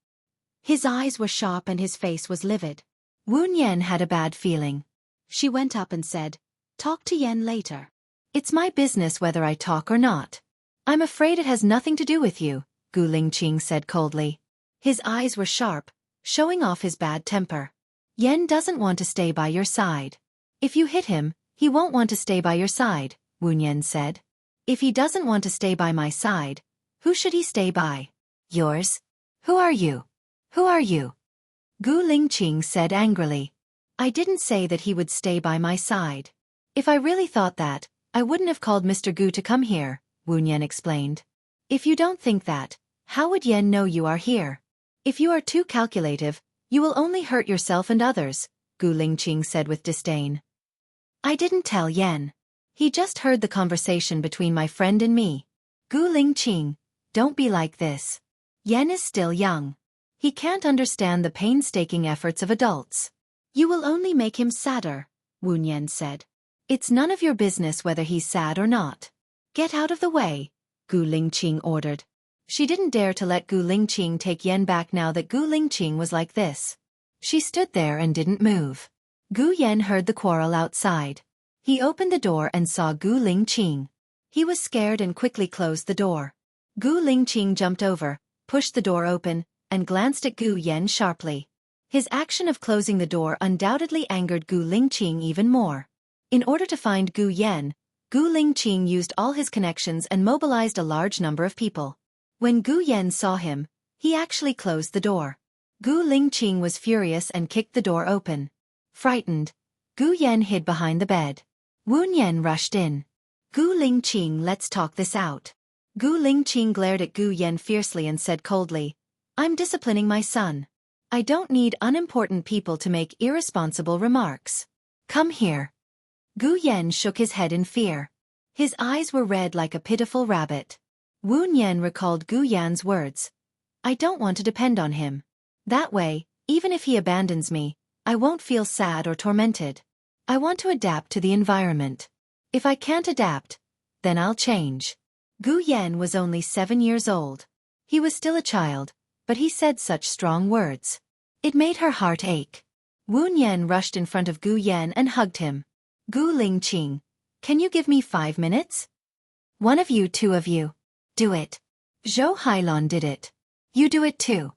His eyes were sharp and his face was livid. Wu Nian had a bad feeling. She went up and said, Talk to Yan later. It's my business whether I talk or not. I'm afraid it has nothing to do with you, Gu Lingqing said coldly. His eyes were sharp, showing off his bad temper. Yan doesn't want to stay by your side. If you hit him, he won't want to stay by your side, Wu Nian said. If he doesn't want to stay by my side, who should he stay by? Yours? Who are you? Who are you? Gu Lingqing said angrily. I didn't say that he would stay by my side. If I really thought that, I wouldn't have called Mr. Gu to come here, Wu Nian explained. If you don't think that, how would Yan know you are here? If you are too calculative, you will only hurt yourself and others, Gu Lingqing said with disdain. I didn't tell Yan. He just heard the conversation between my friend and me. Gu Lingqing, don't be like this. Yan is still young. He can't understand the painstaking efforts of adults. You will only make him sadder, Wu Nian said. It's none of your business whether he's sad or not. Get out of the way, Gu Lingqing ordered. She didn't dare to let Gu Lingqing take Yan back now that Gu Lingqing was like this. She stood there and didn't move. Gu Yan heard the quarrel outside. He opened the door and saw Gu Lingqing. He was scared and quickly closed the door. Gu Lingqing jumped over, pushed the door open, and glanced at Gu Yan sharply. His action of closing the door undoubtedly angered Gu Lingqing even more. In order to find Gu Yan, Gu Lingqing used all his connections and mobilized a large number of people. When Gu Yan saw him, he actually closed the door. Gu Lingqing was furious and kicked the door open. Frightened, Gu Yan hid behind the bed. Wu Nian rushed in. Gu Lingqing, let's talk this out. Gu Lingqing glared at Gu Yan fiercely and said coldly, I'm disciplining my son. I don't need unimportant people to make irresponsible remarks. Come here. Gu Yan shook his head in fear. His eyes were red like a pitiful rabbit. Wu Nian recalled Gu Yan's words. I don't want to depend on him. That way, even if he abandons me, I won't feel sad or tormented. I want to adapt to the environment. If I can't adapt, then I'll change. Gu Yan was only 7 years old. He was still a child, but he said such strong words. It made her heart ache. Wu Nian rushed in front of Gu Yan and hugged him. Gu Lingqing, can you give me 5 minutes? One of you, two of you. Do it. Zhou Hailon did it. You do it too.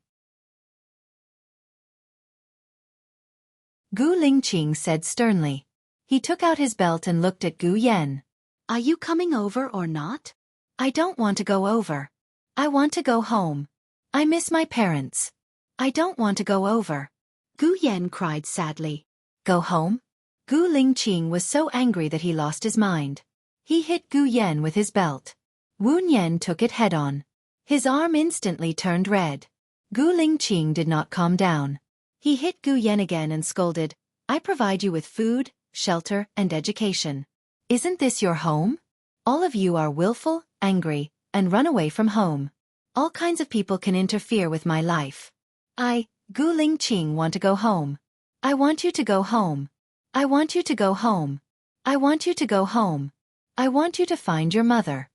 Gu Lingqing said sternly. He took out his belt and looked at Gu Yan. Are you coming over or not? I don't want to go over. I want to go home. I miss my parents. I don't want to go over. Gu Yan cried sadly. Go home? Gu Lingqing was so angry that he lost his mind. He hit Gu Yan with his belt. Wu Nian took it head-on. His arm instantly turned red. Gu Lingqing did not calm down. He hit Gu Yan again and scolded, I provide you with food, shelter, and education. Isn't this your home? All of you are willful, angry, and run away from home. All kinds of people can interfere with my life. I, Gu Lingqing, want to go home. I want you to go home. I want you to go home. I want you to go home. I want you to find your mother.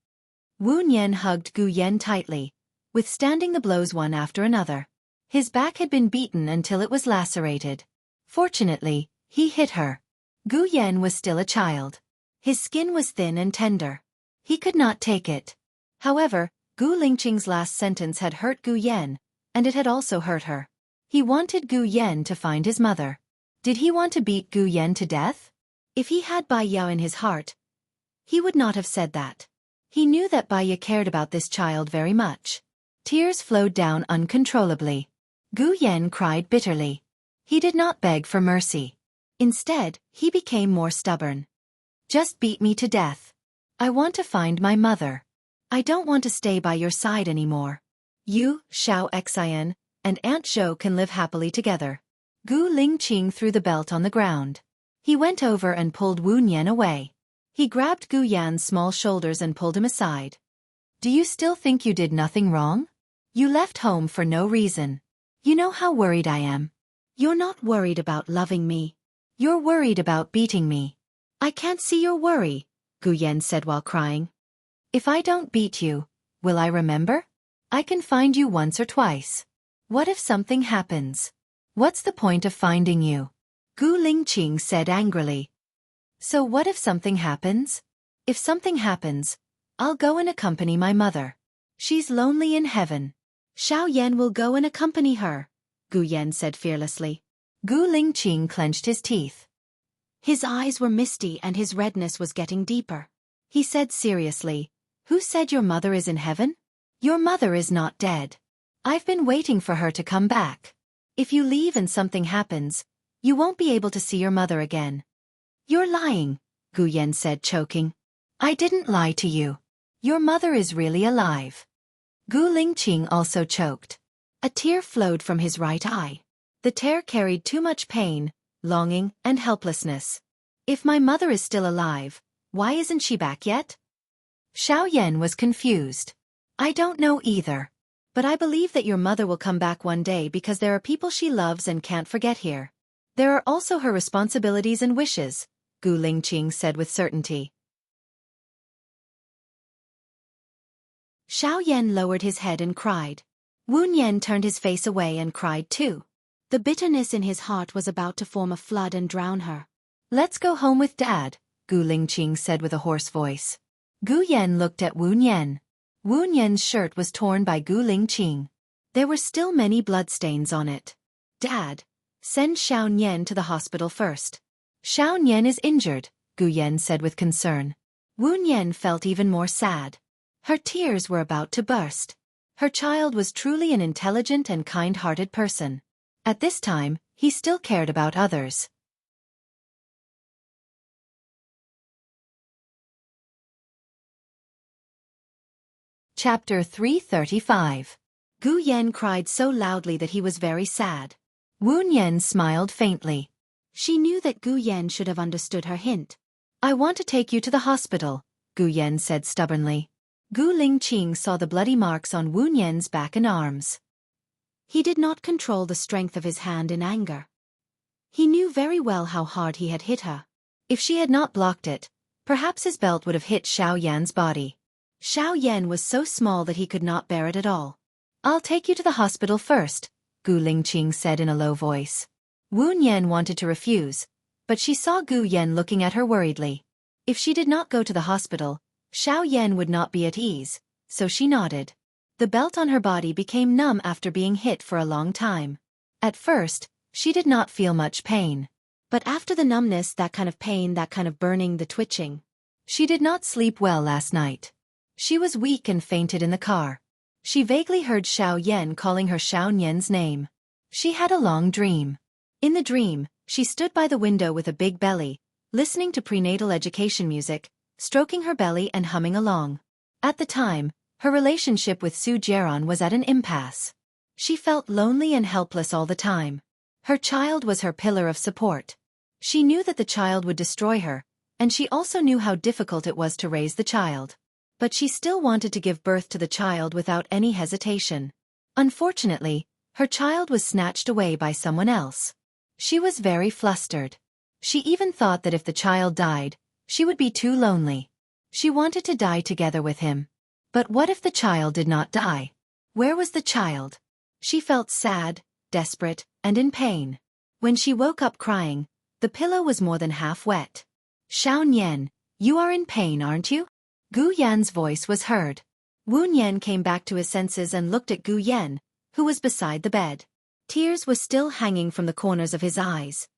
Wu Nian hugged Gu Yan tightly, withstanding the blows one after another. His back had been beaten until it was lacerated. Fortunately, he hit her. Gu Yan was still a child. His skin was thin and tender. He could not take it. However, Gu Lingqing's last sentence had hurt Gu Yan, and it had also hurt her. He wanted Gu Yan to find his mother. Did he want to beat Gu Yan to death? If he had Bai Yao in his heart, he would not have said that. He knew that Bai Yao cared about this child very much. Tears flowed down uncontrollably. Gu Yan cried bitterly. He did not beg for mercy. Instead, he became more stubborn. Just beat me to death. I want to find my mother. I don't want to stay by your side anymore. You, Xiao Xian, and Aunt Zhou can live happily together. Gu Lingqing threw the belt on the ground. He went over and pulled Wu Nian away. He grabbed Gu Yan's small shoulders and pulled him aside. Do you still think you did nothing wrong? You left home for no reason. You know how worried I am. You're not worried about loving me. You're worried about beating me. I can't see your worry, Gu Yan said while crying. If I don't beat you, will I remember? I can find you once or twice. What if something happens? What's the point of finding you? Gu Lingqing said angrily. So what if something happens? If something happens, I'll go and accompany my mother. She's lonely in heaven. Xiao Yan will go and accompany her, Gu Yan said fearlessly. Gu Lingqing clenched his teeth. His eyes were misty and his redness was getting deeper. He said seriously, Who said your mother is in heaven? Your mother is not dead. I've been waiting for her to come back. If you leave and something happens, you won't be able to see your mother again. You're lying, Gu Yan said, choking. I didn't lie to you. Your mother is really alive. Gu Lingqing also choked. A tear flowed from his right eye. The tear carried too much pain, longing, and helplessness. If my mother is still alive, why isn't she back yet? Xiao Yan was confused. I don't know either. But I believe that your mother will come back one day because there are people she loves and can't forget here. There are also her responsibilities and wishes, Gu Lingqing said with certainty. Xiao Yan lowered his head and cried. Wu Nian turned his face away and cried too. The bitterness in his heart was about to form a flood and drown her. Let's go home with Dad, Gu Lingqing said with a hoarse voice. Gu Yan looked at Wu Nian. Wu Nian's shirt was torn by Gu Lingqing. There were still many bloodstains on it. Dad, send Xiao Nian to the hospital first. Xiao Nian is injured, Gu Yan said with concern. Wu Nian felt even more sad. Her tears were about to burst. Her child was truly an intelligent and kind-hearted person. At this time, he still cared about others. Chapter 335. Gu Yan cried so loudly that he was very sad. Wu Nian smiled faintly. She knew that Gu Yan should have understood her hint. I want to take you to the hospital, Gu Yan said stubbornly. Gu Lingqing saw the bloody marks on Wu Nian's back and arms. He did not control the strength of his hand in anger. He knew very well how hard he had hit her. If she had not blocked it, perhaps his belt would have hit Xiao Yan's body. Xiao Yan was so small that he could not bear it at all. I'll take you to the hospital first, Gu Lingqing said in a low voice. Wu Nian wanted to refuse, but she saw Gu Yan looking at her worriedly. If she did not go to the hospital, Xiao Yan would not be at ease, so she nodded. The belt on her body became numb after being hit for a long time. At first, she did not feel much pain. But after the numbness, that kind of pain, that kind of burning, the twitching. She did not sleep well last night. She was weak and fainted in the car. She vaguely heard Xiao Yan calling her Xiao Yan's name. She had a long dream. In the dream, she stood by the window with a big belly, listening to prenatal education music, stroking her belly and humming along. At the time, her relationship with Su Jiaran was at an impasse. She felt lonely and helpless all the time. Her child was her pillar of support. She knew that the child would destroy her, and she also knew how difficult it was to raise the child. But she still wanted to give birth to the child without any hesitation. Unfortunately, her child was snatched away by someone else. She was very flustered. She even thought that if the child died, she would be too lonely. She wanted to die together with him. But what if the child did not die? Where was the child? She felt sad, desperate, and in pain. When she woke up crying, the pillow was more than half wet. Xiao Yan, you are in pain, aren't you? Gu Yan's voice was heard. Wu Nian came back to his senses and looked at Gu Yan, who was beside the bed. Tears were still hanging from the corners of his eyes.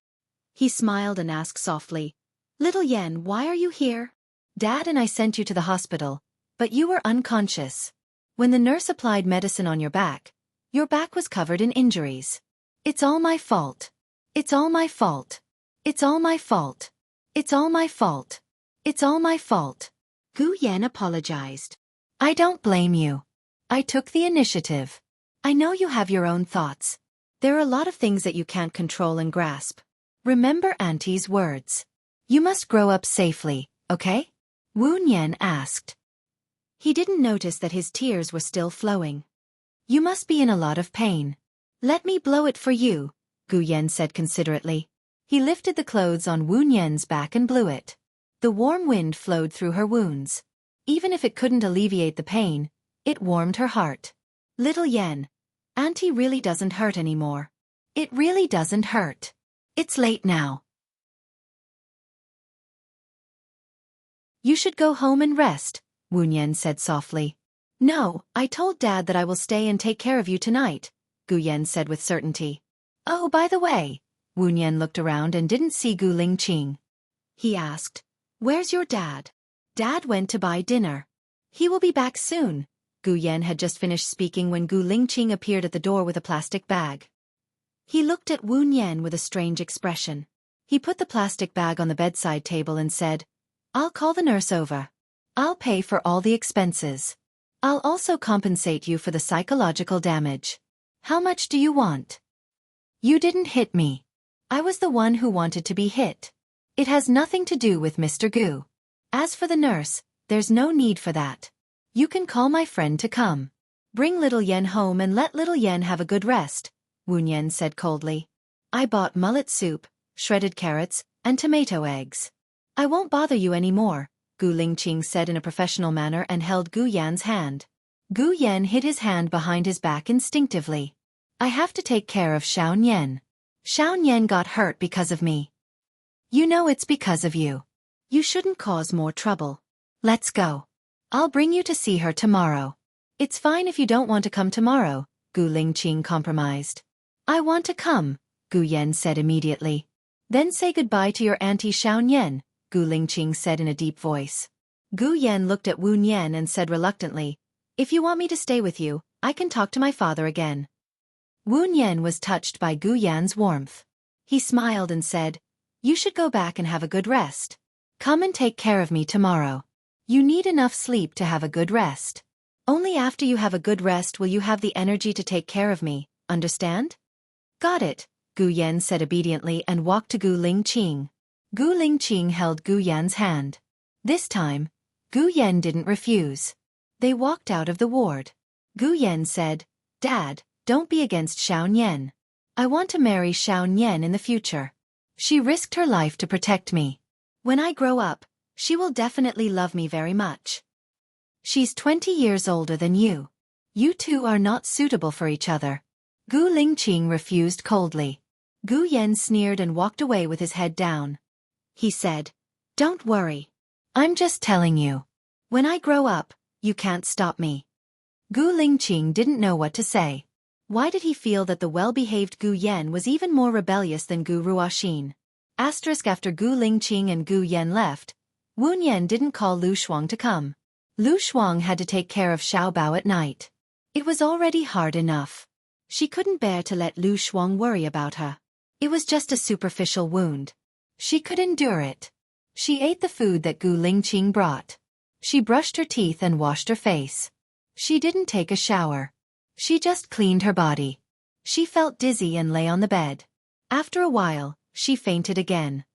He smiled and asked softly, "Little Yan, why are you here? Dad and I sent you to the hospital, but you were unconscious. When the nurse applied medicine on your back was covered in injuries. It's all my fault. It's all my fault. It's all my fault. It's all my fault. It's all my fault." Gu Yan apologized. "I don't blame you. I took the initiative. I know you have your own thoughts. There are a lot of things that you can't control and grasp. Remember Auntie's words. You must grow up safely, okay?" Wu Nian asked. He didn't notice that his tears were still flowing. "You must be in a lot of pain. Let me blow it for you," Gu Yan said considerately. He lifted the clothes on Wu Nian's back and blew it. The warm wind flowed through her wounds. Even if it couldn't alleviate the pain, it warmed her heart. "Little Yan, Auntie really doesn't hurt anymore. It really doesn't hurt. It's late now. You should go home and rest," Wu Nian said softly. "No, I told Dad that I will stay and take care of you tonight," Gu Yan said with certainty. "Oh, by the way," Wu Nian looked around and didn't see Gu Lingqing. He asked, "Where's your dad?" "Dad went to buy dinner. He will be back soon." Gu Yan had just finished speaking when Gu Lingqing appeared at the door with a plastic bag. He looked at Wu Nian with a strange expression. He put the plastic bag on the bedside table and said, "I'll call the nurse over. I'll pay for all the expenses. I'll also compensate you for the psychological damage. How much do you want?" "You didn't hit me. I was the one who wanted to be hit. It has nothing to do with Mr. Gu. As for the nurse, there's no need for that. You can call my friend to come. Bring little Yan home and let little Yan have a good rest," Wu Nian said coldly. "I bought mullet soup, shredded carrots, and tomato eggs. I won't bother you any more," Gu Lingqing said in a professional manner and held Gu Yan's hand. Gu Yan hid his hand behind his back instinctively. "I have to take care of Xiao Yan. Xiao Yan got hurt because of me. You know it's because of you. You shouldn't cause more trouble. Let's go. I'll bring you to see her tomorrow." "It's fine if you don't want to come tomorrow," Gu Lingqing compromised. "I want to come," Gu Yan said immediately. "Then say goodbye to your auntie Xiao Yan," Gu Lingqing said in a deep voice. Gu Yan looked at Wu Nian and said reluctantly, "If you want me to stay with you, I can talk to my father again." Wu Nian was touched by Gu Yan's warmth. He smiled and said, "You should go back and have a good rest. Come and take care of me tomorrow. You need enough sleep to have a good rest. Only after you have a good rest will you have the energy to take care of me, understand?" "Got it," Gu Yan said obediently and walked to Gu Lingqing. Gu Lingqing held Gu Yan's hand. This time, Gu Yan didn't refuse. They walked out of the ward. Gu Yan said, "Dad, don't be against Xiao Yan. I want to marry Xiao Yan in the future. She risked her life to protect me. When I grow up, she will definitely love me very much. She's 20 years older than you. You two are not suitable for each other." Gu Lingqing refused coldly. Gu Yen sneered and walked away with his head down. He said, "Don't worry. I'm just telling you. When I grow up, you can't stop me." Gu Lingqing didn't know what to say. Why did he feel that the well-behaved Gu Yen was even more rebellious than Gu Ruoxin? After Gu Lingqing and Gu Yen left, Wu Yan didn't call Lu Shuang to come. Lu Shuang had to take care of Xiao Bao at night. It was already hard enough. She couldn't bear to let Lu Shuang worry about her. It was just a superficial wound. She could endure it. She ate the food that Gu Lingqing brought. She brushed her teeth and washed her face. She didn't take a shower. She just cleaned her body. She felt dizzy and lay on the bed. After a while, she fainted again.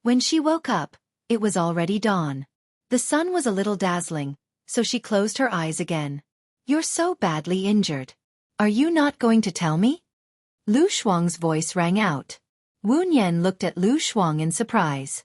When she woke up, it was already dawn. The sun was a little dazzling, so she closed her eyes again. "You're so badly injured. Are you not going to tell me?" Lu Shuang's voice rang out. Wu Yan looked at Lu Shuang in surprise.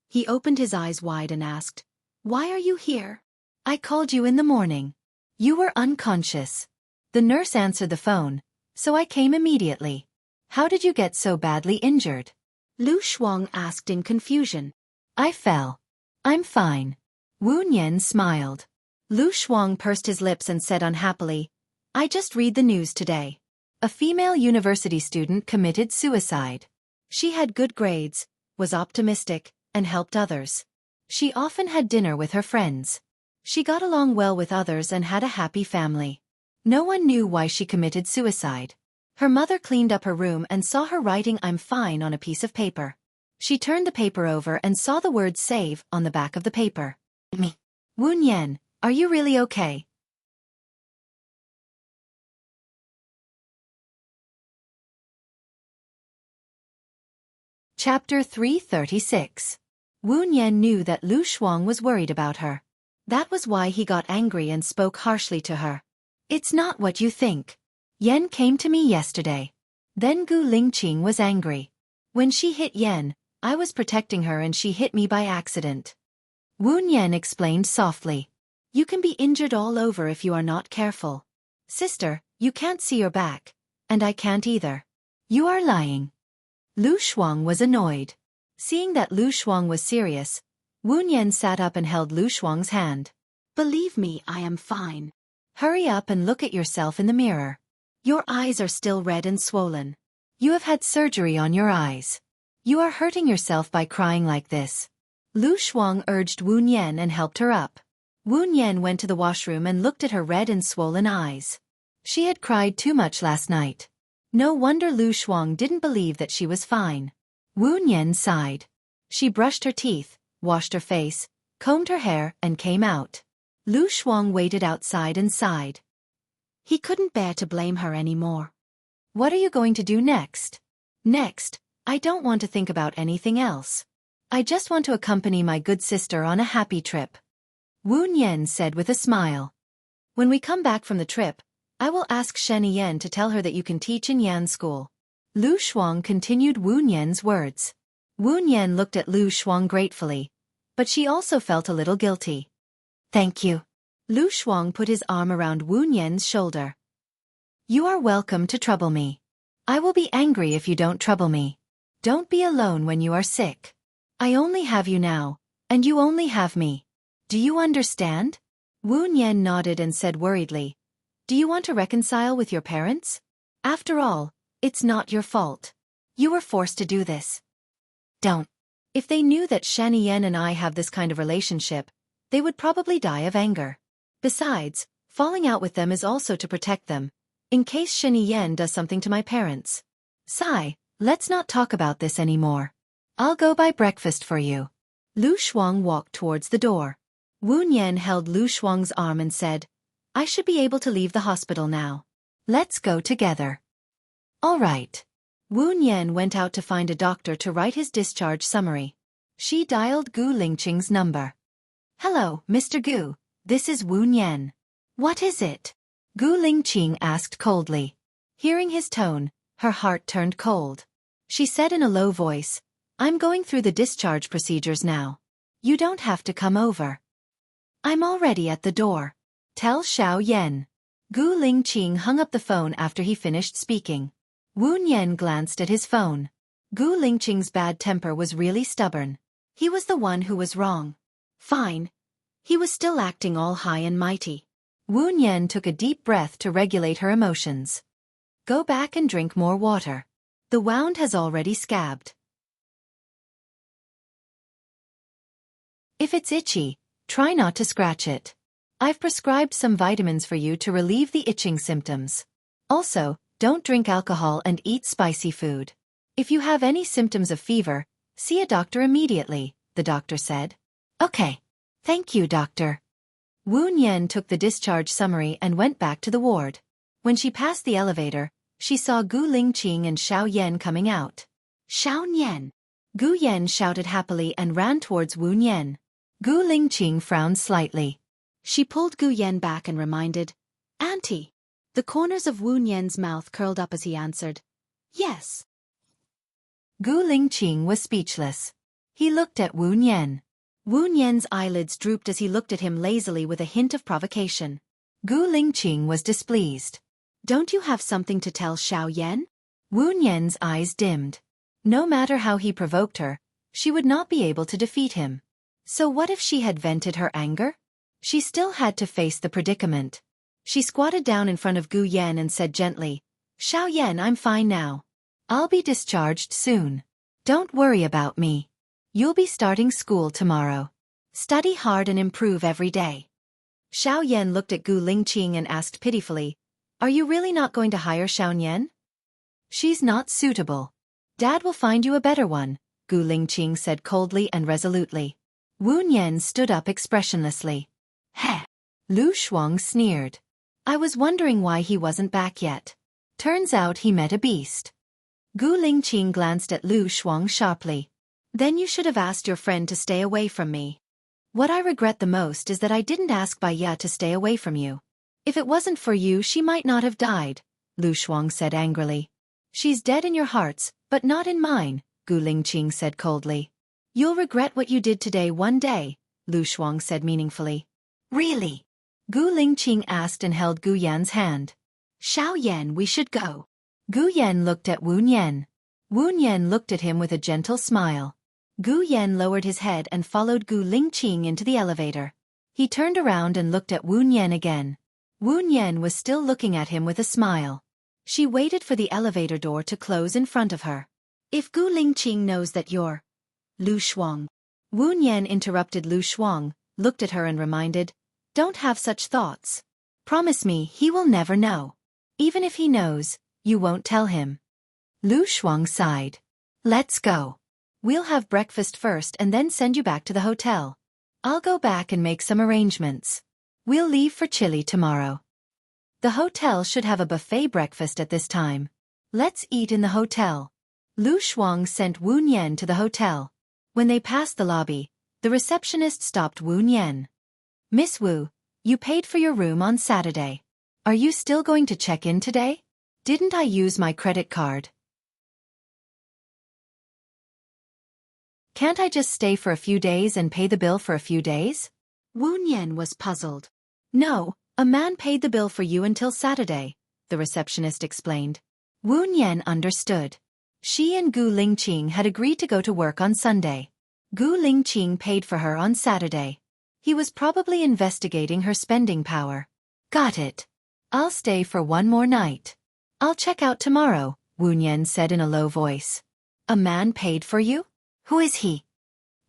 He opened his eyes wide and asked, "Why are you here?" "I called you in the morning. You were unconscious." The nurse answered the phone, "So I came immediately." "How did you get so badly injured?" Lu Shuang asked in confusion. "I fell. I'm fine." Wu Yan smiled. Lu Shuang pursed his lips and said unhappily, "I just read the news today. A female university student committed suicide. She had good grades, was optimistic, and helped others. She often had dinner with her friends. She got along well with others and had a happy family. No one knew why she committed suicide. Her mother cleaned up her room and saw her writing 'I'm fine' on a piece of paper. She turned the paper over and saw the word 'save' on the back of the paper. Me. Wu Yan, are you really okay?" Chapter 336. Wu Yan knew that Lu Shuang was worried about her. That was why he got angry and spoke harshly to her. "It's not what you think. Yan came to me yesterday." Then Gu Lingqing was angry. "When she hit Yan, I was protecting her and she hit me by accident." Wu Yan explained softly. "You can be injured all over if you are not careful. Sister, you can't see your back, and I can't either. You are lying." Lu Shuang was annoyed. Seeing that Lu Shuang was serious, Wu Yan sat up and held Lu Shuang's hand. "Believe me, I am fine. Hurry up and look at yourself in the mirror. Your eyes are still red and swollen. You have had surgery on your eyes. You are hurting yourself by crying like this." Lu Shuang urged Wu Yan and helped her up. Wu Yan went to the washroom and looked at her red and swollen eyes. She had cried too much last night. No wonder Lu Shuang didn't believe that she was fine. Wu Yan sighed. She brushed her teeth, washed her face, combed her hair, and came out. Lu Shuang waited outside and sighed. He couldn't bear to blame her anymore. "What are you going to do next?" "Next, I don't want to think about anything else. I just want to accompany my good sister on a happy trip," Wu Yan said with a smile. "When we come back from the trip, I will ask Shen Yan to tell her that you can teach in Yan school." Lu Shuang continued Wu Yan's words. Wu Yan looked at Lu Shuang gratefully, but she also felt a little guilty. "Thank you." Lu Shuang put his arm around Wu Yan's shoulder. "You are welcome to trouble me. I will be angry if you don't trouble me. Don't be alone when you are sick. I only have you now, and you only have me. Do you understand?" Wu Yan nodded and said worriedly, "Do you want to reconcile with your parents? After all, it's not your fault. You were forced to do this." "Don't. If they knew that Shen Yan and I have this kind of relationship, they would probably die of anger. Besides, falling out with them is also to protect them, in case Shen Yan does something to my parents. Sigh, let's not talk about this anymore. I'll go buy breakfast for you." Lu Shuang walked towards the door. Wu Yan held Lu Shuang's arm and said, "I should be able to leave the hospital now. Let's go together." "All right." Wu Yan went out to find a doctor to write his discharge summary. She dialed Gu Lingqing's number. "Hello, Mr. Gu. This is Wu Yan." "What is it?" Gu Lingqing asked coldly. Hearing his tone, her heart turned cold. She said in a low voice, "I'm going through the discharge procedures now. You don't have to come over. I'm already at the door. Tell Xiao Yan." Gu Lingqing hung up the phone after he finished speaking. Wu Nian glanced at his phone. Gu Lingqing's bad temper was really stubborn. He was the one who was wrong. Fine. He was still acting all high and mighty. Wu Nian took a deep breath to regulate her emotions. Go back and drink more water. The wound has already scabbed. If it's itchy, try not to scratch it. I've prescribed some vitamins for you to relieve the itching symptoms. Also, don't drink alcohol and eat spicy food. If you have any symptoms of fever, see a doctor immediately, the doctor said. Okay. Thank you, doctor. Wu Nian took the discharge summary and went back to the ward. When she passed the elevator, she saw Gu Lingqing and Xiao Yan coming out. Xiao Yan! Gu Yan shouted happily and ran towards Wu Nian. Gu Lingqing frowned slightly. She pulled Gu Yan back and reminded, Auntie. The corners of Wu Nian's mouth curled up as he answered, Yes. Gu Lingqing was speechless. He looked at Wu Nian. Wu Nian's eyelids drooped as he looked at him lazily with a hint of provocation. Gu Lingqing was displeased. Don't you have something to tell Xiao Yan? Wu Nian's eyes dimmed. No matter how he provoked her, she would not be able to defeat him. So what if she had vented her anger? She still had to face the predicament. She squatted down in front of Gu Yan and said gently, Xiao Yan, I'm fine now. I'll be discharged soon. Don't worry about me. You'll be starting school tomorrow. Study hard and improve every day. Xiao Yan looked at Gu Lingqing and asked pitifully, Are you really not going to hire Xiao Yan? She's not suitable. Dad will find you a better one, Gu Lingqing said coldly and resolutely. Wu Nian stood up expressionlessly. Heh! Lu Shuang sneered. I was wondering why he wasn't back yet. Turns out he met a beast. Gu Lingqing glanced at Lu Shuang sharply. Then you should have asked your friend to stay away from me. What I regret the most is that I didn't ask Bai Ya to stay away from you. If it wasn't for you, she might not have died, Lu Shuang said angrily. She's dead in your hearts, but not in mine, Gu Lingqing said coldly. You'll regret what you did today one day, Lu Shuang said meaningfully. Really? Gu Lingqing asked and held Gu Yan's hand. Xiao Yan, we should go. Gu Yan looked at Wu Nian. Wu Nian looked at him with a gentle smile. Gu Yan lowered his head and followed Gu Lingqing into the elevator. He turned around and looked at Wu Nian again. Wu Nian was still looking at him with a smile. She waited for the elevator door to close in front of her. If Gu Lingqing knows that you're Lu Shuang. Wu Nian interrupted Lu Shuang, looked at her and reminded, Don't have such thoughts. Promise me he will never know. Even if he knows, you won't tell him. Lu Shuang sighed. Let's go. We'll have breakfast first and then send you back to the hotel. I'll go back and make some arrangements. We'll leave for Chile tomorrow. The hotel should have a buffet breakfast at this time. Let's eat in the hotel. Lu Shuang sent Wu Nian to the hotel. When they passed the lobby, the receptionist stopped Wu Nian. Miss Wu, you paid for your room on Saturday. Are you still going to check in today? Didn't I use my credit card? Can't I just stay for a few days and pay the bill for a few days? Wu Nian was puzzled. No, a man paid the bill for you until Saturday, the receptionist explained. Wu Nian understood. She and Gu Lingqing had agreed to go to work on Sunday. Gu Lingqing paid for her on Saturday. He was probably investigating her spending power. Got it. I'll stay for one more night. I'll check out tomorrow, Wu Nian said in a low voice. A man paid for you? Who is he?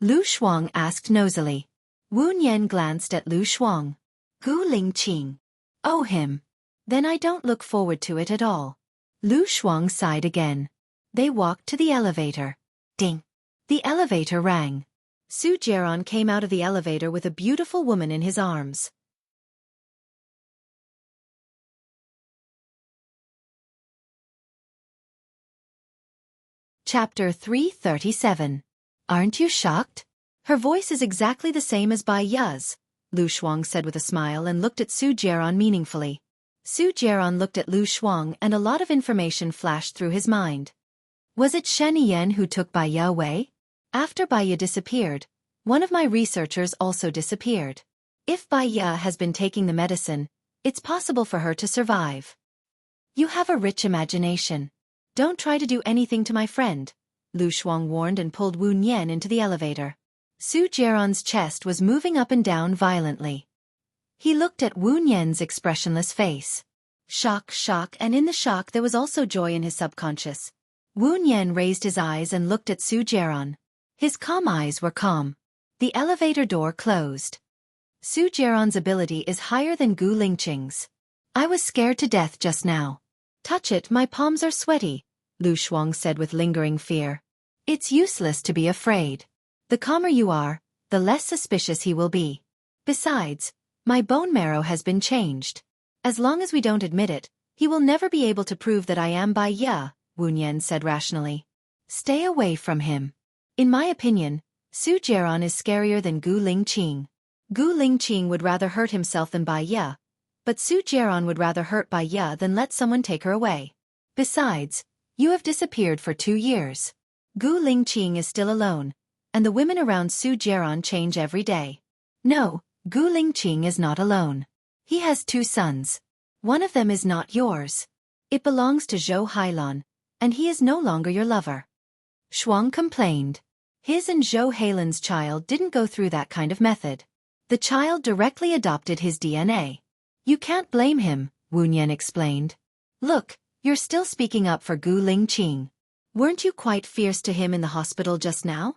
Lu Shuang asked nosily. Wu Nian glanced at Lu Shuang. Gu Lingqing. Oh, him. Then I don't look forward to it at all. Lu Shuang sighed again. They walked to the elevator. Ding. The elevator rang. Su Jiaran came out of the elevator with a beautiful woman in his arms. Chapter 337. Aren't you shocked? Her voice is exactly the same as Bai Ya's, Lu Shuang said with a smile and looked at Su Jiaran meaningfully. Su Jiaran looked at Lu Shuang and a lot of information flashed through his mind. Was it Shen Yan who took Bai Ya away? After Bai Ya disappeared, one of my researchers also disappeared. If Bai Ya has been taking the medicine, It's possible for her to survive. You have a rich imagination. Don't try to do anything to my friend, Lu Shuang warned and pulled Wu Nian into the elevator. Su Jiaron's chest was moving up and down violently. He looked at Wu Nian's expressionless face. Shock, and in the shock there was also joy in his subconscious. Wu Nian raised his eyes and looked at Su Jiaron. His calm eyes were calm. The elevator door closed. Su Jiaron's ability is higher than Gu Lingqing's. I was scared to death just now. Touch it, my palms are sweaty, Lu Shuang said with lingering fear. It's useless to be afraid. The calmer you are, the less suspicious he will be. Besides, my bone marrow has been changed. As long as we don't admit it, he will never be able to prove that I am Bai Ye, Wu Nian said rationally. Stay away from him. In my opinion, Su Jiaron is scarier than Gu Lingqing. Gu Lingqing would rather hurt himself than Bai Ye, but Su Jiaron would rather hurt Bai Ye than let someone take her away. Besides, you have disappeared for 2 years. Gu Lingqing is still alone, and the women around Su Jiaron change every day. No, Gu Lingqing is not alone. He has 2 sons. One of them is not yours. It belongs to Zhou Hailan, and he is no longer your lover. Shuang complained. His and Zhou Hailan's child didn't go through that kind of method. The child directly adopted his DNA. You can't blame him, Wu Nian explained. Look, you're still speaking up for Gu Lingqing. Weren't you quite fierce to him in the hospital just now?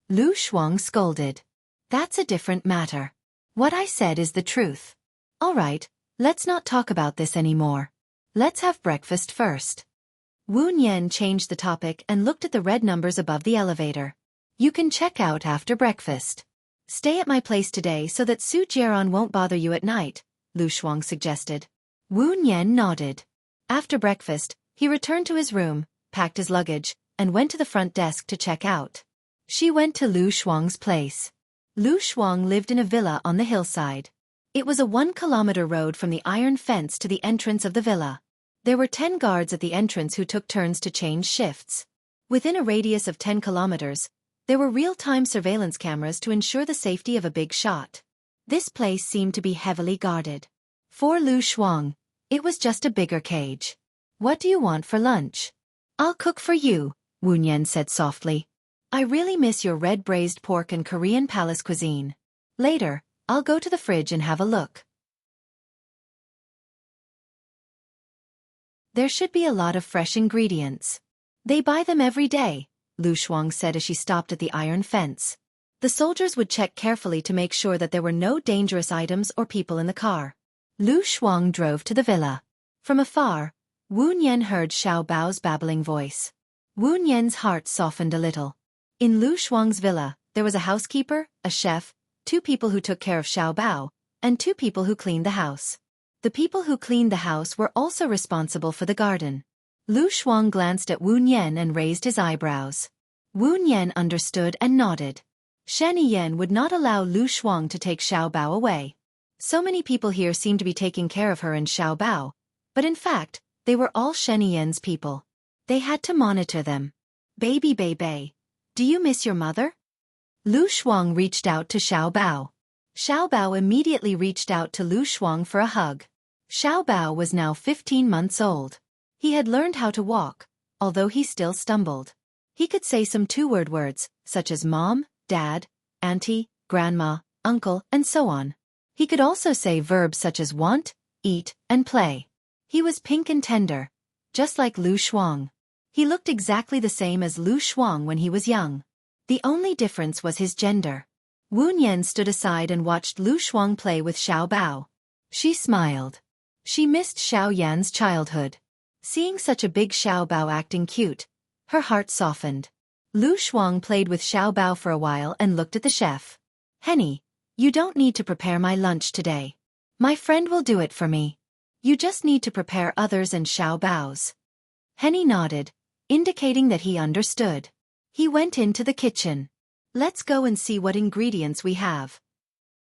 Lu Shuang scolded. That's a different matter. What I said is the truth. All right, let's not talk about this anymore. Let's have breakfast first. Wu Nian changed the topic and looked at the red numbers above the elevator. You can check out after breakfast. Stay at my place today so that Su Jiaron won't bother you at night, Lu Shuang suggested. Wu Nian nodded. After breakfast, he returned to his room, packed his luggage, and went to the front desk to check out. She went to Lu Shuang's place. Lu Shuang lived in a villa on the hillside. It was a 1-kilometer road from the iron fence to the entrance of the villa. There were 10 guards at the entrance who took turns to change shifts. Within a radius of 10 kilometers, there were real-time surveillance cameras to ensure the safety of a big shot. This place seemed to be heavily guarded. For Lu Shuang, it was just a bigger cage. What do you want for lunch? I'll cook for you, Wu Nian said softly. I really miss your red braised pork and Korean palace cuisine. Later, I'll go to the fridge and have a look. There should be a lot of fresh ingredients. They buy them every day, Lu Shuang said as she stopped at the iron fence. The soldiers would check carefully to make sure that there were no dangerous items or people in the car. Lu Shuang drove to the villa. From afar, Wu Nian heard Xiao Bao's babbling voice. Wu Nian's heart softened a little. In Lu Shuang's villa, there was a housekeeper, a chef, 2 people who took care of Xiao Bao, and 2 people who cleaned the house. The people who cleaned the house were also responsible for the garden. Lu Shuang glanced at Wu Nian and raised his eyebrows. Wu Nian understood and nodded. Shen Yan would not allow Lu Shuang to take Xiao Bao away. So many people here seemed to be taking care of her and Xiao Bao, but in fact, they were all Shen Yan's people. They had to monitor them. Baby Bei, do you miss your mother? Lu Shuang reached out to Xiao Bao. Xiao Bao immediately reached out to Lu Shuang for a hug. Xiao Bao was now 15 months old. He had learned how to walk, although he still stumbled. He could say some 2-word words, such as mom, dad, auntie, grandma, uncle, and so on. He could also say verbs such as want, eat, and play. He was pink and tender, just like Lu Shuang. He looked exactly the same as Lu Shuang when he was young. The only difference was his gender. Wu Nian stood aside and watched Lu Shuang play with Xiao Bao. She smiled. She missed Xiao Yan's childhood. Seeing such a big Xiao Bao acting cute, her heart softened. Lu Shuang played with Xiao Bao for a while and looked at the chef. Henny, you don't need to prepare my lunch today. My friend will do it for me. You just need to prepare others and Xiao Bao's. Henny nodded, indicating that he understood. He went into the kitchen. Let's go and see what ingredients we have.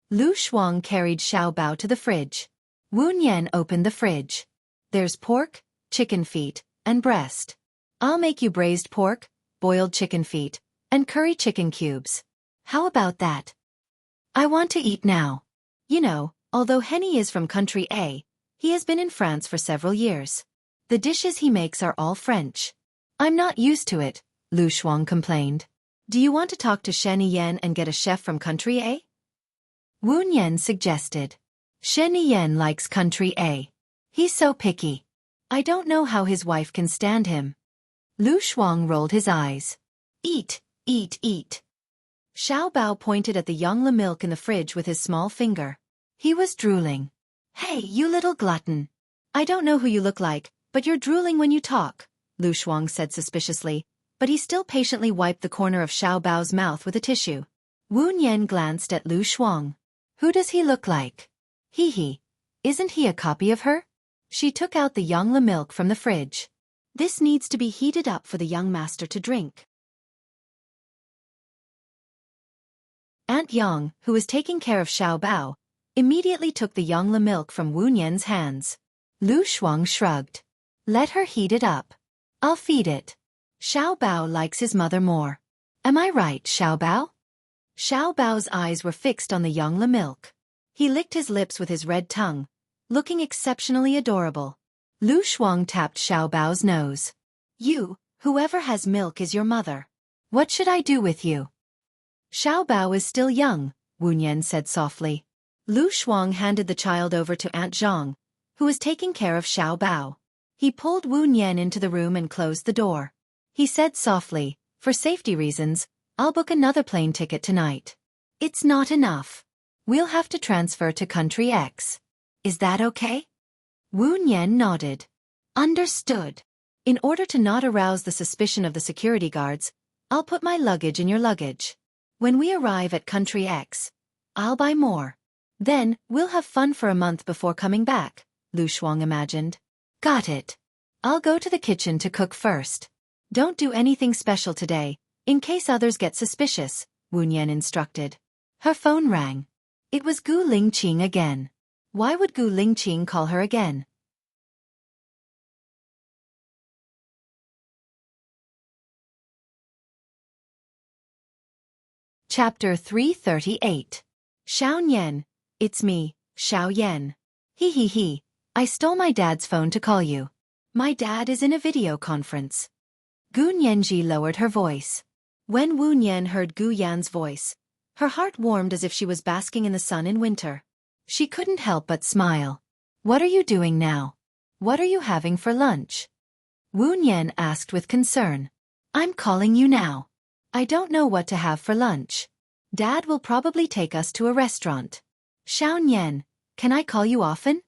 Lu Shuang carried Xiao Bao to the fridge. Wu Nian opened the fridge. There's pork, chicken feet, and breast. I'll make you braised pork, boiled chicken feet, and curry chicken cubes. How about that? I want to eat now. You know, although Henny is from country A, He has been in France for several years. The dishes he makes are all French. I'm not used to it, Lu Shuang complained. Do you want to talk to Shen Yan and get a chef from Country A? Wu Nian suggested. Shen Yan likes Country A. He's so picky. I don't know how his wife can stand him. Lu Shuang rolled his eyes. Eat, eat, eat. Xiao Bao pointed at the Yongla milk in the fridge with his small finger. He was drooling. Hey, you little glutton. I don't know who you look like, but you're drooling when you talk, Lu Shuang said suspiciously, but he still patiently wiped the corner of Xiao Bao's mouth with a tissue. Wu Nian glanced at Lu Shuang. Who does he look like? Hee. Isn't he a copy of her? She took out the Yongla milk from the fridge. This needs to be heated up for the young master to drink. Aunt Yang, who was taking care of Xiao Bao, immediately took the Yongla milk from Wu Nian's hands. Lu Shuang shrugged. Let her heat it up. I'll feed it. Xiao Bao likes his mother more. Am I right, Xiao Bao? Xiao Bao's eyes were fixed on the Yongla milk. He licked his lips with his red tongue, looking exceptionally adorable. Lu Shuang tapped Xiao Bao's nose. You, whoever has milk is your mother. What should I do with you? Xiao Bao is still young, Wu Nian said softly. Lu Shuang handed the child over to Aunt Zhang, who was taking care of Xiao Bao. He pulled Wu Nian into the room and closed the door. He said softly, for safety reasons, I'll book another plane ticket tonight. It's not enough. We'll have to transfer to Country X. Is that okay? Wu Nian nodded. Understood. In order to not arouse the suspicion of the security guards, I'll put my luggage in your luggage. When we arrive at Country X, I'll buy more. Then, we'll have fun for a month before coming back, Lu Shuang imagined. Got it. I'll go to the kitchen to cook first. Don't do anything special today, in case others get suspicious, Wu Nian instructed. Her phone rang. It was Gu Lingqing again. Why would Gu Lingqing call her again? Chapter 338. Xiao Yan, it's me, Xiao Yan. He. I stole my dad's phone to call you. My dad is in a video conference. Gu Nianji lowered her voice. When Wu Nian heard Gu Yan's voice, her heart warmed as if she was basking in the sun in winter. She couldn't help but smile. What are you doing now? What are you having for lunch? Wu Nian asked with concern. I'm calling you now. I don't know what to have for lunch. Dad will probably take us to a restaurant. Xiao Nian, can I call you often?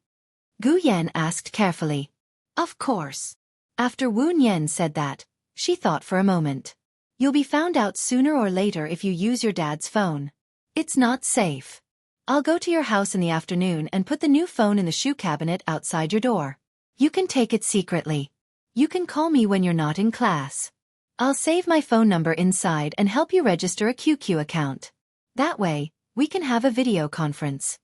Gu Yan asked carefully. Of course. After Wu Nian said that, she thought for a moment. You'll be found out sooner or later if you use your dad's phone. It's not safe. I'll go to your house in the afternoon and put the new phone in the shoe cabinet outside your door. You can take it secretly. You can call me when you're not in class. I'll save my phone number inside and help you register a QQ account. That way, we can have a video conference.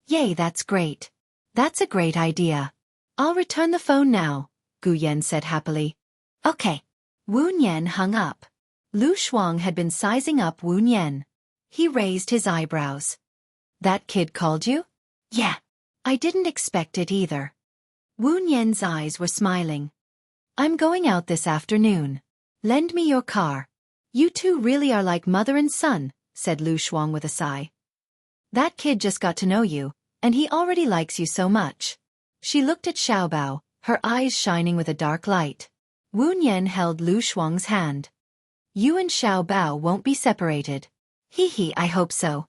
Yay, that's great. That's a great idea. I'll return the phone now, Gu Yan said happily. Okay. Wu Nian hung up. Lu Shuang had been sizing up Wu Nian. He raised his eyebrows. That kid called you? Yeah. I didn't expect it either. Wu Nian's eyes were smiling. I'm going out this afternoon. Lend me your car. You two really are like mother and son, said Lu Shuang with a sigh. That kid just got to know you, and he already likes you so much. She looked at Xiao Bao, her eyes shining with a dark light. Wu Nian held Lu Shuang's hand. You and Xiao Bao won't be separated. He, I hope so.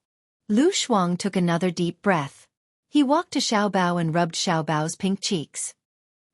Lu Shuang took another deep breath. He walked to Xiao Bao and rubbed Xiao Bao's pink cheeks.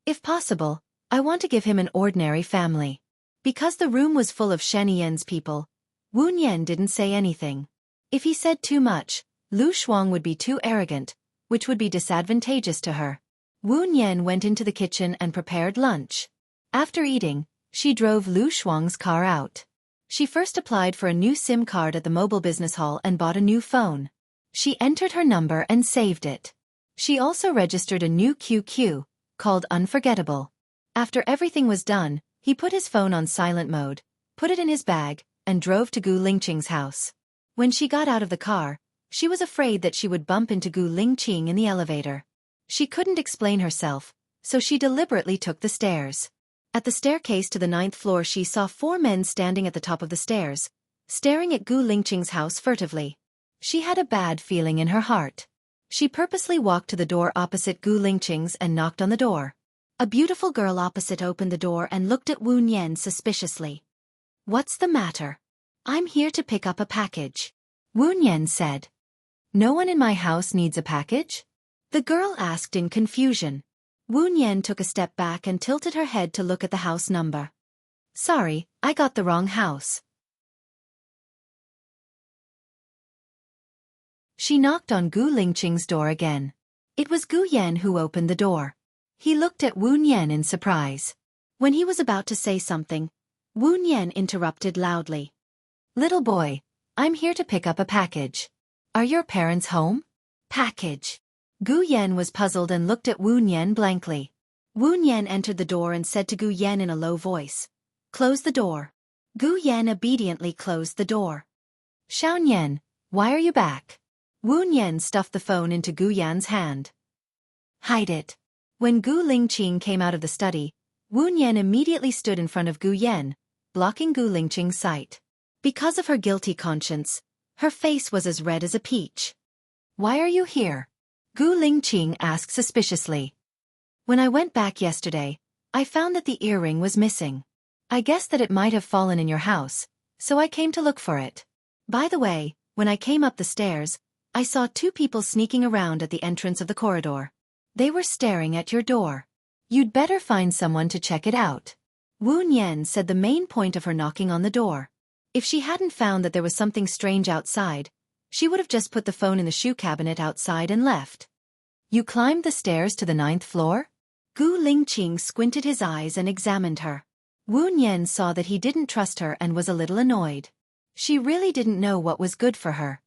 If possible, I want to give him an ordinary family. Because the room was full of Shen Yan's people, Wu Nian didn't say anything. If he said too much, Lu Shuang would be too arrogant, which would be disadvantageous to her. Wu Nian went into the kitchen and prepared lunch. After eating, she drove Lu Shuang's car out. She first applied for a new SIM card at the mobile business hall and bought a new phone. She entered her number and saved it. She also registered a new QQ, called Unforgettable. After everything was done, he put his phone on silent mode, put it in his bag, and drove to Gu Lingqing's house. When she got out of the car, she was afraid that she would bump into Gu Lingqing in the elevator. She couldn't explain herself, so she deliberately took the stairs. At the staircase to the 9th floor she saw 4 men standing at the top of the stairs, staring at Gu Lingqing's house furtively. She had a bad feeling in her heart. She purposely walked to the door opposite Gu Lingqing's and knocked on the door. A beautiful girl opposite opened the door and looked at Wu Nian suspiciously. "What's the matter?" "I'm here to pick up a package," Wu Nian said. "No one in my house needs a package?" the girl asked in confusion. Wu Nian took a step back and tilted her head to look at the house number. "Sorry, I got the wrong house." She knocked on Gu Lingqing's door again. It was Gu Yan who opened the door. He looked at Wu Nian in surprise. When he was about to say something, Wu Nian interrupted loudly. "Little boy, I'm here to pick up a package. Are your parents home?" "Package?" Gu Yan was puzzled and looked at Wu Nian blankly. Wu Nian entered the door and said to Gu Yan in a low voice, "Close the door." Gu Yan obediently closed the door. "Xiao Nian, why are you back?" Wu Nian stuffed the phone into Gu Yan's hand. "Hide it." When Gu Lingqing came out of the study, Wu Nian immediately stood in front of Gu Yan, blocking Gu Lingqing's sight. Because of her guilty conscience, her face was as red as a peach. "Why are you here?" Gu Lingqing asked suspiciously. "When I went back yesterday, I found that the earring was missing. I guessed that it might have fallen in your house, so I came to look for it. By the way, when I came up the stairs, I saw 2 people sneaking around at the entrance of the corridor. They were staring at your door. You'd better find someone to check it out." Wu Nian said the main point of her knocking on the door. If she hadn't found that there was something strange outside, she would have just put the phone in the shoe cabinet outside and left. "You climbed the stairs to the 9th floor?" Gu Lingqing squinted his eyes and examined her. Wu Nian saw that he didn't trust her and was a little annoyed. She really didn't know what was good for her.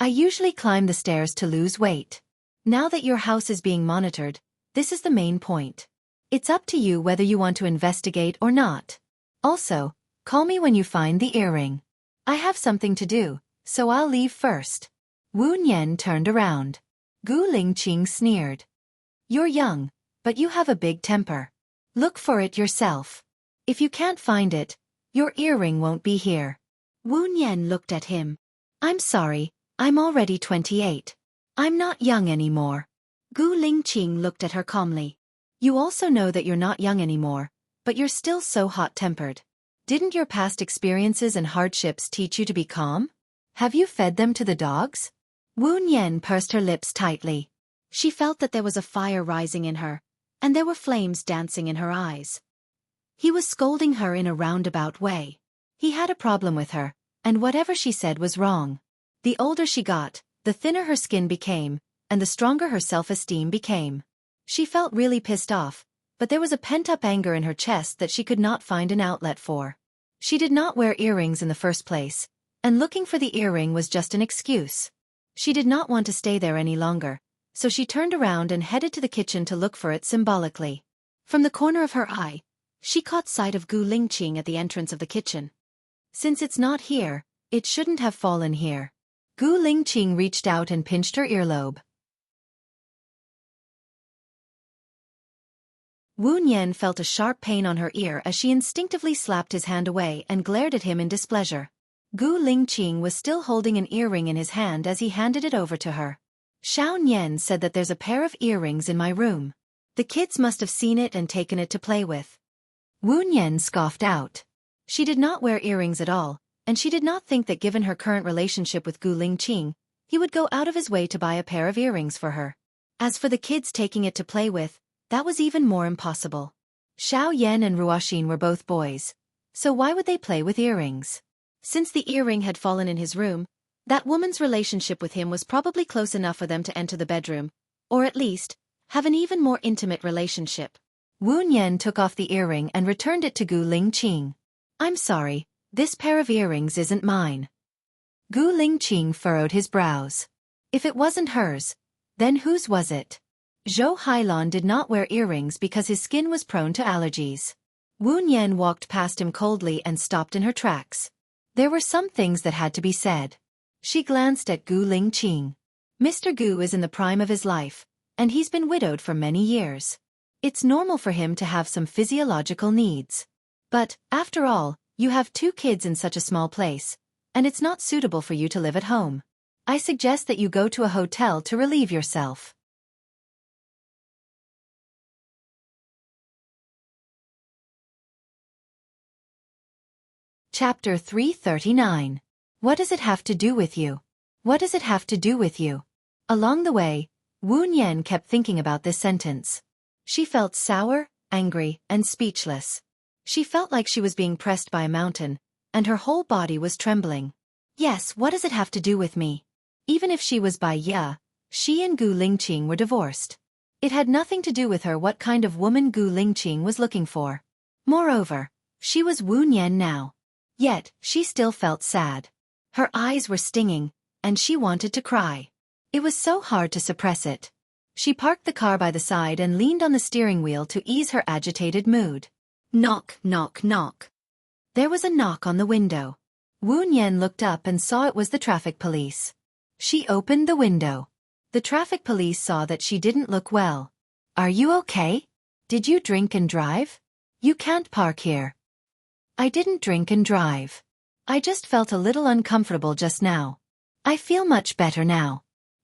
"I usually climb the stairs to lose weight. Now that your house is being monitored, this is the main point. It's up to you whether you want to investigate or not. Also, call me when you find the earring. I have something to do, so I'll leave first." Wu Nian turned around. Gu Lingqing sneered. "You're young, but you have a big temper. Look for it yourself. If you can't find it, your earring won't be here." Wu Nian looked at him. "I'm sorry, I'm already 28. I'm not young anymore." Gu Lingqing looked at her calmly. "You also know that you're not young anymore, but you're still so hot-tempered. Didn't your past experiences and hardships teach you to be calm? Have you fed them to the dogs?" Wu Nian pursed her lips tightly. She felt that there was a fire rising in her, and there were flames dancing in her eyes. He was scolding her in a roundabout way. He had a problem with her, and whatever she said was wrong. The older she got, the thinner her skin became, and the stronger her self-esteem became. She felt really pissed off, but there was a pent-up anger in her chest that she could not find an outlet for. She did not wear earrings in the first place, and looking for the earring was just an excuse. She did not want to stay there any longer, so she turned around and headed to the kitchen to look for it symbolically. From the corner of her eye, she caught sight of Gu Lingqing at the entrance of the kitchen. Since it's not here, it shouldn't have fallen here. Gu Lingqing reached out and pinched her earlobe. Wu Nian felt a sharp pain on her ear as she instinctively slapped his hand away and glared at him in displeasure. Gu Lingqing was still holding an earring in his hand as he handed it over to her. "Xiao Nian said that there's a pair of earrings in my room. The kids must have seen it and taken it to play with." Wu Nian scoffed out. She did not wear earrings at all, and she did not think that given her current relationship with Gu Lingqing, he would go out of his way to buy a pair of earrings for her. As for the kids taking it to play with, that was even more impossible. Xiao Yan and Ruoxin were both boys, so why would they play with earrings? Since the earring had fallen in his room, that woman's relationship with him was probably close enough for them to enter the bedroom, or at least, have an even more intimate relationship. Wu Nian took off the earring and returned it to Gu Lingqing. "I'm sorry, this pair of earrings isn't mine." Gu Lingqing furrowed his brows. If it wasn't hers, then whose was it? Zhou Hailan did not wear earrings because his skin was prone to allergies. Wu Nian walked past him coldly and stopped in her tracks. There were some things that had to be said. She glanced at Gu Lingqing. Mr. Gu is in the prime of his life, and he's been widowed for many years. It's normal for him to have some physiological needs. But, after all, you have 2 kids in such a small place, and it's not suitable for you to live at home. I suggest that you go to a hotel to relieve yourself. Chapter 339. What does it have to do with you? What does it have to do with you? Along the way, Wu Nian kept thinking about this sentence. She felt sour, angry, and speechless. She felt like she was being pressed by a mountain, and her whole body was trembling. Yes, what does it have to do with me? Even if she was Bai Ye, she and Gu Lingqing were divorced. It had nothing to do with her what kind of woman Gu Lingqing was looking for. Moreover, she was Wu Nian now. Yet, she still felt sad. Her eyes were stinging, and she wanted to cry. It was so hard to suppress it. She parked the car by the side and leaned on the steering wheel to ease her agitated mood. Knock, knock, knock. There was a knock on the window. Wu Nian looked up and saw it was the traffic police. She opened the window. The traffic police saw that she didn't look well. Are you okay? Did you drink and drive? You can't park here. I didn't drink and drive. I just felt a little uncomfortable just now. I feel much better now.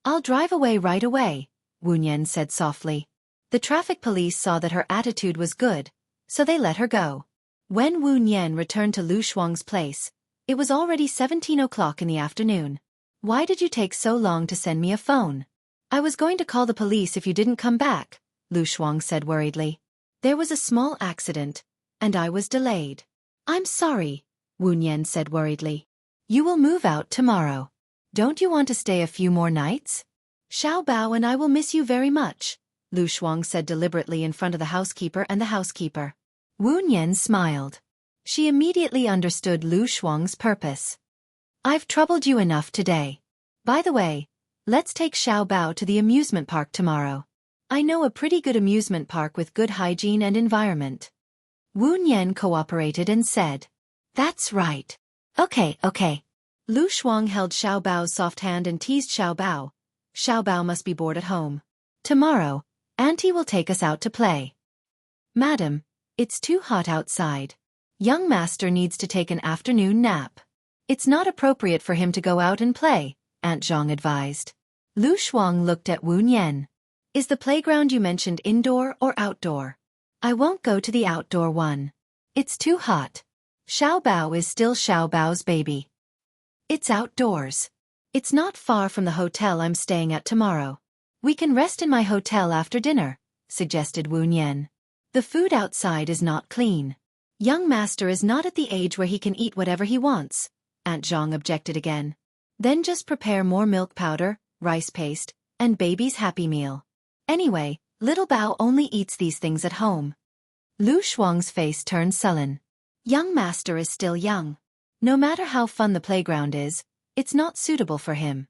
I'll drive away right away, Wu Nian said softly. The traffic police saw that her attitude was good, so they let her go. When Wu Nian returned to Lu Shuang's place, it was already 17 o'clock in the afternoon. Why did you take so long to send me a phone? I was going to call the police if you didn't come back, Lu Shuang said worriedly. There was a small accident, and I was delayed. I'm sorry, Wu Nian said worriedly. You will move out tomorrow. Don't you want to stay a few more nights? Xiao Bao and I will miss you very much, Lu Shuang said deliberately in front of the housekeeper and the housekeeper. Wu Nian smiled. She immediately understood Lu Shuang's purpose. I've troubled you enough today. By the way, let's take Xiao Bao to the amusement park tomorrow. I know a pretty good amusement park with good hygiene and environment. Wu Nian cooperated and said, That's right. Okay. Lu Shuang held Xiao Bao's soft hand and teased Xiao Bao. Xiao Bao must be bored at home. Tomorrow, Auntie will take us out to play. Madam, it's too hot outside. Young master needs to take an afternoon nap. It's not appropriate for him to go out and play, Aunt Zhang advised. Lu Shuang looked at Wu Nian. Is the playground you mentioned indoor or outdoor? I won't go to the outdoor one. It's too hot. Xiao Bao is still Xiao Bao's baby. It's outdoors. It's not far from the hotel I'm staying at tomorrow. We can rest in my hotel after dinner, suggested Wu Nian. The food outside is not clean. Young master is not at the age where he can eat whatever he wants, Aunt Zhang objected again. Then just prepare more milk powder, rice paste, and baby's happy meal. Anyway, little Bao only eats these things at home. Lu Shuang's face turned sullen. Young master is still young. No matter how fun the playground is, it's not suitable for him.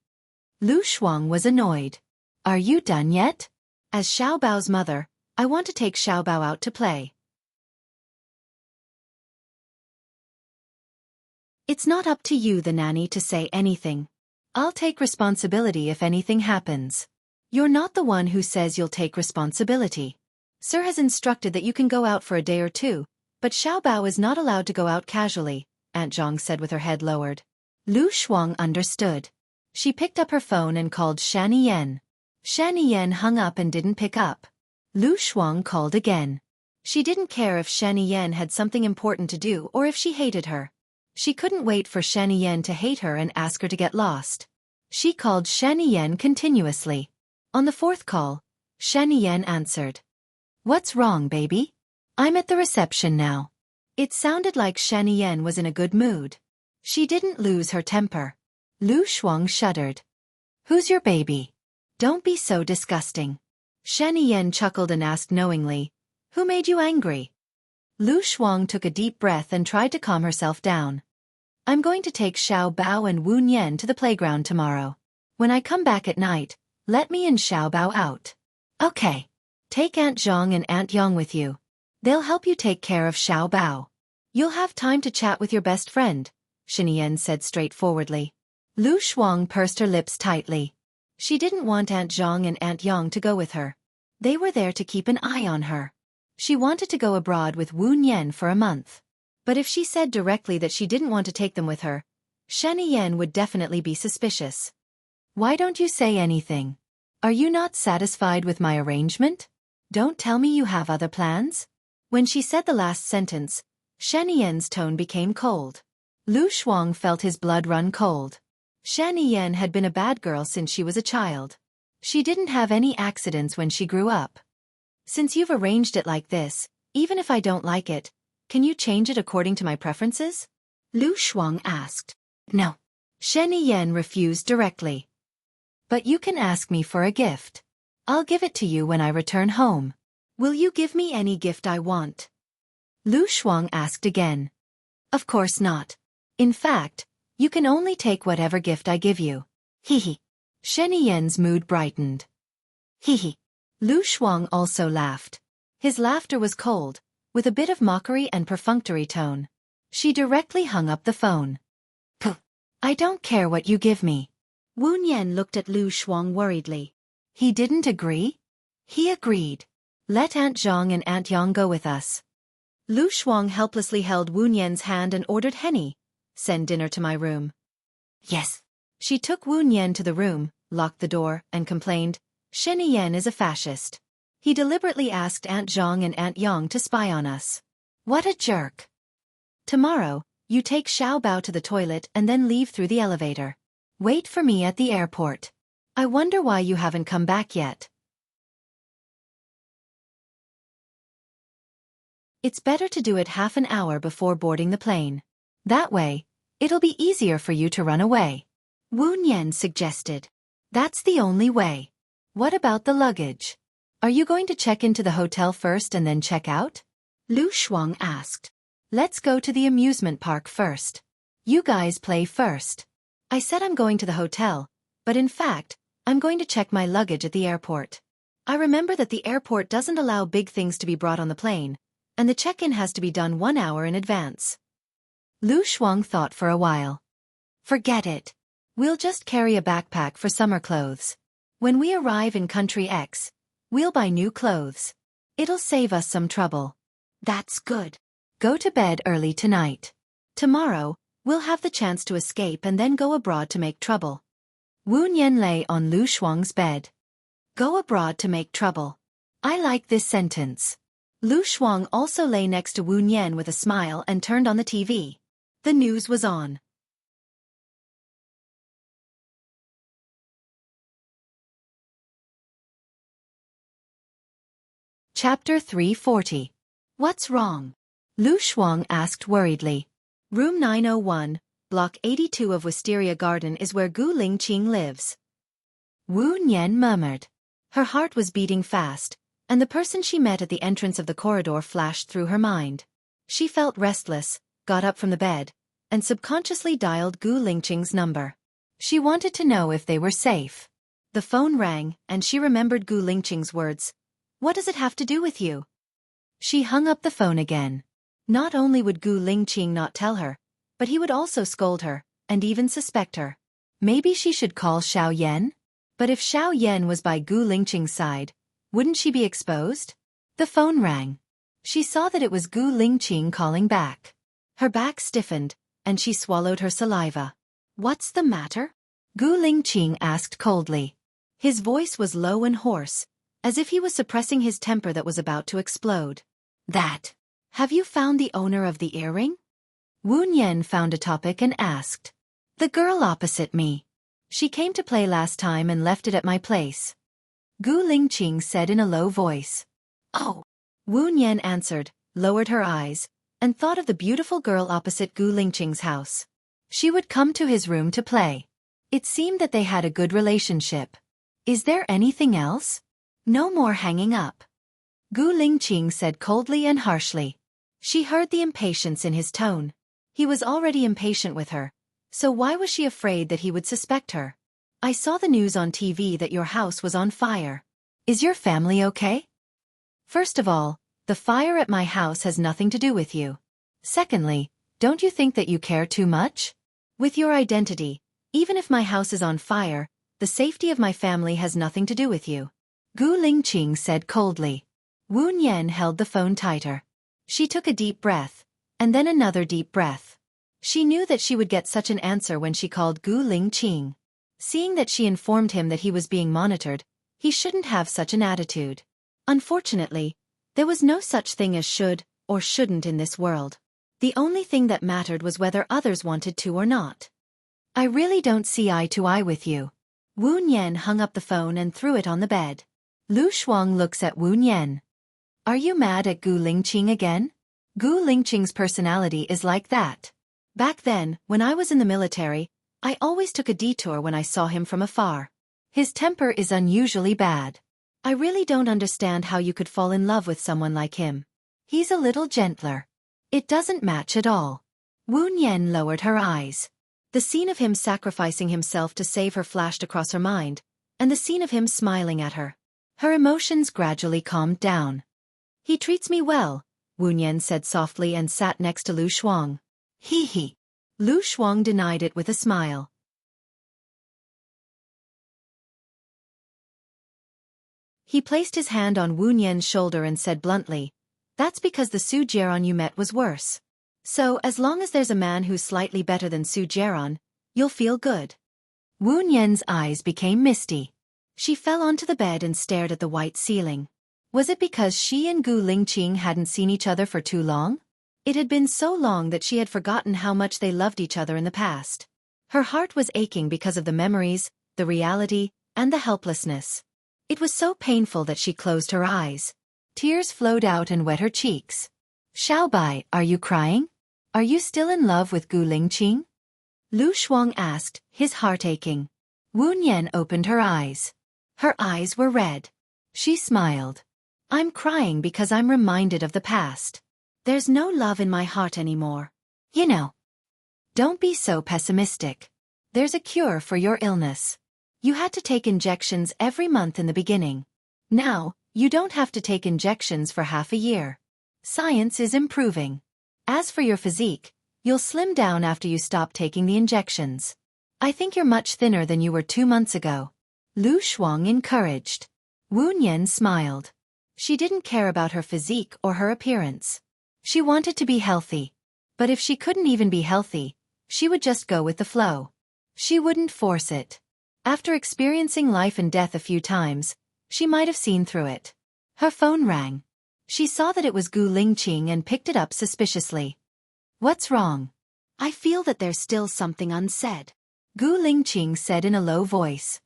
Lu Shuang was annoyed. Are you done yet? As Xiao Bao's mother, I want to take Xiao Bao out to play. It's not up to you, the nanny, to say anything. I'll take responsibility if anything happens. You're not the one who says you'll take responsibility. Sir has instructed that you can go out for a day or two, but Xiao Bao is not allowed to go out casually, Aunt Zhang said with her head lowered. Lu Shuang understood. She picked up her phone and called Shani Yan. Shani Yan hung up and didn't pick up. Lu Shuang called again. She didn't care if Shani Yan had something important to do or if she hated her. She couldn't wait for Shani Yan to hate her and ask her to get lost. She called Shani Yan continuously. On the 4th call, Shani Yan answered. What's wrong, baby? I'm at the reception now. It sounded like Shani Yan was in a good mood. She didn't lose her temper. Lu Shuang shuddered. Who's your baby? Don't be so disgusting. Shani Yan chuckled and asked knowingly, Who made you angry? Lu Shuang took a deep breath and tried to calm herself down. I'm going to take Xiao Bao and Wu Nian to the playground tomorrow. When I come back at night, let me and Xiao Bao out. Okay. Take Aunt Zhang and Aunt Yang with you. They'll help you take care of Xiao Bao. You'll have time to chat with your best friend, Shani Yan said straightforwardly. Lu Shuang pursed her lips tightly. She didn't want Aunt Zhang and Aunt Yang to go with her. They were there to keep an eye on her. She wanted to go abroad with Wu Nian for a month. But if she said directly that she didn't want to take them with her, Shani Yan would definitely be suspicious. Why don't you say anything? Are you not satisfied with my arrangement? Don't tell me you have other plans? When she said the last sentence, Shani Yan's tone became cold. Lu Shuang felt his blood run cold. Shani Yan had been a bad girl since she was a child. She didn't have any accidents when she grew up. Since you've arranged it like this, even if I don't like it, can you change it according to my preferences? Lu Shuang asked. No. Shani Yan refused directly. But you can ask me for a gift. I'll give it to you when I return home. Will you give me any gift I want? Lu Shuang asked again. Of course not. In fact, you can only take whatever gift I give you. Hee. Shani Yan's mood brightened. Hee. Lu Shuang also laughed. His laughter was cold, with a bit of mockery and perfunctory tone. She directly hung up the phone. Puh. I don't care what you give me. Wu Nian looked at Lu Shuang worriedly. He didn't agree? He agreed. Let Aunt Zhang and Aunt Yang go with us. Lu Shuang helplessly held Wu Nian's hand and ordered Henny, send dinner to my room. Yes. She took Wu Nian to the room, locked the door, and complained, Shani Yan is a fascist. He deliberately asked Aunt Zhang and Aunt Yang to spy on us. What a jerk. Tomorrow, you take Xiao Bao to the toilet and then leave through the elevator. Wait for me at the airport. I wonder why you haven't come back yet. It's better to do it half an hour before boarding the plane. That way, it'll be easier for you to run away. Wu Nian suggested. That's the only way. What about the luggage? Are you going to check into the hotel first and then check out? Lu Shuang asked. Let's go to the amusement park first. You guys play first. I said I'm going to the hotel, but in fact, I'm going to check my luggage at the airport. I remember that the airport doesn't allow big things to be brought on the plane, and the check-in has to be done 1 hour in advance. Lu Shuang thought for a while. Forget it. We'll just carry a backpack for summer clothes. When we arrive in country X, we'll buy new clothes. It'll save us some trouble. That's good. Go to bed early tonight. Tomorrow, we'll have the chance to escape and then go abroad to make trouble. Wu Nian lay on Lu Shuang's bed. Go abroad to make trouble. I like this sentence. Lu Shuang also lay next to Wu Nian with a smile and turned on the TV. The news was on. Chapter 340. What's wrong? Lu Shuang asked worriedly. Room 901, Block 82 of Wisteria Garden is where Gu Lingqing lives. Wu Nian murmured. Her heart was beating fast, and the person she met at the entrance of the corridor flashed through her mind. She felt restless, got up from the bed, and subconsciously dialed Gu Lingqing's number. She wanted to know if they were safe. The phone rang, and she remembered Gu Lingqing's words. What does it have to do with you? She hung up the phone again. Not only would Gu Lingqing not tell her, but he would also scold her, and even suspect her. Maybe she should call Xiao Yan? But if Xiao Yan was by Gu Lingqing's side, wouldn't she be exposed? The phone rang. She saw that it was Gu Lingqing calling back. Her back stiffened, and she swallowed her saliva. What's the matter? Gu Lingqing asked coldly. His voice was low and hoarse, as if he was suppressing his temper that was about to explode. Have you found the owner of the earring? Wu Nian found a topic and asked. The girl opposite me. She came to play last time and left it at my place. Gu Lingqing said in a low voice. Oh. Wu Nian answered, lowered her eyes, and thought of the beautiful girl opposite Gu Lingqing's house. She would come to his room to play. It seemed that they had a good relationship. Is there anything else? No more hanging up. Gu Lingqing said coldly and harshly. She heard the impatience in his tone. He was already impatient with her, so why was she afraid that he would suspect her? I saw the news on TV that your house was on fire. Is your family okay? First of all, the fire at my house has nothing to do with you. Secondly, don't you think that you care too much? With your identity, even if my house is on fire, the safety of my family has nothing to do with you. Gu Lingqing said coldly. Wu Nian held the phone tighter. She took a deep breath, and then another deep breath. She knew that she would get such an answer when she called Gu Lingqing. Seeing that she informed him that he was being monitored, he shouldn't have such an attitude. Unfortunately, there was no such thing as should or shouldn't in this world. The only thing that mattered was whether others wanted to or not. I really don't see eye to eye with you. Wu Nian hung up the phone and threw it on the bed. Lu Shuang looks at Wu Nian. Are you mad at Gu Lingqing again? Gu Lingqing's personality is like that. Back then, when I was in the military, I always took a detour when I saw him from afar. His temper is unusually bad. I really don't understand how you could fall in love with someone like him. He's a little gentler. It doesn't match at all. Wu Nian lowered her eyes. The scene of him sacrificing himself to save her flashed across her mind, and the scene of him smiling at her. Her emotions gradually calmed down. He treats me well, Wu Nian said softly and sat next to Lu Shuang. He. Lu Shuang denied it with a smile. He placed his hand on Wu Nian's shoulder and said bluntly, that's because the Su Jiaran you met was worse. So, as long as there's a man who's slightly better than Su Jiaran, you'll feel good. Wu Nian's eyes became misty. She fell onto the bed and stared at the white ceiling. Was it because she and Gu Lingqing hadn't seen each other for too long? It had been so long that she had forgotten how much they loved each other in the past. Her heart was aching because of the memories, the reality, and the helplessness. It was so painful that she closed her eyes. Tears flowed out and wet her cheeks. Xiaobai, are you crying? Are you still in love with Gu Lingqing? Lu Shuang asked, his heart aching. Wu Nian opened her eyes. Her eyes were red. She smiled. I'm crying because I'm reminded of the past. There's no love in my heart anymore. You know. Don't be so pessimistic. There's a cure for your illness. You had to take injections every month in the beginning. Now, you don't have to take injections for half a year. Science is improving. As for your physique, you'll slim down after you stop taking the injections. I think you're much thinner than you were 2 months ago. Lu Shuang encouraged. Wu Nian smiled. She didn't care about her physique or her appearance. She wanted to be healthy. But if she couldn't even be healthy, she would just go with the flow. She wouldn't force it. After experiencing life and death a few times, she might have seen through it. Her phone rang. She saw that it was Gu Lingqing and picked it up suspiciously. What's wrong? I feel that there's still something unsaid. Gu Lingqing said in a low voice.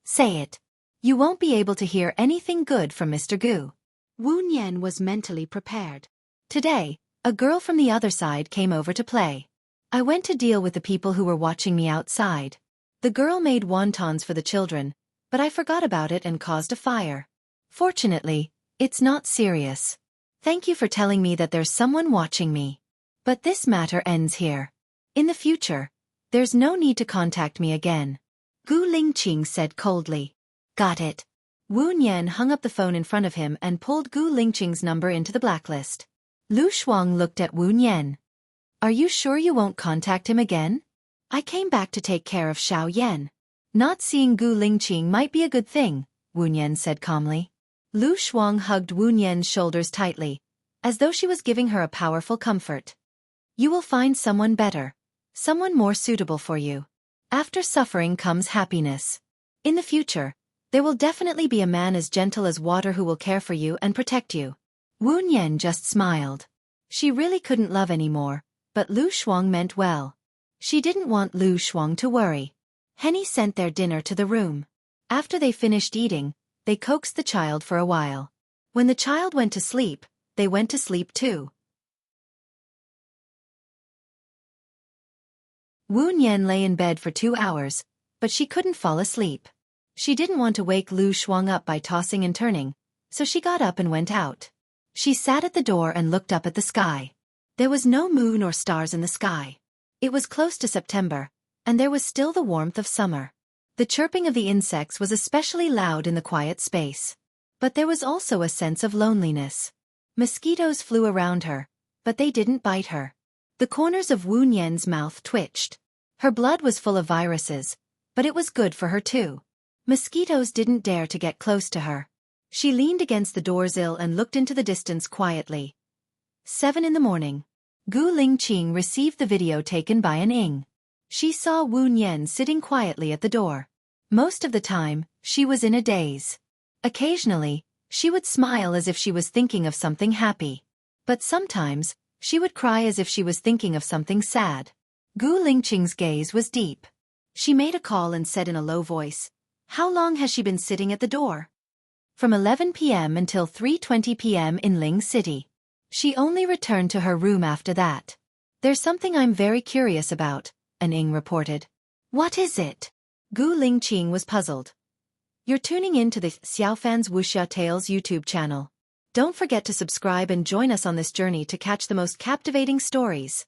Say it. You won't be able to hear anything good from Mr. Gu. Wu Nian was mentally prepared. Today, a girl from the other side came over to play. I went to deal with the people who were watching me outside. The girl made wontons for the children, but I forgot about it and caused a fire. Fortunately, it's not serious. Thank you for telling me that there's someone watching me. But this matter ends here. In the future, there's no need to contact me again. Gu Lingqing said coldly. Got it. Wu Nian hung up the phone in front of him and pulled Gu Lingqing's number into the blacklist. Lu Shuang looked at Wu Nian. Are you sure you won't contact him again? I came back to take care of Xiao Yan. Not seeing Gu Lingqing might be a good thing, Wu Nian said calmly. Lu Shuang hugged Wu Nian's shoulders tightly, as though she was giving her a powerful comfort. You will find someone better, someone more suitable for you. After suffering comes happiness. In the future, there will definitely be a man as gentle as water who will care for you and protect you. Wu Nian just smiled. She really couldn't love anymore, but Lu Shuang meant well. She didn't want Lu Shuang to worry. Henny sent their dinner to the room. After they finished eating, they coaxed the child for a while. When the child went to sleep, they went to sleep too. Wu Nian lay in bed for 2 hours, but she couldn't fall asleep. She didn't want to wake Lu Shuang up by tossing and turning, so she got up and went out. She sat at the door and looked up at the sky. There was no moon or stars in the sky. It was close to September, and there was still the warmth of summer. The chirping of the insects was especially loud in the quiet space. But there was also a sense of loneliness. Mosquitoes flew around her, but they didn't bite her. The corners of Wu Nian's mouth twitched. Her blood was full of viruses, but it was good for her too. Mosquitoes didn't dare to get close to her. She leaned against the doorsill and looked into the distance quietly. 7 in the morning. Gu Lingqing received the video taken by an Ing. She saw Wu Nian sitting quietly at the door. Most of the time, she was in a daze. Occasionally, she would smile as if she was thinking of something happy. But sometimes, she would cry as if she was thinking of something sad. Gu Lingqing's gaze was deep. She made a call and said in a low voice, "How long has she been sitting at the door?" "From 11 p.m. until 3:20 p.m. in Ling City. She only returned to her room after that." "There's something I'm very curious about," an Ing reported. "What is it?" Gu Lingqing was puzzled. "You're tuning in to the Xiaofan's Wuxia Tales YouTube channel. Don't forget to subscribe and join us on this journey to catch the most captivating stories.